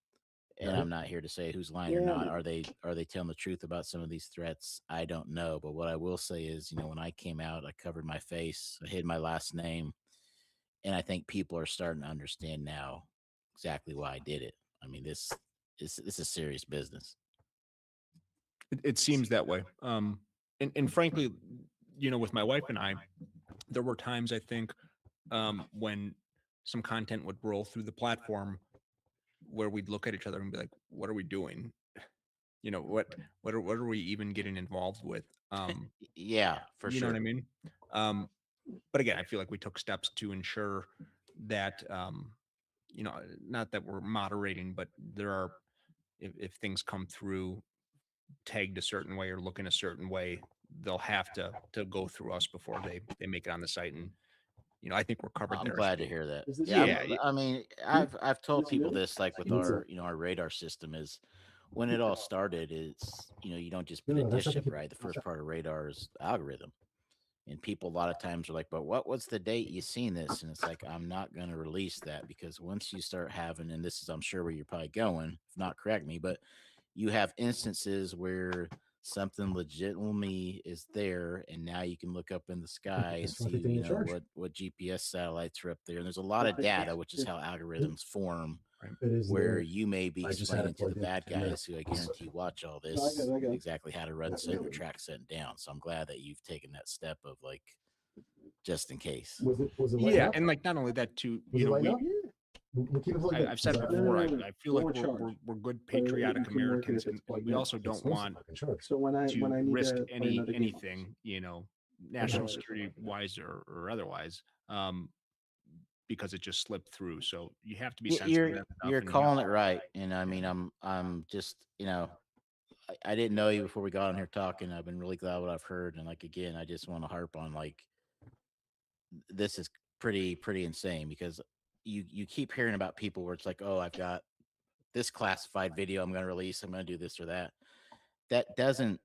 And I'm not here to say who's lying or not. Are they telling the truth about some of these threats? I don't know. But what I will say is, when I came out, I covered my face, I hid my last name. And I think people are starting to understand now exactly why I did it. I mean, this is serious business. It seems that way. And frankly, with my wife and I, there were times I think when some content would roll through the platform where we'd look at each other and be like, what are we doing? What are we even getting involved with? Yeah, for sure. You know what I mean? But again, I feel like we took steps to ensure that, not that we're moderating, but there are, if things come through tagged a certain way or looking a certain way, they'll have to go through us before they make it on the site. And, I think we're covered there. I'm glad to hear that. Yeah. I mean, I've told people this, like with our, our radar system is when it all started, it's, you don't just put a dish up, right? The first part of radar is algorithm. And people a lot of times are like, but what was the date you seen this? And it's like, I'm not going to release that because once you start having, and this is, I'm sure where you're probably going, if not correct me, but you have instances where something legitimately is there. And now you can look up in the sky and see, what GPS satellites are up there. And there's a lot of data, which is how algorithms form It is where there. you may be I just had explaining it to the plugged in bad 10 minutes. guys who I guarantee watch all this I got it. exactly how to run Yeah, set yeah. your track set down. So I'm glad that you've taken that step of like, just in case. Was it lighting Yeah, up? and like not only that too, Was you it know, lighting we, up? We'll keep it plugged in. I've said Is that- before, No. I feel like Don't charge. we're good you patriotic can work it Americans, if it's and plugged we in. also It's don't supposed to want fucking charge. So when I to need risk to play any another game, anything, you know, national Okay. security wise or otherwise, because it just slipped through. So you have to be sensitive. to that stuff, You're and you calling have it right, and I mean I'm just, you know, I didn't know you before we got on here talking. I've been really glad what I've heard, and like again, I just want to harp on like this is pretty insane, because you keep hearing about people where it's like, oh, I've got this classified video I'm going to release, I'm going to do this or that. That doesn't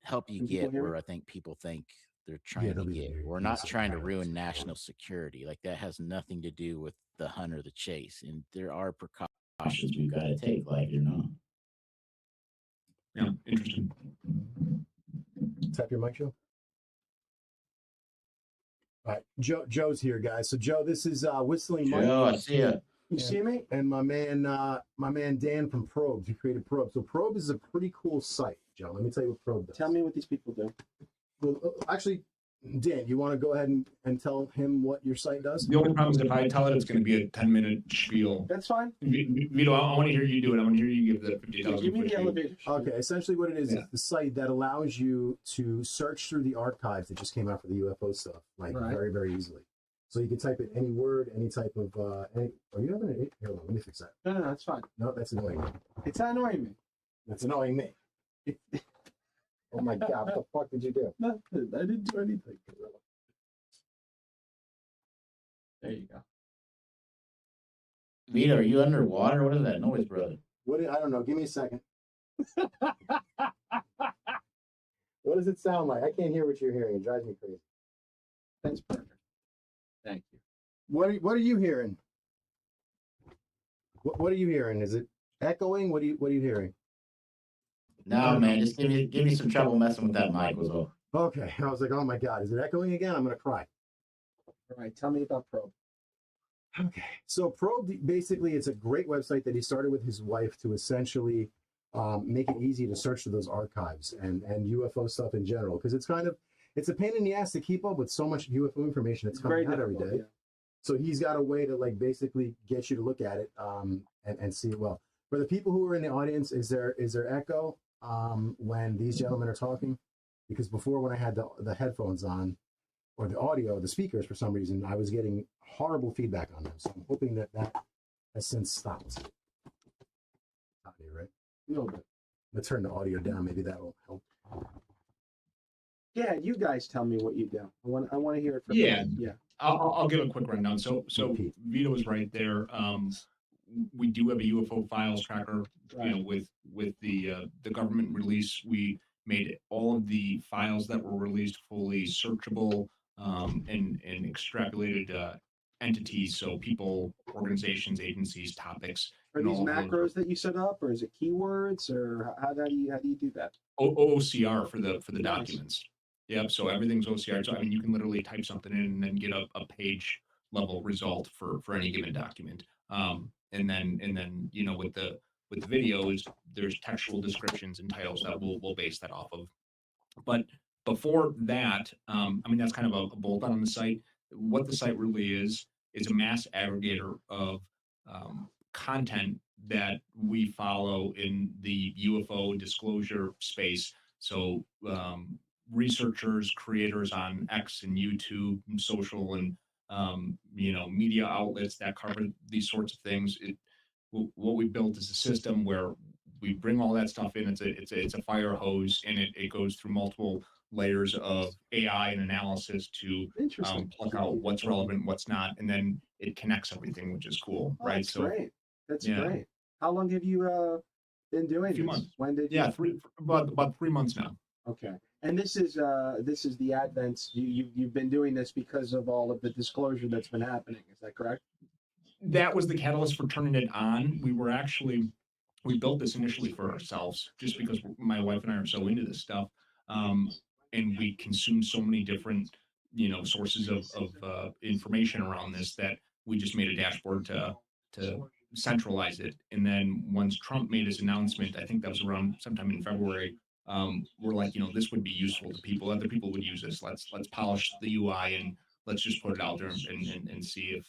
help you Can people get hear me? where I think people think they're trying to they'll be get. there. We're Yeah, not so trying to I ruin understand. national security. Like that has nothing to do with the hunt or the chase, and there are precautions Options we've got to take, like it or not. yeah, interesting. Tap your mic, Joe. All right, Joe's here, guys. So Joe, this is Whistling Mike. Joe, I see ya. You see me? And my man Dan from Probes, who created Probe. So Probe is a pretty cool site, Joe. Let me tell you what Probe does. Tell me what these people do. Well, actually, Dan, you want to go ahead and tell him what your site does? The only problem is if I tell it, it's going to be a 10-minute spiel. That's fine. Vito, I want to hear you do it. I want to hear you give the 50,000. Give me the foot view. elevator. Okay, essentially what it is Yeah. the site that allows you to search through the archives that just came out for the UFO stuff, like Right. very, very easily. So you can type in any word, any type of, are you having an, here, hold on, let me fix that. No, that's fine. No, that's annoying me. It's not annoying me. That's annoying me. Oh my God, what the fuck did you do? Nothing. I didn't do anything. There you go. Vito, are you underwater? What is that noise, brother? I don't know, give me a second. What does it sound like? I can't hear what you're hearing. It drives me crazy. That's perfect. Thank you. What are you hearing? What are you hearing? Is it echoing? What are you hearing? No, man, just give me some trouble messing with that mic was all. Okay, I was like, oh my God, is it echoing again? I'm gonna cry. All right, tell me about Probe. Okay, so Probe basically it's a great website that he started with his wife to essentially make it easy to search through those archives and UFO stuff in general, because it's a pain in the ass to keep up with so much UFO information that's coming out every day. Yeah. So he's got a way to like basically get you to look at it and see it well. For the people who are in the audience, is there echo when these gentlemen are talking? Because before, when I had the headphones on or the audio, the speakers, for some reason, I was getting horrible feedback on them. So I'm hoping that has since stopped. Audio, right? No, but Let's turn the audio down. Maybe that will help. yeah, you guys tell me what you do. I want to hear it from Yeah. you. Yeah. I'll give a quick rundown. So Repeat. Vito was right there. We do have a UFO files tracker. You know, with the government release, we made all of the files that were released fully searchable and extrapolated entities. So people, organizations, agencies, topics. Are and these all of those macros that you set up, or is it keywords, or how do you do that? OCR for the Nice. documents. Yep. So everything's OCR. So I mean, you can literally type something in and then get a page level result for any given document. And then you know with the videos, there's textual descriptions and titles that we'll base that off of. But before that, I mean that's kind of a bolt on the site. What the site really is a mass aggregator of content that we follow in the UFO disclosure space. So researchers, creators on X and YouTube and social and you know media outlets that cover these sorts of things. What we built is a system where we bring all that stuff in. It's a fire hose, and it goes through multiple layers of AI and analysis to Interesting. pluck out what's relevant, what's not, and then it connects everything, which is cool, Oh, right? that's So great. That's yeah. greite. How long have you been doing A few this? months. When did you? yeah, about 3 months now. Okay. And this is the advent. You've been doing this because of all of the disclosure that's been happening. Is that correct? That was the catalyst for turning it on. We built this initially for ourselves, just because my wife and I are so into this stuff, and we consume so many different, you know, sources of information around this that we just made a dashboard to centralize it. And then once Trump made his announcement, I think that was around sometime in February, we're like, this would be useful to people. Other people would use this. Let's polish the UI and let's just put it out there and see if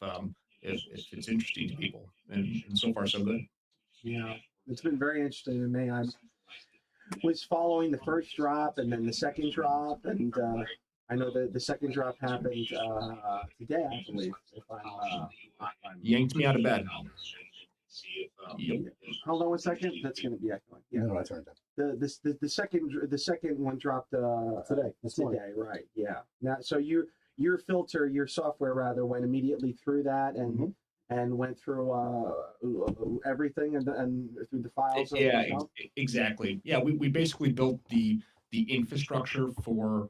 it's interesting to people. And so far, so good. Yeah, it's been very interesting to me. I was following the first drop and then the second drop, and I know that the second drop happened today, I believe. If I'm Yanked me out of bed. Yep. Hold on one second. That's going to be echoing. Yeah. No, I turned it. The second one dropped today. Today, right? Yeah. Now, so your filter, your software rather, went immediately through that and and went through everything and through the files. Yeah, exactly. Yeah, we basically built the infrastructure for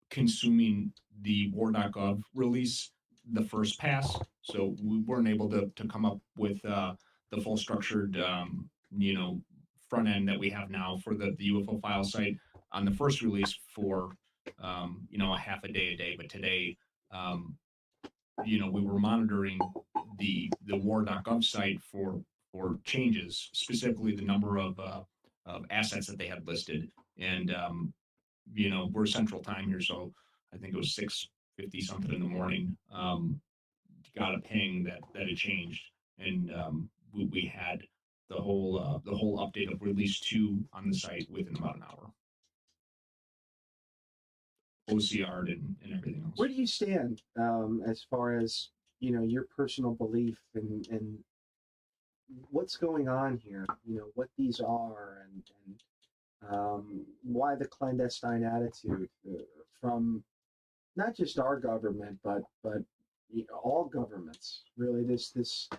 consuming the WAR.GOV release the first pass, so we weren't able to come up with the full structured front end that we have now for the UFO file site on the first release for a half a day. But today, we were monitoring the WAR.GOV site for changes, specifically the number of assets that they had listed. And we're Central Time here, so I think it was 6:50 something in the morning. Got a ping that it changed, and we had the whole update of release 2 on the site within about an hour. OCR'd and everything else. Where do you stand as far as your personal belief and what's going on here? What these are and why the clandestine attitude from not just our government, but all governments. Really, this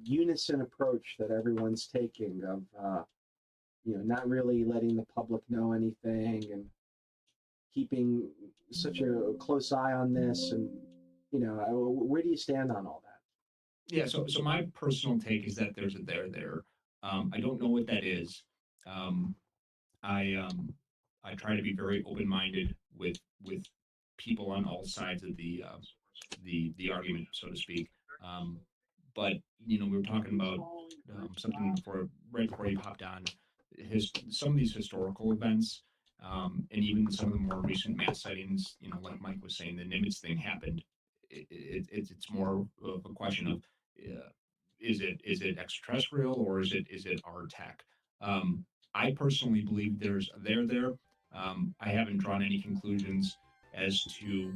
unison approach that everyone's taking of not really letting the public know anything and keeping such a close eye on this. And where do you stand on all that? Yeah, so my personal take is that there's a there. I don't know what that is. I try to be very open-minded with people on all sides of the argument, so to speak. But we were talking about something right before you popped on. Some of these historical events, and even some of the more recent mass sightings, like Mike was saying, the Nimitz thing happened. It's more of a question of is it extraterrestrial or is it our tech? I personally believe there's a there. I haven't drawn any conclusions as to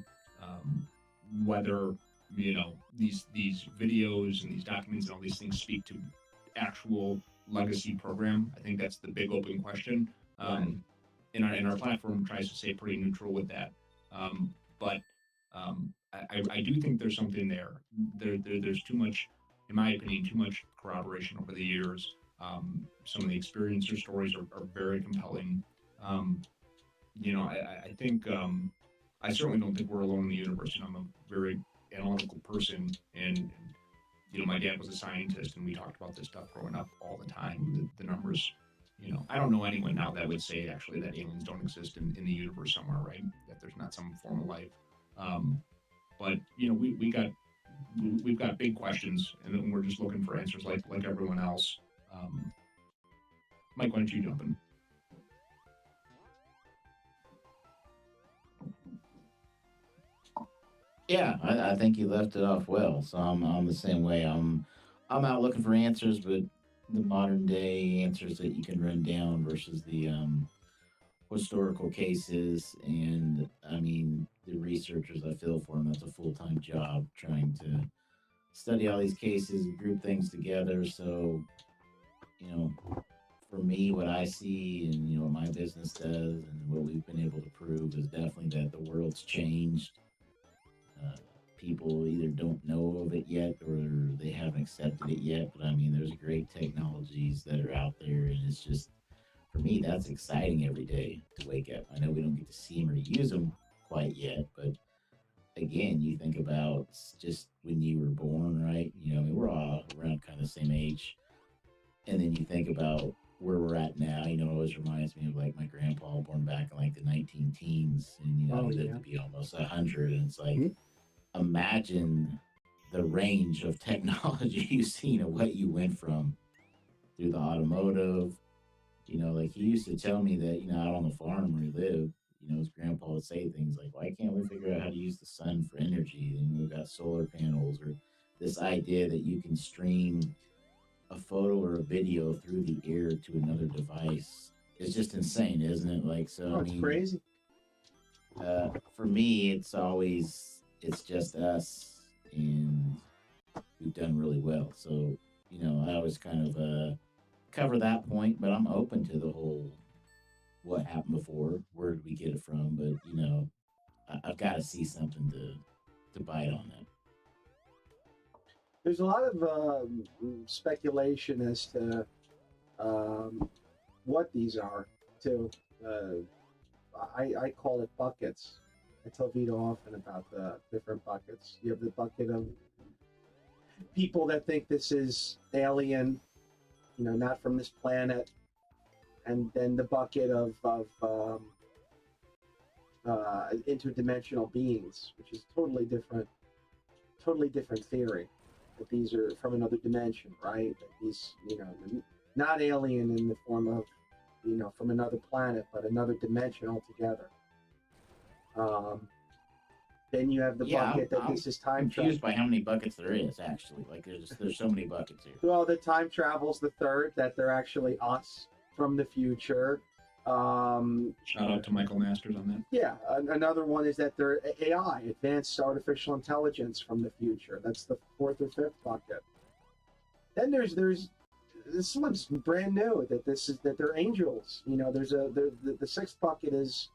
whether these videos and these documents and all these things speak to actual legacy program. I think that's the big open question. And our platform tries to stay pretty neutral with that. But I do think there's something there. There's too much, in my opinion, too much corroboration over the years. Some of the experiencer stories are very compelling. I think I certainly don't think we're alone in the universe. I'm a very analytical person, and my dad was a scientist, and we talked about this stuff growing up all the time. The numbers, I don't know anyone now that would say actually that aliens don't exist in the universe somewhere, right? That there's not some form of life. But we've got big questions, and then we're just looking for answers like everyone else. Mike, why don't you jump in? Yeah, I think you left it off well. So I'm the same way. I'm out looking for answers, but the modern day answers that you can run down versus the historical cases. And I mean, the researchers, I feel for them, that's a full-time job trying to study all these cases and group things together. So, for me, what I see and what my business does and what we've been able to prove is definitely that the world's changed. People either don't know of it yet or they haven't accepted it yet. But I mean, there's great technologies that are out there, and it's just, for me, that's exciting every day to wake up. I know we don't get to see them or use them quite yet, but again, you think about just when you were born, right? I mean, we're all around kind of the same age. And then you think about where we're at now, it always reminds me of like my grandpa born back in like the 19 teens, and he lived to be almost 100. And it's like, imagine the range of technology you've seen and what you went from through the automotive. You know, like he used to tell me that, you know, out on the farm where he lived, you know, his grandpa would say things like, why can't we figure out how to use the sun for energy? And we've got solar panels, or this idea that you can stream a photo or a video through the air to another device. It's just insane, isn't it? Like, so, It's crazy. For me, it's just us, and we've done really well. So, you know, I always kind of cover that point, but I'm open to the whole what happened before, where did we get it from? But, you know, I've got to see something to bite on that. There's a lot of speculation as to what these are, too. I call it buckets. I tell Vito often about the different buckets. You have the bucket of people that think this is alien, you know, not from this planet, and then the bucket of interdimensional beings, which is totally different theory. That these are from another dimension, right? That these, you know, not alien in the form of, you know, from another planet, but another dimension altogether. Then you have the bucket that this is time travel. Confused by how many buckets there is, actually. Like, there's so many buckets here. Well, the time travel's the third, that they're actually us from the future. Shout out to Michael Masters on that. Yeah, another one is that they're AI, advanced artificial intelligence from the future. That's the fourth or fifth bucket. Then there's this one's brand new, that they're angels. You know, the sixth bucket is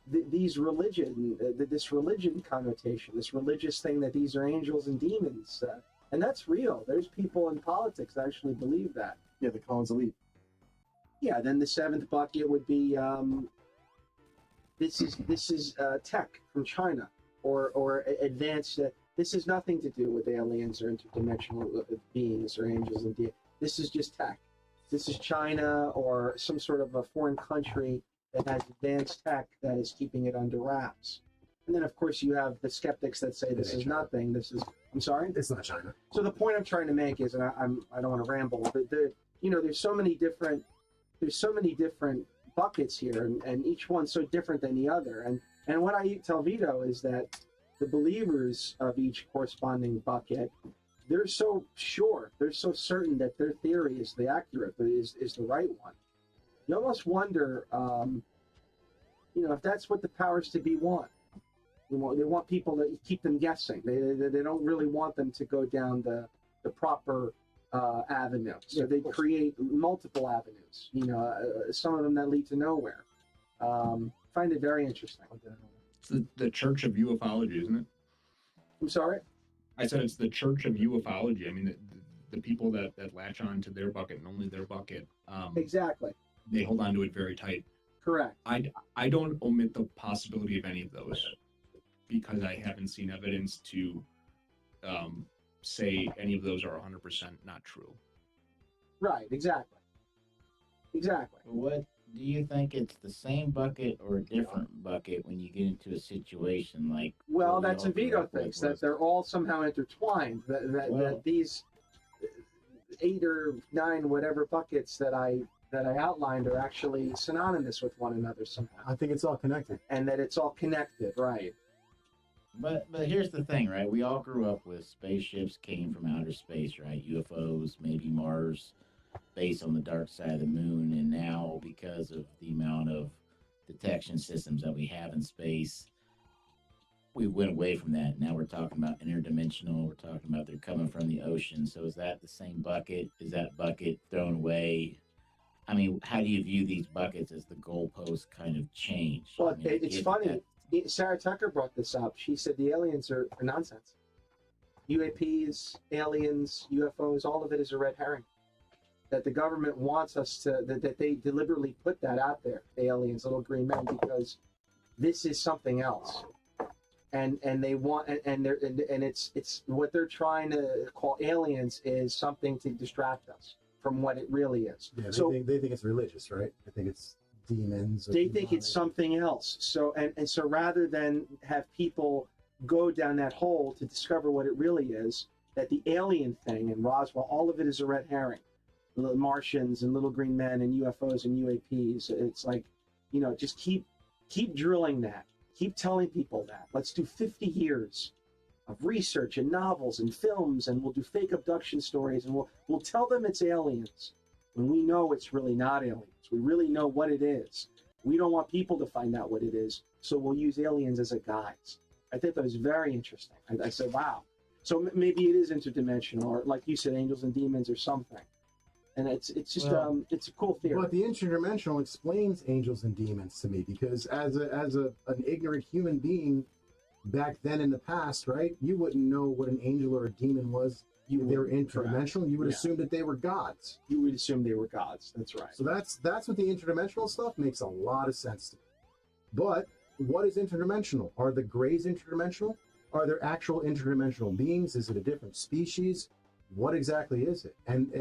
this religion connotation, this religious thing that these are angels and demons, and that's real. There's people in politics that actually believe that. Yeah, the Collins elite. Yeah, then the seventh bucket would be this is tech from China or advanced. This has nothing to do with aliens or interdimensional beings or angels and demons. This is just tech. This is China or some sort of a foreign country that has advanced tech that is keeping it under wraps. And then, of course, you have the skeptics that say this is nothing. This is, I'm sorry? It's not China. So the point I'm trying to make is, and I don't want to ramble, but there's so many different buckets here, and each one's so different than the other. And what I tell Vito is that the believers of each corresponding bucket, they're so sure, they're so certain that their theory is the accurate, is the right one. You almost wonder, if that's what the powers to be want. They want people to keep them guessing. They don't really want them to go down the proper avenue. So they create multiple avenues. Some of them that lead to nowhere. Find it very interesting. It's the Church of Ufology, isn't it? I'm sorry? I said it's the Church of Ufology. I mean, the people that latch on to their bucket and only their bucket. Exactly. They hold on to it very tight. Correct. I don't omit the possibility of any of those because I haven't seen evidence to say any of those are 100% not true. Right, exactly. What do you think? It's the same bucket or a different bucket when you get into a situation like? Well, that's a Vito thinks that they're all somehow intertwined. That these 8 or 9 whatever buckets that I outlined are actually synonymous with one another somehow. I think it's all connected. And that it's all connected, right? But here's the thing, right? We all grew up with spaceships came from outer space, right? UFOs, maybe Mars, based on the dark side of the moon. And now, because of the amount of detection systems that we have in space, we went away from that. Now we're talking about interdimensional. We're talking about they're coming from the ocean. So is that the same bucket? Is that bucket thrown away? I mean, how do you view these buckets as the goalposts kind of change? Well, I mean, it's funny. Sarah Tucker brought this up. She said the aliens are nonsense. UAPs, aliens, UFOs, all of it is a red herring. That the government wants us to, that they deliberately put that out there, the aliens, little green men, because this is something else. And they want, and it's what they're trying to call aliens is something to distract us from what it really is. Yeah, so they think it's religious, right? I think it's demons. They think it's something else. So and so rather than have people go down that hole to discover what it really is, that the alien thing and Roswell, all of it is a red herring. The Martians and little green men and UFOs and UAPs. It's like, you know, just keep drilling that. Keep telling people that. Let's do 50 years of research and novels and films, and we'll do fake abduction stories, and we'll tell them it's aliens when we know it's really not aliens. We really know what it is. We don't want people to find out what it is, so we'll use aliens as a guise. I think that was very interesting. I said, wow. So maybe it is interdimensional, or like you said, angels and demons or something. And it's just it's a cool theory. But the interdimensional explains angels and demons to me, because as an ignorant human being back then in the past, right? You wouldn't know what an angel or a demon was. They were interdimensional. You would assume that they were gods. You would assume they were gods. That's right. So that's what the interdimensional stuff makes a lot of sense to me. But what is interdimensional? Are the Greys interdimensional? Are there actual interdimensional beings? Is it a different species? What exactly is it? And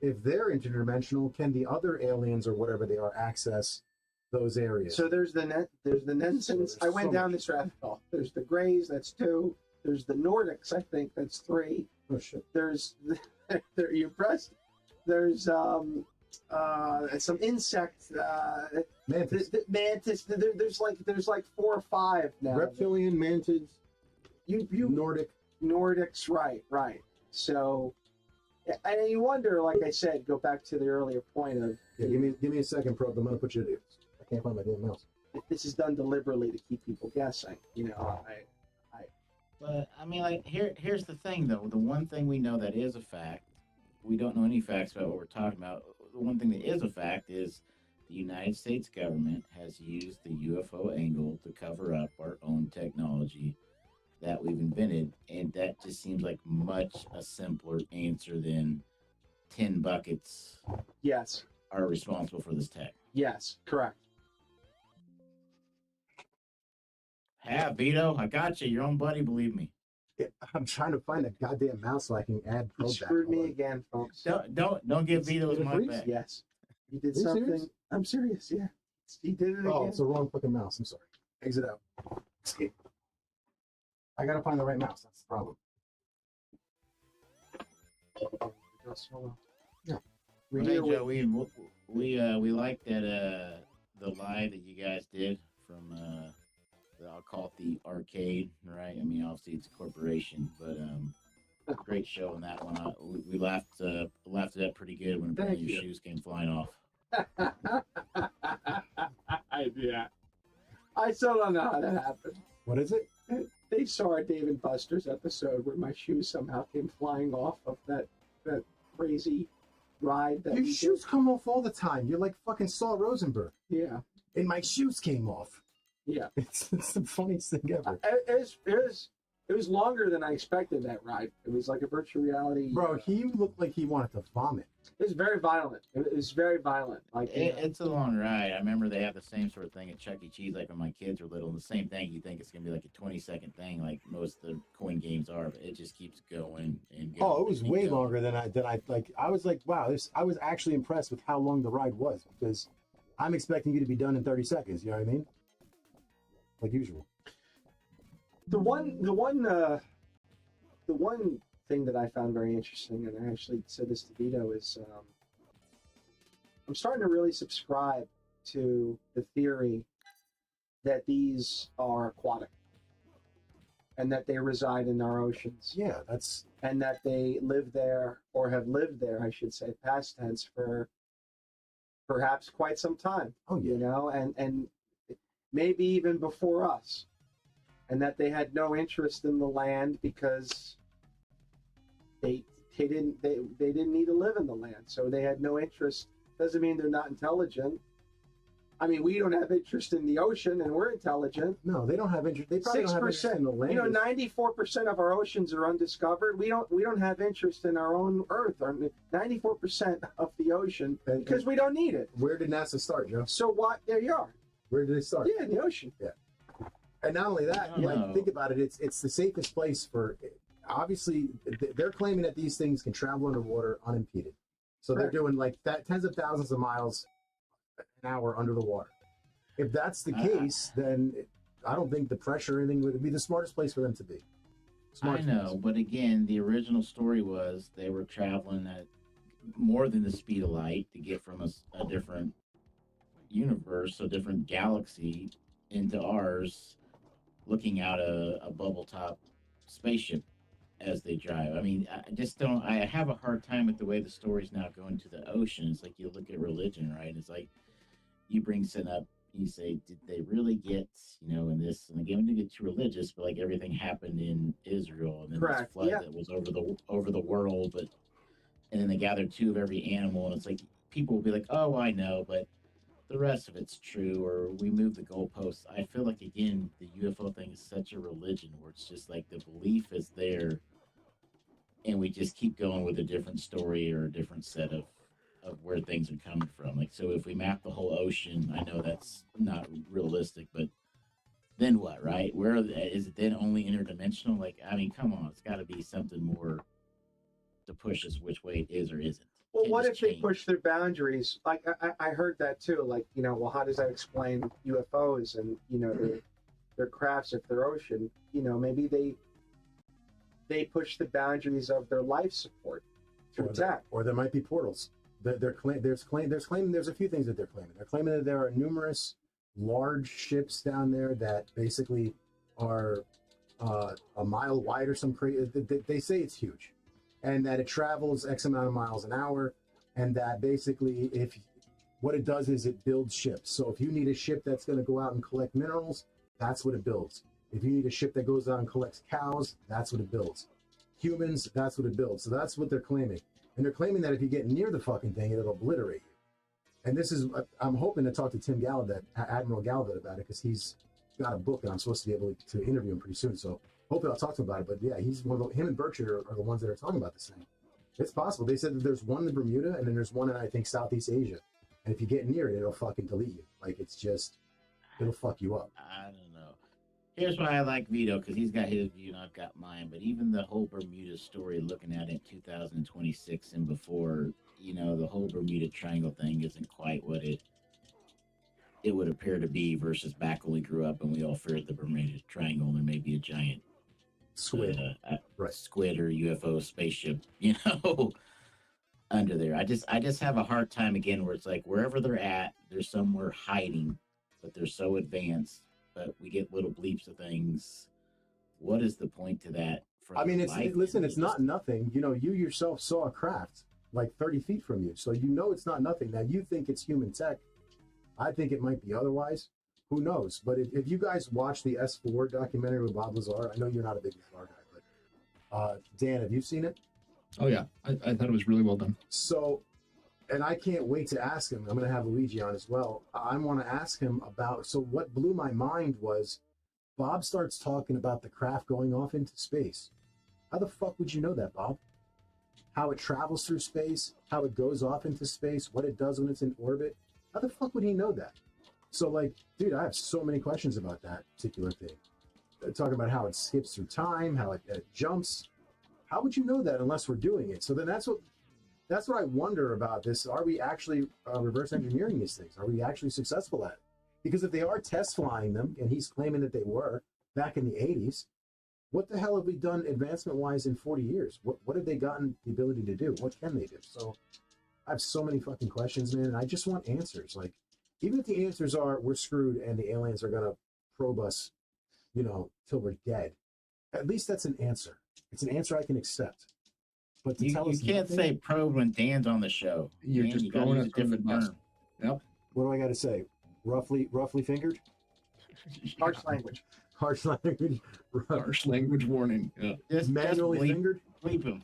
if they're interdimensional, can the other aliens or whatever they are access those areas? So there's the Nensons. I went down this rabbit hole. There's the Greys, that's 2. There's the Nordics, I think that's 3. Oh shit. There's you're impressed. There's some insect mantis. Mantis. There's like 4 or 5 now. Reptilian, mantids. Nordics, right. So, and you wonder, like I said, go back to the earlier point of give me a second, Probe. I'm gonna put you. I can't find my damn mouse. This is done deliberately to keep people guessing. You know, But I mean, like, here's the thing, though. The one thing we know that is a fact, we don't know any facts about what we're talking about. The one thing that is a fact is the United States government has used the UFO angle to cover up our own technology that we've invented, and that just seems like much a simpler answer than 10 buckets. Yes, are responsible for this tech. Yes, correct. Yeah, Vito, I got you. Your own buddy, believe me. Yeah, I'm trying to find a goddamn mouse so I can add You Probe screwed back me on. again, folks. Don't give Vito's mic back. Yes, you did Are you something. serious? I'm serious. Yeah, he did it again. Oh, it's the wrong fucking mouse. I'm sorry. Exit out. Escape. I gotta find the right mouse. That's the problem. Yeah. Hey, Joe, we like that the live that you guys did from I'll call it the arcade, right? I mean, obviously it's a corporation, but great show on that one. We laughed it up pretty good when your shoes came flying off. Yeah, I still don't know how that happened. What is it? They saw a Dave and Buster's episode where my shoes somehow came flying off of that crazy ride. That Your shoes come off all the time. You're like fucking Saul Rosenberg. Yeah. And my shoes came off. Yeah. It's the funniest thing ever. It was longer than I expected, that ride. It was like a virtual reality. Bro, he looked like he wanted to vomit. It was very violent. It was very violent. Like it's a long ride. I remember they have the same sort of thing at Chuck E. Cheese, like when my kids were little. And the same thing. You think it's gonna be like a 20-second thing, like most of the coin games are, but it just keeps going and going. Oh, it was way longer than I like. I was like, wow, I was actually impressed with how long the ride was, because I'm expecting you to be done in 30 seconds. You know what I mean? Like usual. The one thing that I found very interesting, and I actually said this to Vito, is I'm starting to really subscribe to the theory that these are aquatic and that they reside in our oceans. Yeah, and that they live there, or have lived there, I should say, past tense, for perhaps quite some time. Oh yeah. You know, and maybe even before us. And that they had no interest in the land because they didn't need to live in the land, so they had no interest. Doesn't mean they're not intelligent. I mean, we don't have interest in the ocean, and we're intelligent. No, they don't have interest. They probably don't have interest in the land. You know, 94% of our oceans are undiscovered. We don't have interest in our own Earth. 94% of the ocean, because we don't need it. Where did NASA start, Joe? So what? There you are. Where did they start? Yeah, in the ocean. Yeah. And not only that, like, think about it, it's the safest place for, obviously, they're claiming that these things can travel underwater unimpeded. So they're doing like that, tens of thousands of miles an hour under the water. If that's the case, then I don't think the pressure or anything would be the smartest place for them to be. I know, but again, the original story was they were traveling at more than the speed of light to get from a different universe, a different galaxy into ours, looking out a bubble top spaceship as they drive. I mean, I just don't. I have a hard time with the way the stories now go into the ocean. It's like you look at religion, right? It's like you bring sin up. You say, did they really get, in this? And again, we didn't get too religious, but like everything happened in Israel, and then this flood that was over the world, but and then they gathered 2 of every animal, and it's like people will be like, oh, I know, but the rest of it's true, or we move the goalposts. I feel like again, the UFO thing is such a religion where it's just like the belief is there, and we just keep going with a different story or a different set of where things are coming from. Like, so if we map the whole ocean, I know that's not realistic, but then what, right? Where is it then only interdimensional? Like, I mean, come on, it's got to be something more to push us which way it is or isn't. Well, what if they push their boundaries? Like, I heard that too. Like, well, how does that explain UFOs and, their crafts if they're ocean? Maybe they push the boundaries of their life support through tech. Or there might be portals. There's a few things that they're claiming. They're claiming that there are numerous large ships down there that basically are a mile wide or some crazy. They say it's huge, and that it travels X amount of miles an hour, and that basically what it does is it builds ships. So if you need a ship that's going to go out and collect minerals, that's what it builds. If you need a ship that goes out and collects cows, that's what it builds. Humans, that's what it builds. So that's what they're claiming. And they're claiming that if you get near the fucking thing, it'll obliterate you. And this is, I'm hoping to talk to Tim Gallaudet, Admiral Gallaudet, about it, because he's got a book and I'm supposed to be able to interview him pretty soon. So hopefully I'll talk to him about it. But yeah, he's him and Berkshire are the ones that are talking about this thing. It's possible. They said that there's one in Bermuda and then there's one in, I think, Southeast Asia. And if you get near it, it'll fucking delete you. Like, it'll fuck you up. I don't know. Here's why I like Vito, because he's got his view and I've got mine. But even the whole Bermuda story, looking at it 2026 and before, the whole Bermuda Triangle thing isn't quite what it would appear to be versus back when we grew up and we all feared the Bermuda Triangle and there may be a giant squid, squid or UFO spaceship, under there. I just have a hard time again where it's like wherever they're at, they're somewhere hiding, but they're so advanced. But we get little bleeps of things. What is the point to that? I mean, it's not nothing. You yourself saw a craft like 30 feet from you, so it's not nothing. Now you think it's human tech. I think it might be otherwise. Who knows? But if you guys watch the S4 documentary with Bob Lazar, I know you're not a big Lazar guy, but Dan, have you seen it? Oh yeah, I thought it was really well done. So. And I can't wait to ask him. I'm going to have Luigi on as well. I want to ask him about, so what blew my mind was Bob starts talking about the craft going off into space. How the fuck would you know that, Bob? How it travels through space, how it goes off into space, what it does when it's in orbit. How the fuck would he know that? So like, dude, I have so many questions about that particular thing. Talking about how it skips through time, how it jumps. How would you know that unless we're doing it? So then that's what I wonder about this. Are we actually reverse engineering these things? Are we actually successful at it? Because if they are test flying them, and he's claiming that they were back in the 80s, what the hell have we done advancement-wise in 40 years? What have they gotten the ability to do? What can they do? So I have so many fucking questions, man, and I just want answers. Like, even if the answers are we're screwed and the aliens are going to probe us, till we're dead, at least that's an answer. It's an answer I can accept. But to tell us you can't say probe when Dan's on the show. You're just throwing a different term. Yep. What do I got to say? Roughly fingered? Harsh language. Harsh language. Harsh language warning. Yeah. Just manually fingered? Bleep him.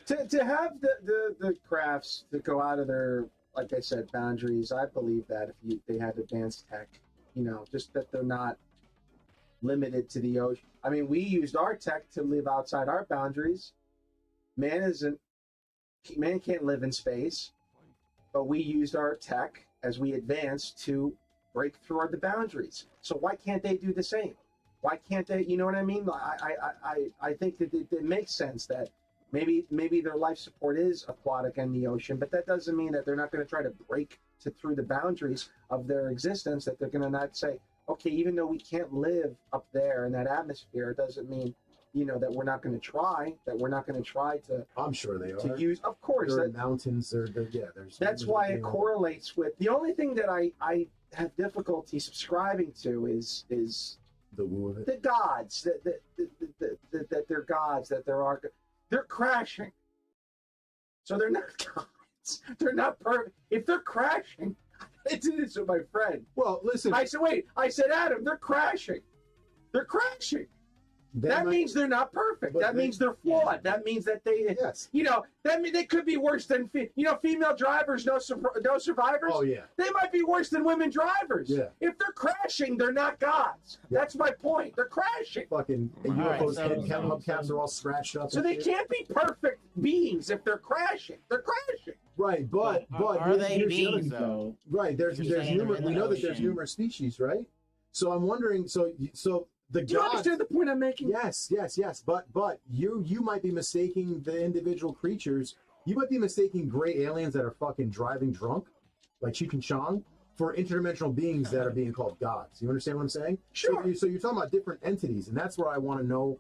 to have the crafts to go out of their, like I said, boundaries, I believe that if they had advanced tech, just that they're not limited to the ocean. I mean, we used our tech to live outside our boundaries. Man can't live in space, but we used our tech as we advanced to break through the boundaries. So why can't they do the same? Why can't they? You know what I mean? I think that it makes sense that maybe their life support is aquatic in the ocean, but that doesn't mean that they're not going to try to break through the boundaries of their existence. That they're going to not say, okay, even though we can't live up there in that atmosphere, it doesn't mean, that we're not going to try, to. I'm sure they are. To use, of course. There are mountains, That's why it correlates with, the only thing that I have difficulty subscribing to is the woo of it. The gods, that they're gods, that they're crashing. So they're not gods. They're not perfect. If they're crashing, I did this with my friend. Well, listen. I said, Adam, they're crashing. They're crashing. That means they're not perfect. That means they're flawed. That means that they, that means they could be worse than, female drivers, no survivors. Oh, yeah. They might be worse than women drivers. Yeah. If they're crashing, they're not gods. Yeah. That's my point. They're crashing. Fucking UFOs, hubcaps are all scratched up. So they can't be perfect beings if they're crashing. They're crashing. Right, but are they beings though? Right, there's numerous. We know that there's numerous species, right? So I'm wondering. So the do you understand the point I'm making? Yes. But you might be mistaking the individual creatures. You might be mistaking gray aliens that are fucking driving drunk, like Cheech and Chong, for interdimensional beings that are being called gods. You understand what I'm saying? Sure. So you're talking about different entities, and that's where I want to know.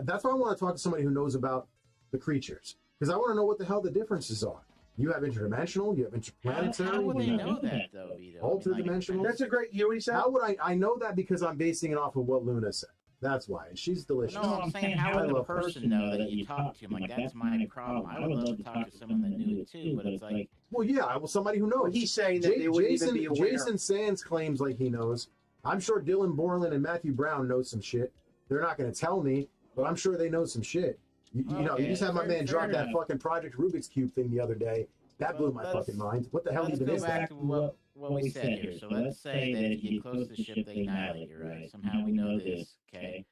That's why I want to talk to somebody who knows about the creatures, because I want to know what the hell the differences are. You have interdimensional, you have interplanetary. How would they know that, though, Vito? Ultra-dimensional. That's a great. You know what he said? How would I know that? Because I'm basing it off of what Luna said. That's why. And she's delicious. No, I'm saying, how would the person know that you talk to him? Like, that's my problem. I would love to talk to someone that knew it too, but it's like. Well, yeah, somebody who knows. Well, he's saying that they wouldn't even be aware. Jason Sands claims like he knows. I'm sure Dylan Borland and Matthew Brown know some shit. They're not going to tell me, but I'm sure they know some shit. You just have my man drop that fucking Project Rubik's Cube thing the other day. That blew my fucking mind. What the hell even is that? Let's go back to what we said here. So let's say that if you get close to the ship, they annihilate you, right? Somehow we know this, okay?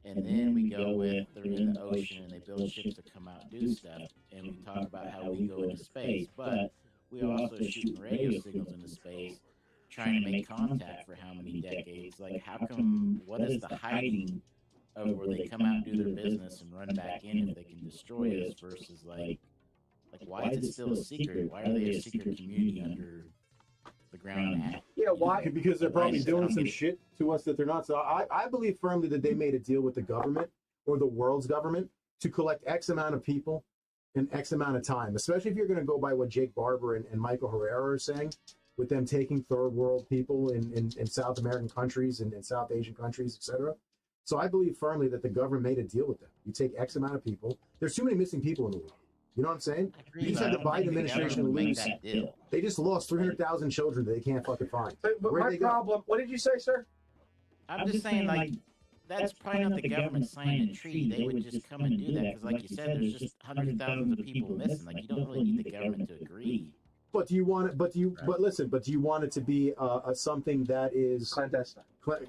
And then we go with they're in the ocean and they build ships to come out and do stuff. And we talk about how we go into space. But we also shoot radio signals into space, trying to make contact for how many decades? Like, how come, what is the hiding of where they come out and do their business and run back in if they can destroy us versus like why is it still a secret? Why are they a secret community under the ground at? Yeah, why? Because they're probably doing some shit to us that they're not. So I believe firmly that they made a deal with the government or the world's government to collect X amount of people in X amount of time, especially if you're going to go by what Jake Barber and Michael Herrera are saying, with them taking third world people in South American countries and in South Asian countries, etc. So I believe firmly that the government made a deal with them. You take X amount of people. There's too many missing people in the world. You know what I'm saying? You just had the Biden administration lose. They just lost 300,000 children that they can't fucking find. But my problem, what did you say, sir? I'm just saying, like, that's probably not the government signing a treaty. They would just come and do that because, like you said, there's just hundreds of thousands of people missing. Like, you don't really need the government to agree. But do you want it? But do you want it to be something that is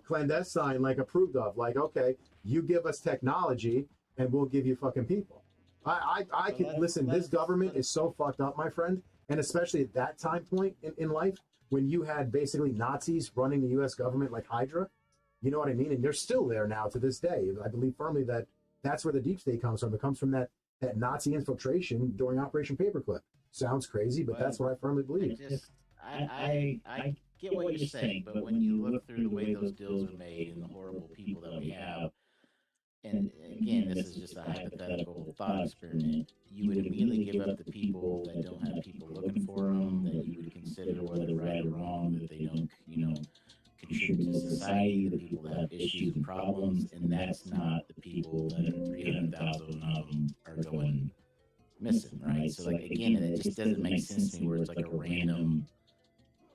clandestine, like approved of? Like, okay, you give us technology, and we'll give you fucking people. I can listen. This government is so fucked up, my friend, and especially at that time point in life when you had basically Nazis running the U.S. government like Hydra. You know what I mean? And they're still there now to this day. I believe firmly that that's where the deep state comes from. It comes from that Nazi infiltration during Operation Paperclip. Sounds crazy, but that's what I firmly believe. I get what you're saying, but when you look through the way those deals are made and the horrible people that we have, and again, this is just a hypothetical thought experiment, you would immediately give up the people that don't have people looking for them, that you would consider whether right or wrong, that they don't, contribute to society, the people that have issues and problems, and that's not the people that 300,000 of them are going missing, right? So, like, again, it just doesn't make sense to me where it's like a random,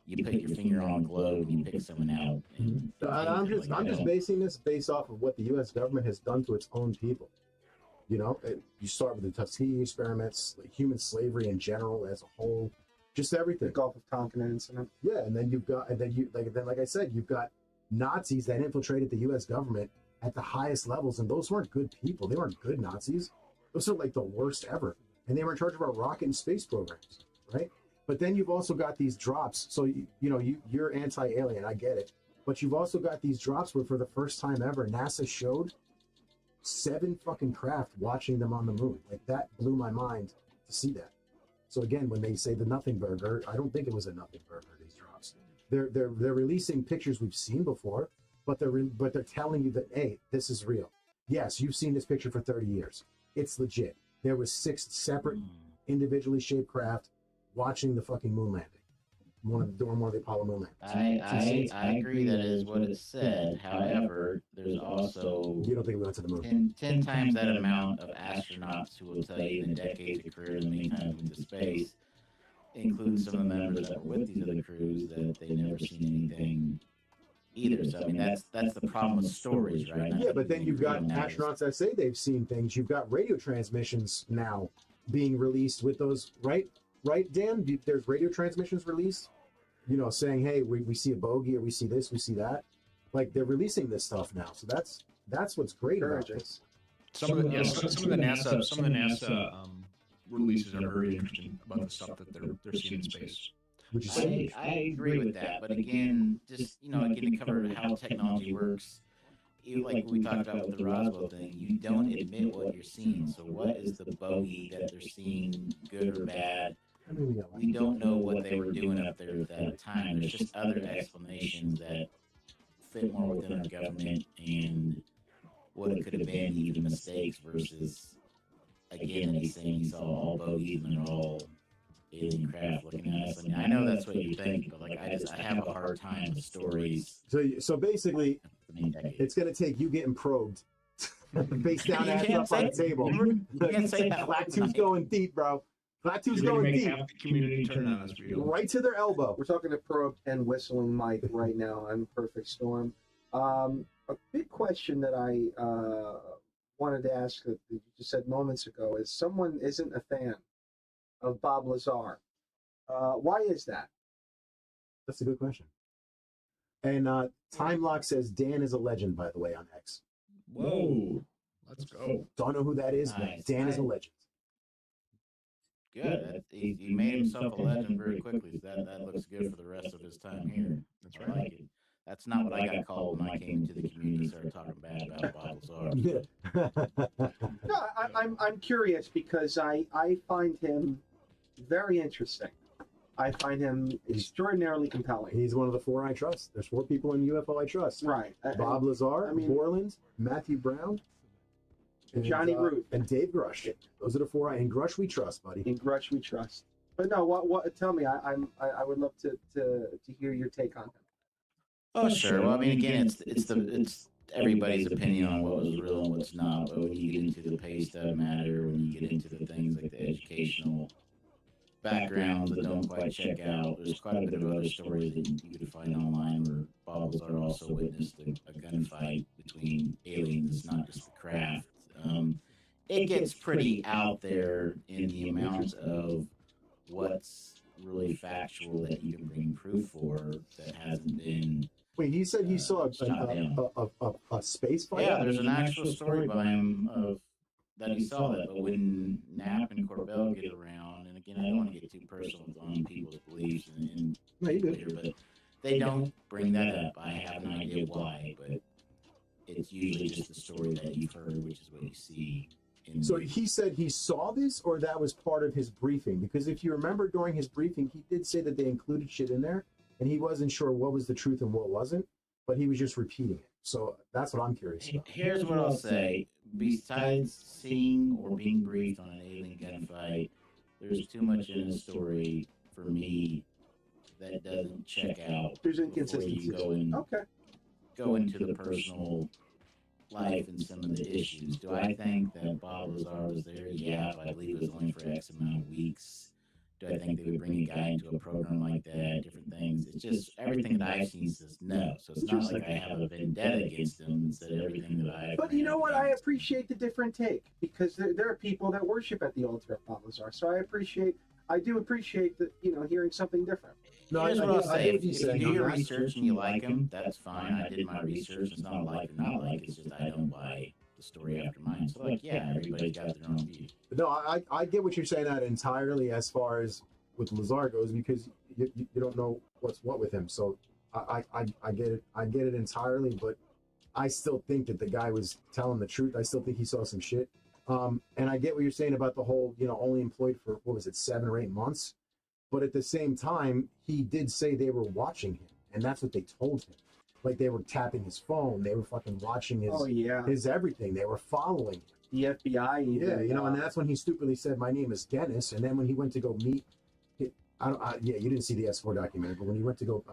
you put your finger on a globe and you pick someone out. And I'm just basing this based off of what the U.S. government has done to its own people. You start with the Tuskegee experiments, like human slavery in general as a whole, just everything. The Gulf of Tonkin incident. Yeah, and then like I said, you've got Nazis that infiltrated the U.S. government at the highest levels, and those weren't good people. They weren't good Nazis. Those are like the worst ever, and they were in charge of our rocket and space programs, right? But then you've also got these drops. So, you're anti-alien, I get it. But you've also got these drops where for the first time ever, NASA showed 7 fucking craft watching them on the moon. Like, that blew my mind to see that. So again, when they say the nothing burger, I don't think it was a nothing burger, these drops. they're releasing pictures we've seen before, but they're telling you that, hey, this is real. Yes, you've seen this picture for 30 years. It's legit. There was 6 separate individually shaped craft watching the fucking moon landing. During one of the Apollo moon landings. I agree that is what it said. However, there's also You don't think we went to the moon? 10 times that amount of astronauts who will tell you in decades of career in the meantime into space, including some of the members that were with these other crews, that they've never seen anything either. So I mean, that's the problem with stories, right? Yeah, but then you've got astronauts that say they've seen things. You've got radio transmissions now being released with those, right, Dan? There's radio transmissions released, saying, hey, we see a bogey, or we see this, we see that. Like, they're releasing this stuff now. So that's what's great about this. Some of the NASA releases are very interesting about the stuff that they're seeing in space. I agree with that, but again, just again, to cover how technology works, like we talked about with the Roswell thing, you don't admit what you're seeing. So what is the bogey that they're seeing, good or bad? We don't know what they were doing up there at that time. There's just other explanations that fit more within our government and what it could have been, even mistakes, versus, again, he's saying he saw all bogeys and they're all alien craft looking at us. I mean, I know that's what you think, but like I have a hard time with stories. So basically, it's going to take you getting probed, face down, ass up on the table. You can't say that. Flat two's going deep, bro. Flat two's going deep. Half the community turn on us, right to their elbow. We're talking to Probe and Whistling Mike right now on Perfect Storm. A big question that I wanted to ask that you just said moments ago is, someone isn't a fan of Bob Lazar. Why is that? That's a good question. And Time Lock says Dan is a legend, by the way, on X. Whoa, let's go. Don't know who that is. Nice. Dan is a legend. Good. He made himself a legend very quickly. That looks good for the rest of his time here. That's right. I like it. That's not what I got called when I came into the community and started talking bad about Bob Lazar. No, I'm curious because I find him very interesting. I find him extraordinarily compelling. He's one of the 4 I trust. There's 4 people in UFO I trust. Right. Bob Lazar, Borland, Matthew Brown, and Johnny Root, and Dave Grush. Those are the 4 in Grush we trust, buddy. In Grush we trust. But no, what? Tell me. I would love to hear your take on him. Oh, sure. Well, I mean, again, it's everybody's opinion on what was real and what's not. But when you get into the pay stub matter, when you get into the things like the educational backgrounds that don't quite check out, there's quite a bit of other stories that you could find online where Bob Lazar also witnessed a gunfight between aliens, not just the craft. It gets pretty out there in the amount of what's really factual that you can bring proof for that hasn't been. Wait, he said he saw a space fight? Yeah, there's an actual story by him of that he saw that. But when Knapp and Corbell get around, and again, I don't want to get too personal on people's beliefs and here, but they don't bring that up. I have no idea why, but it's usually just the story that you've heard, which is what you see. So he said he saw this, or that was part of his briefing? Because if you remember during his briefing, he did say that they included shit in there, and he wasn't sure what was the truth and what wasn't, but he was just repeating it. So that's what I'm curious about. Here's what I'll say. Besides seeing or being briefed on an alien gunfight, there's too much in the story for me that doesn't check out. There's inconsistencies. Go into the personal life and some of the issues. Do I think that Bob Lazar was there? Yeah, but I believe it was only for X amount of weeks. Do I think they would bring a guy into a program like that? Different things. It's just everything that I've seen says no. So it's not like I have a vendetta against them instead of everything that I've. But you know what? I appreciate the different take because there are people that worship at the altar of Bob Lazar. So I do appreciate that, hearing something different. No, here's what I'll say. If you do your research and you like him, that's fine. I did my research. It's not a like or not like. It's just I don't buy the story after mine. So, yeah, everybody's got their own view. No, I get what you're saying that entirely as far as with Lazar goes, because you don't know what's what with him. So I get it. I get it entirely, but I still think that the guy was telling the truth. I still think he saw some shit. And I get what you're saying about the whole, only employed for, 7 or 8 months. But at the same time, he did say they were watching him. and that's what they told him. Like they were tapping his phone, they were fucking watching his everything, they were following him. The FBI, yeah, you know, and that's when he stupidly said, "My name is Dennis," and then when he went to go meet, you didn't see the S4 documentary, but when he went to go,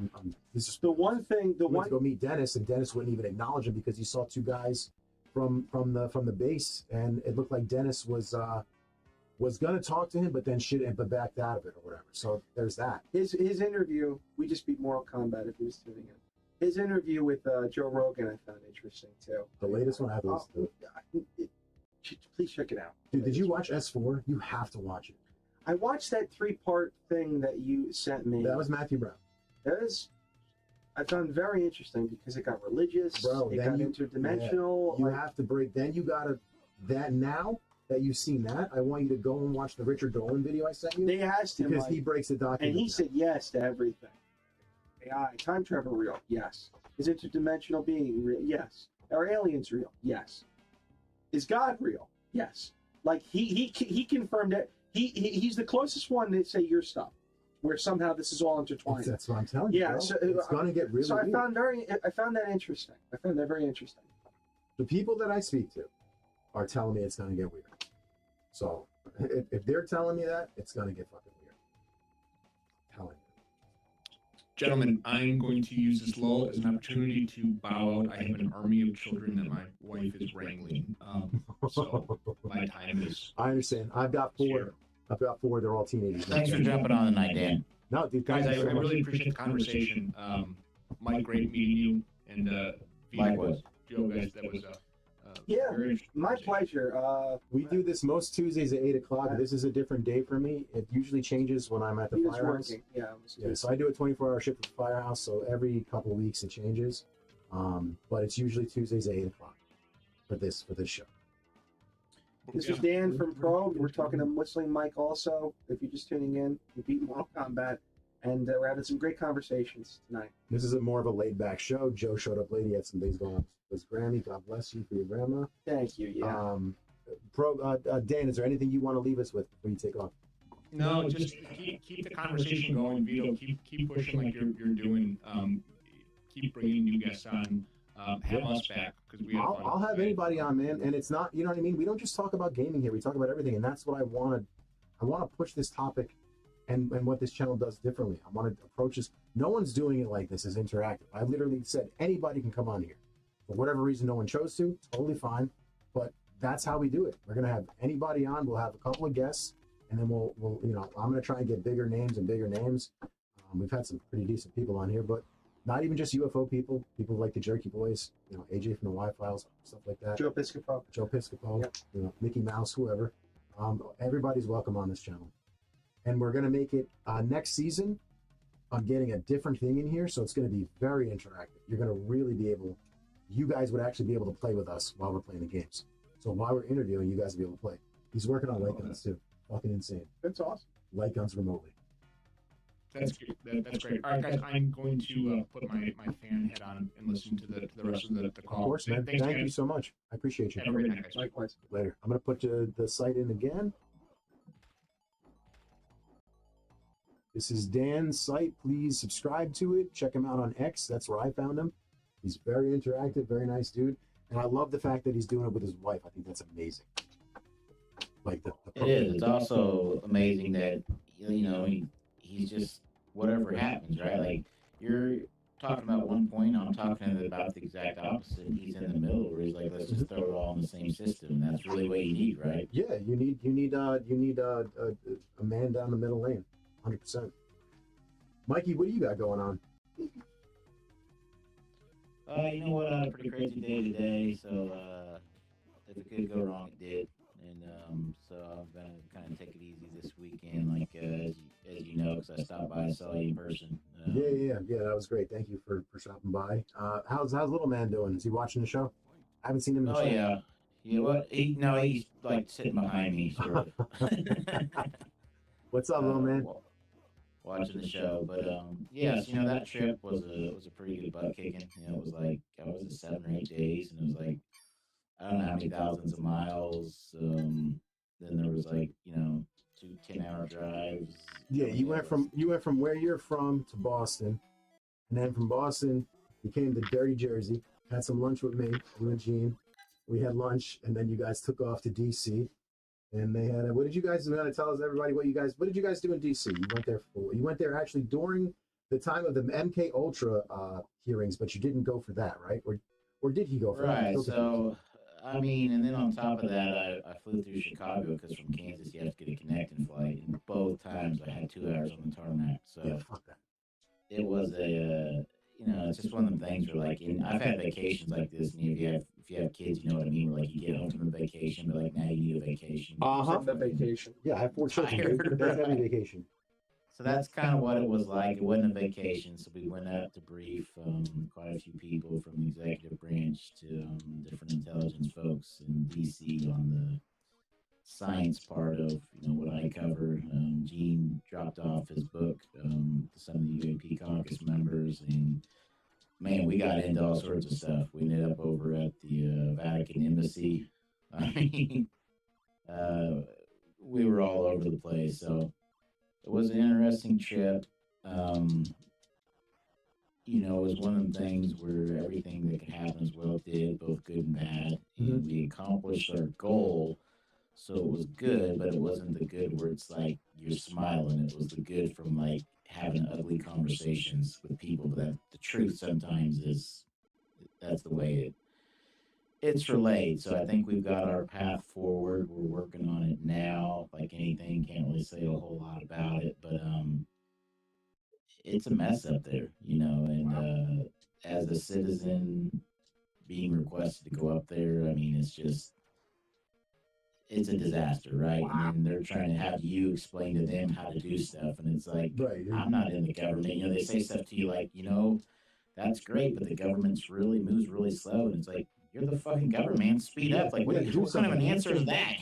this is the one thing, to go meet Dennis, and Dennis wouldn't even acknowledge him because he saw two guys from the base, and it looked like Dennis was gonna talk to him, but then but backed out of it or whatever. So there's that. His interview, we just beat Mortal Kombat if he was tuning in. His interview with Joe Rogan I found interesting too. The latest one I have listened to. Please check it out. Dude, did you watch S4? You have to watch it. I watched that 3-part thing that you sent me. That was Matthew Brown. I found very interesting because it got religious, bro. It got interdimensional. You have to break. Then you gotta now that you've seen that, I want you to go and watch the Richard Dolan video I sent you. They asked him because he breaks the document, and he said yes to everything. AI, time travel real? Yes. Is interdimensional being real? Yes. Are aliens real? Yes. Is God real? Yes. Like he confirmed it. He's the closest one to say your stuff, where somehow this is all intertwined. That's what I'm telling you. Yeah, so it's going to get really. So I weird. I found that interesting. I found that very interesting. The people that I speak to are telling me it's going to get weird. So if they're telling me that, it's going to get fucking weird. I'm telling you. Gentlemen, I'm going to use this lull as an opportunity to bow out. I have an army of children that my wife is wrangling. So my time is... I understand. I've got 4. Here. I've got 4. They're all teenagers. Thanks for jumping on tonight, Dan. No, dude. Guys, I really appreciate the conversation. Mike, great meeting you. And Likewise. Joe, guys, that was Yeah, very interesting my conversation. pleasure. We do this most Tuesdays at 8 o'clock. This is a different day for me. It usually changes when I'm at the He was firehouse. working. Yeah, So I do a 24-hour shift at the firehouse. So every couple of weeks it changes, but it's usually Tuesdays at 8 o'clock for this show. This is Dan from Probe. We're talking to Whistling Mike also. If you're just tuning in, we beat Mortal Kombat, and we're having some great conversations tonight. This is more of a laid-back show. Joe showed up late. He had some things going on with his Grammy. God bless you for your grandma. Thank you. Yeah. Dan, is there anything you want to leave us with before you take off? No, just keep the conversation going, Vito. Keep pushing like you're doing. Keep bringing new guests on. Have us back because we. I'll have anybody on, man. And it's not, you know what I mean. We don't just talk about gaming here. We talk about everything, and that's what I wanted. I want to push this topic, and what this channel does differently. I want to approach this. No one's doing it like this. Is interactive. I literally said anybody can come on here. For whatever reason, no one chose to. Totally fine, but that's how we do it. We're gonna have anybody on. We'll have a couple of guests, and then we'll I'm gonna try and get bigger names and bigger names. We've had some pretty decent people on here, but not even just UFO people like the Jerky Boys, AJ from the Y-Files, stuff like that. Joe Piscopo. Yep. Mickey Mouse, whoever. Everybody's welcome on this channel. And we're gonna make it next season. I'm getting a different thing in here, so it's gonna be very interactive. You're gonna really be able. You guys would actually be able to play with us while we're playing the games. So while we're interviewing, you guys will be able to play. He's working on light guns too. Fucking insane. That's awesome. Light guns remotely. That's good. That's great. All right, guys, I'm going to put my fan head on and listen to the rest of the call. Of course, man. Thanks, Thank you guys. so much. I appreciate you. Have a great night, guys. Likewise. Later. I'm going to put the site in again. This is Dan's site. Please subscribe to it. Check him out on X. That's where I found him. He's very interactive, very nice dude. And I love the fact that he's doing it with his wife. I think that's amazing. Like it is. It's also amazing that he's just whatever happens, right? Like you're talking about one point, I'm talking about the exact opposite. He's in the middle, where he's like, let's just throw it all in the same system. That's really what you need, right? Yeah, you need a man down the middle lane, 100%. Mikey, what do you got going on? You know what? Pretty crazy day today. So if it could go wrong, it did. And so I'm gonna kind of take it easy this weekend, like as you know, because I stopped by and saw you in person. Yeah. That was great. Thank you for stopping by. How's little man doing? Is he watching the show? I haven't seen him in the show. Yeah. You know what? He's like sitting behind me, sort of. What's up, little man? Watching the show, but yes, that trip was a pretty good butt kicking. It was like I was at 7 or 8 days, and it was like I don't know how many thousands of miles. Then there was like 2 10-hour drives. Yeah, you went from where you're from to Boston, And then from Boston, he came to Dirty Jersey, had some lunch with me, you and Gene. We had lunch, and then you guys took off to DC. And they had, what did you guys tell us, everybody, what did you guys do in DC? You went there actually during the time of the MK Ultra hearings, but you didn't go for that, right? Or did he go for that? Right. So, I mean, and then on top of that, I flew through Chicago because from Kansas you have to get a connecting flight, and both times I had 2 hours on the tarmac. So yeah, fuck that. It was a, it's just one of the things where, like, I've had vacations like this, and if you have kids, you know what I mean. Like, you get home from the vacation, but like now you need a vacation. The vacation. Yeah, I have 4 children. That's every vacation. So that's kind of what it was like. It wasn't a vacation, so we went out to brief quite a few people from the executive branch to different intelligence folks in D.C. on the science part of what I cover. Gene dropped off his book to some of the UAP caucus members, and man, we got into all sorts of stuff. We ended up over at the Vatican Embassy. I mean, we were all over the place, so it was an interesting trip. It was one of the things where everything that could happen as well did, both good and bad. And we accomplished our goal, so it was good, but it wasn't the good where it's like you're smiling. It was the good from like having ugly conversations with people. But the truth sometimes is that's the way it's relayed. So I think we've got our path forward. We're working on it now. Like anything, can't really say a whole lot about it, but it's a mess up there, and as a citizen being requested to go up there, I mean, it's a disaster, right? Wow. And they're trying to have you explain to them how to do stuff, and it's like, right, I'm not in the government. They say stuff to you like, that's great, but the government's moves really slow, and it's like, you're the fucking government, man. Speed up. Like, what kind of an answer is that?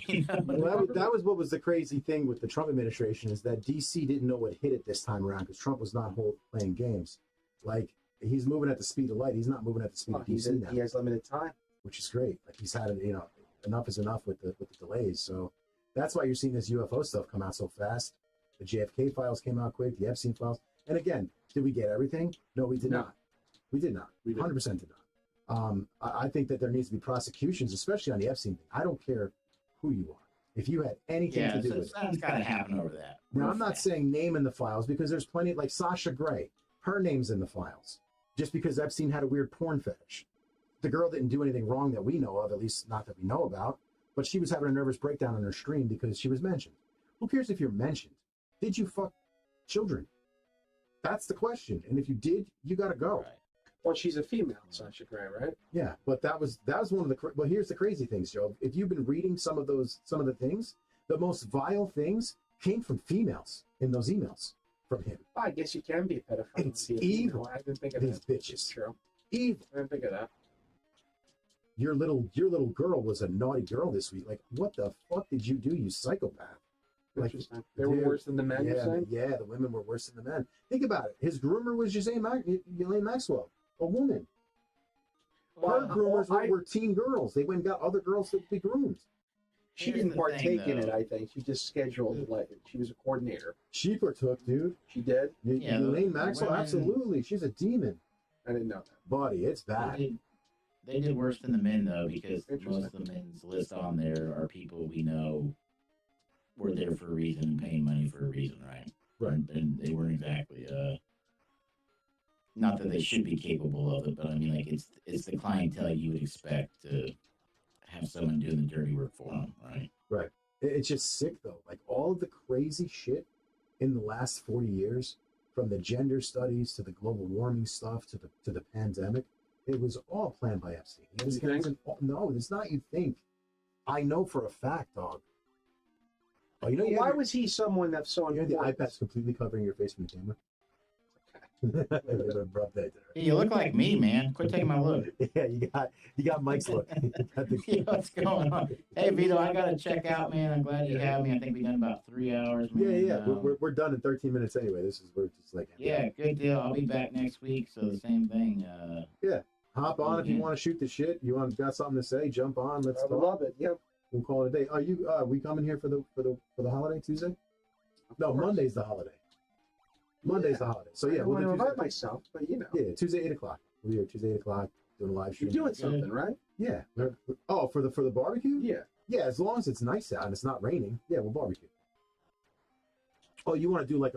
Well, that was what was the crazy thing with the Trump administration, is that DC didn't know what hit it this time around because Trump was not playing games. Like, he's moving at the speed of light. He's not moving at the speed of DC now. He has limited time, which is great. Like, he's had enough is enough with the delays. So that's why you're seeing this UFO stuff come out so fast. The JFK files came out quick. The Epstein files. And again, did we get everything? No, we did not. We did not. We 100% did not. I think that there needs to be prosecutions, especially on the Epstein thing. I don't care who you are. If you had anything to do with it. Something's got to happen over that. Now, I'm not saying name in the files, because there's plenty, like Sasha Grey. Her name's in the files. Just because Epstein had a weird porn fetish. The girl didn't do anything wrong that we know of, at least not that we know about. But she was having a nervous breakdown on her stream because she was mentioned. Who cares if you're mentioned? Did you fuck children? That's the question. And if you did, you got to go. Right. Well, she's a female, Sasha Grey, right? Yeah, but that was one of the. Well, here's the crazy things, Joe. If you've been reading some of the things, the most vile things came from females in those emails from him. I guess you can be a pedophile. It's evil. I didn't think of these that. Bitches. True. Evil. I didn't think of that. Your little girl was a naughty girl this week. Like, what the fuck did you do, you psychopath? Like, they were worse than the men. Yeah, you're saying? Yeah, the women were worse than the men. Think about it. His groomer was Ghislaine Maxwell, a woman. Her groomers were teen girls. They went and got other girls to be groomed. She didn't partake in it, I think. She just scheduled it. Like, she was a coordinator. She partook, dude. She did? Yeah, Ghislaine Maxwell, absolutely. She's a demon. I didn't know that. Buddy, it's bad. They did worse than the men, though, because most of the men's list on there are people we know were there for a reason and paying money for a reason, right? Right. And they weren't exactly, not that they should be capable of it, but I mean, like, it's the clientele you would expect to have someone doing the dirty work for them, right? Right. It's just sick, though. Like, all of the crazy shit in the last 40 years, from the gender studies to the global warming stuff to the pandemic, it was all planned by Epstein. No, it's not. You think? I know for a fact, dog. Oh, why was he someone that's so important? The iPad's completely covering your face from the camera. You look like me, man. Quit taking my look. Yeah, you got Mike's look. What's going on? Hey, Vito, I gotta check out, man. I'm glad you have me. I think we've done about 3 hours, man. Yeah. We're done in 13 minutes anyway. We're just like. Yeah, good deal. I'll be back next week, so the same thing. Yeah, hop on if you want to shoot the shit. Got something to say? Jump on. Let's talk. I love it. Yep. We'll call it a day. Are we coming here for the holiday Tuesday? No, Monday's the holiday. Monday's the holiday. So I yeah, don't we'll want do to Tuesday. invite myself, but you know. Yeah, Tuesday 8 o'clock. We'll be here Tuesday 8 o'clock doing a live stream. You're doing something, right? Yeah. Oh, for the barbecue? Yeah. Yeah, as long as it's nice out and it's not raining. Yeah, we'll barbecue. Oh, you want to do like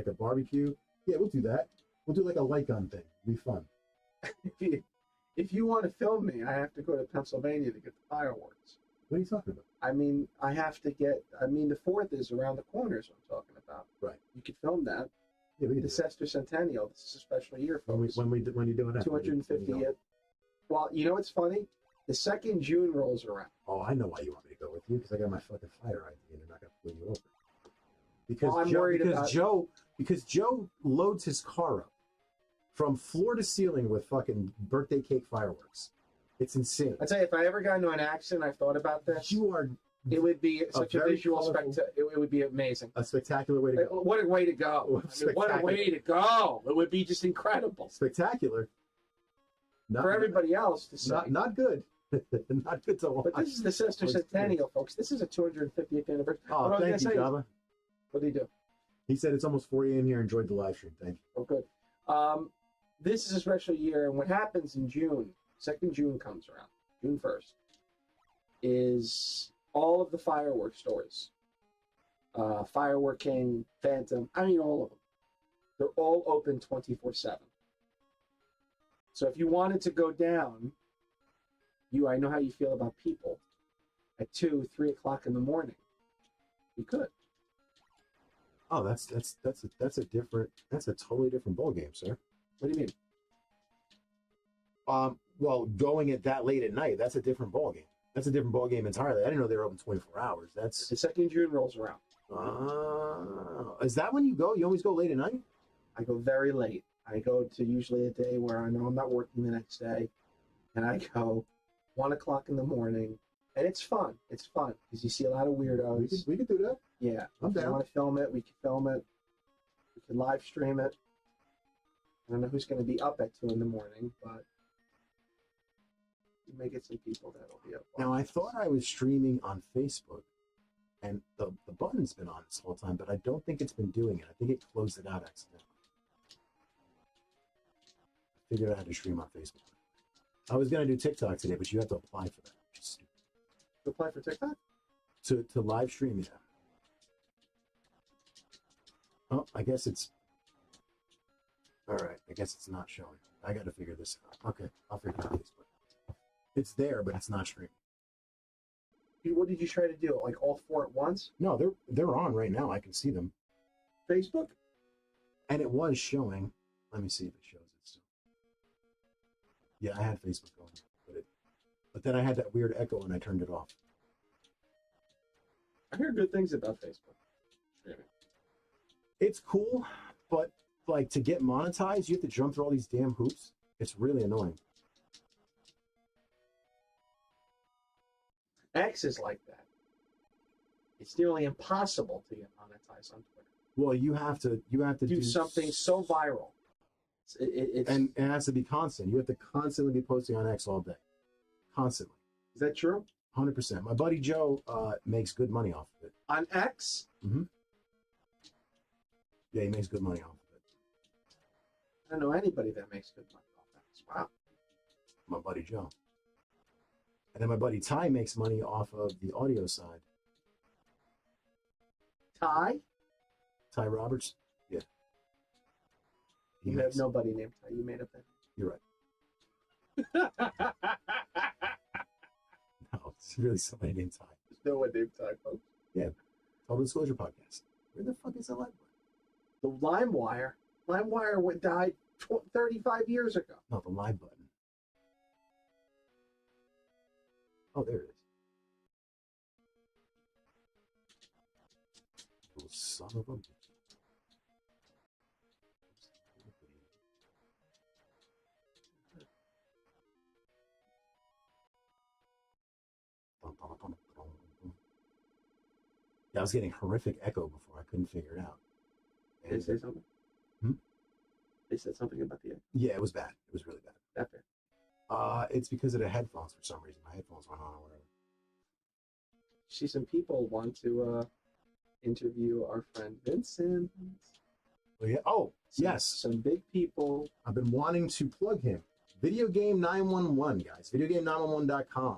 a barbecue? Yeah, we'll do that. We'll do like a light gun thing. It'll be fun. If you want to film me, I have to go to Pennsylvania to get the fireworks. What are you talking about? I mean, I have to get. I mean, the 4th is around the corner. Is what I'm talking about. Right. You could film that. Yeah, we can The do that. sesquicentennial. This is a special year, folks. When you doing that? 250th. Well, you know what's funny? The 2nd June rolls around. Oh, I know why you want me to go with you, because I got my fucking fire ID and they're not gonna pull you over. Because Well, I'm worried about because Joe loads his car up from floor to ceiling with fucking birthday cake fireworks. It's insane. I tell you, if I ever got into an accident, I've thought about this. You are It would be such a very visual colorful- spectacle. It would be amazing. a spectacular way to go. What a way to go! I mean, what a Spectacular. way to go! It would be just incredible Spectacular. Not, for everybody else to see. Not good. Not good to watch. But this is the sesquicentennial, folks. This is a 250th anniversary. Oh, What I was thank you, gonna say is- Java. What do you do? He said it's almost 4 a.m. here. Enjoyed the live stream. Thank you. Oh, good. This is a special year, and what happens in June, 2nd June comes around, June 1st, is all of the fireworks stores. Firework King, Phantom, I mean all of them. They're all open 24/7. So if you wanted to go down, I know how you feel about people, at 2, 3 o'clock in the morning, you could. Oh, that's a totally different ball game, sir. What do you mean? Well, going at that late at night, that's a different ball game. That's a different ball game entirely. I didn't know they were open 24 hours. That's The 2nd June rolls around. is that when you go? You always go late at night? I go very late. I go to usually a day where I know I'm not working the next day, and I go 1 o'clock in the morning, and it's fun. It's fun because you see a lot of weirdos. We could do that. Yeah, I'm if you down. want to film it, we can film it. We can live stream it. I don't know who's going to be up at 2 in the morning, but you may get some people that'll be up. Now, I thought I was streaming on Facebook, and the button's been on this whole time, but I don't think it's been doing it. I think it closed it out accidentally. I figured I had to stream on Facebook. I was going to do TikTok today, but you have to apply for that, which is stupid. To apply for TikTok? To live stream, yeah. Oh, I guess it's... All right, I guess it's not showing. I got to figure this out. Okay, I'll figure it out Facebook. It's there, but it's not streaming. What did you try to do? Like all 4 at once? No, they're on right now. I can see them. Facebook? And it was showing. Let me see if it shows it still. Yeah, I had Facebook going, but then I had that weird echo and I turned it off. I hear good things about Facebook streaming. It's cool, but like to get monetized, you have to jump through all these damn hoops. It's really annoying. X is like that. It's nearly impossible to get monetized on Twitter. Well, you have to Do something so viral. It's and it has to be constant. You have to constantly be posting on X all day, constantly. Is that true? 100%. My buddy Joe makes good money off of it. On X? Mm-hmm. Yeah, he makes good money off of it. I don't know anybody that makes good money off X. Wow. My buddy Joe. And then my buddy Ty makes money off of the audio side. Ty? Ty Roberts? Yeah. You have nobody named Ty. You made up that. You're right. No, it's really somebody named Ty. There's no one named Ty, folks. Yeah. Total Disclosure Podcast. Where the fuck is the live button? The LimeWire. LimeWire died 35 years ago. No, the live button. Oh, there it is. Little son of a bitch. Yeah, I was getting horrific echo before. I couldn't figure it out. Did they say something? Hmm? They said something about the Yeah, it was bad. It was really bad. that bit. It's because of the headphones for some reason. My headphones went on or whatever. See, some people want to interview our friend Vincent. yeah. Oh, Some, yes. Some big people. I've been wanting to plug him. Video Game 911, guys. Videogame911.com.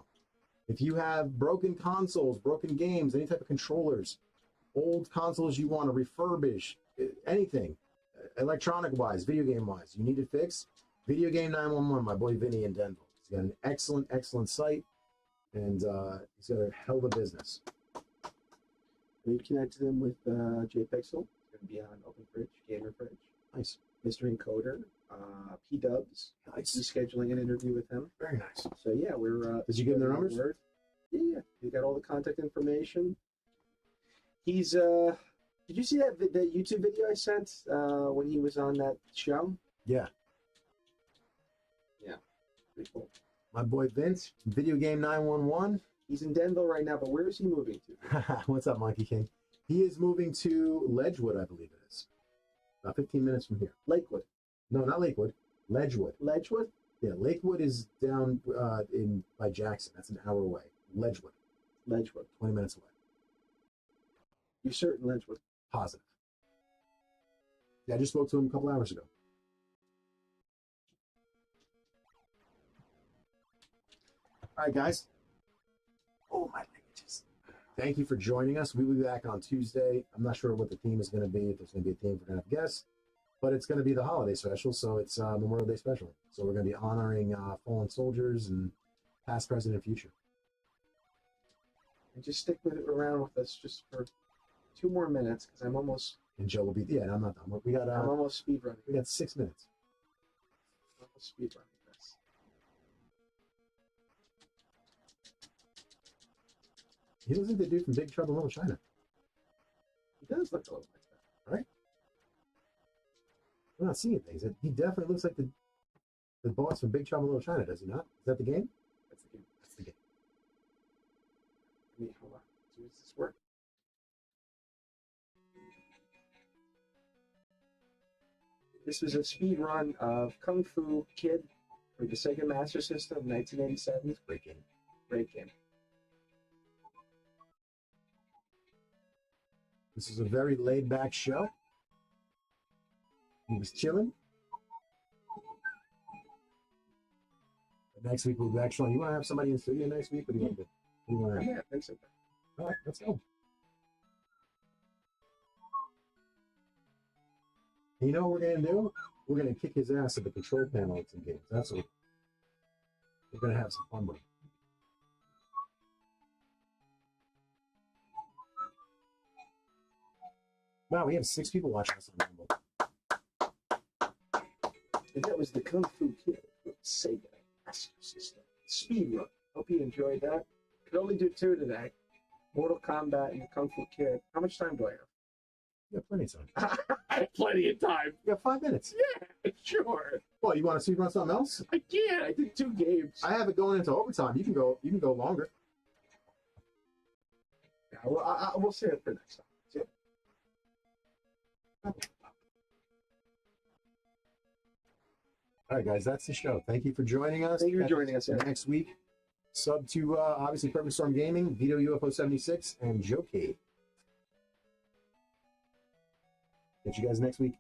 If you have broken consoles, broken games, any type of controllers, old consoles you want to refurbish, anything, electronic-wise, video game-wise, you need it fixed, Video Game 911, my boy Vinny in Denver. He's got an excellent, excellent site, and he's got a hell of a business. We connected him with JPEXel. It's going to be on Open Fridge, Gamer Fridge. Nice. Mr. Encoder, P-Dubs. Nice. He's scheduling an interview with him. Very nice. So yeah, we're. Did you give him their numbers? Yeah. He got all the contact information. He's. Did you see that YouTube video I sent when he was on that show? Yeah. Yeah. Pretty cool. My boy Vince, Video Game 911. He's in Denver right now, but where is he moving to? What's up, Monkey King? He is moving to Ledgewood, I believe it is. About 15 minutes from here. Lakewood. No, not Lakewood. Ledgewood. Ledgewood? Yeah, Lakewood is down by Jackson. That's an hour away. Ledgewood. 20 minutes away. You're certain Ledgewood? Positive. Yeah, I just spoke to him a couple hours ago. All right, guys. Oh, my languages. Thank you for joining us. We will be back on Tuesday. I'm not sure what the theme is going to be. If there's going to be a theme, we're going to have guests. But it's going to be the holiday special, so it's Memorial Day special. So we're going to be honoring fallen soldiers and past, present, and future. And just stick with it around with us just for 2 more minutes, because I'm almost. And Joe will be. Yeah, I'm not done. We got. I'm almost speed running. We got 6 minutes. I'm almost speed running this. He looks like the dude from Big Trouble in Little China. He does look a little like that, right? I'm not seeing things. He definitely looks like the boss from Big Trouble in Little China, does he not? Is that the game? That's the game. That's the game. Hold on. Does this work? This was a speed run of Kung Fu Kid for the Sega Master System, 1987. Great game. Great game. This is a very laid-back show. He was chilling. But next week we'll be back. Sean, you want to have somebody in the studio next week? What do you want to do? What do you want to have? Yeah, I think so. All right, let's go. And you know what we're going to do? We're going to kick his ass at the control panel in some games. That's what we're going to have some fun with. Wow, we have 6 people watching us on Rumble. And that was the Kung Fu Kid with Sega Master System. Speed run. Hope you enjoyed that. Could only do 2 today. Mortal Kombat and the Kung Fu Kid. How much time do I have? You have plenty of time. I have plenty of time. You have 5 minutes. Yeah, sure. Well, you want to speed run something else? I can. I did 2 games. I have it going into overtime. You can go longer. Yeah, well, we'll save it for next time. See ya. All right, guys, that's the show. Thank you for joining us. Thank you for joining us, Eric. Next week, sub to obviously Perfect Storm Gaming, Vito UFO 76, and Joe Cade. Catch you guys next week.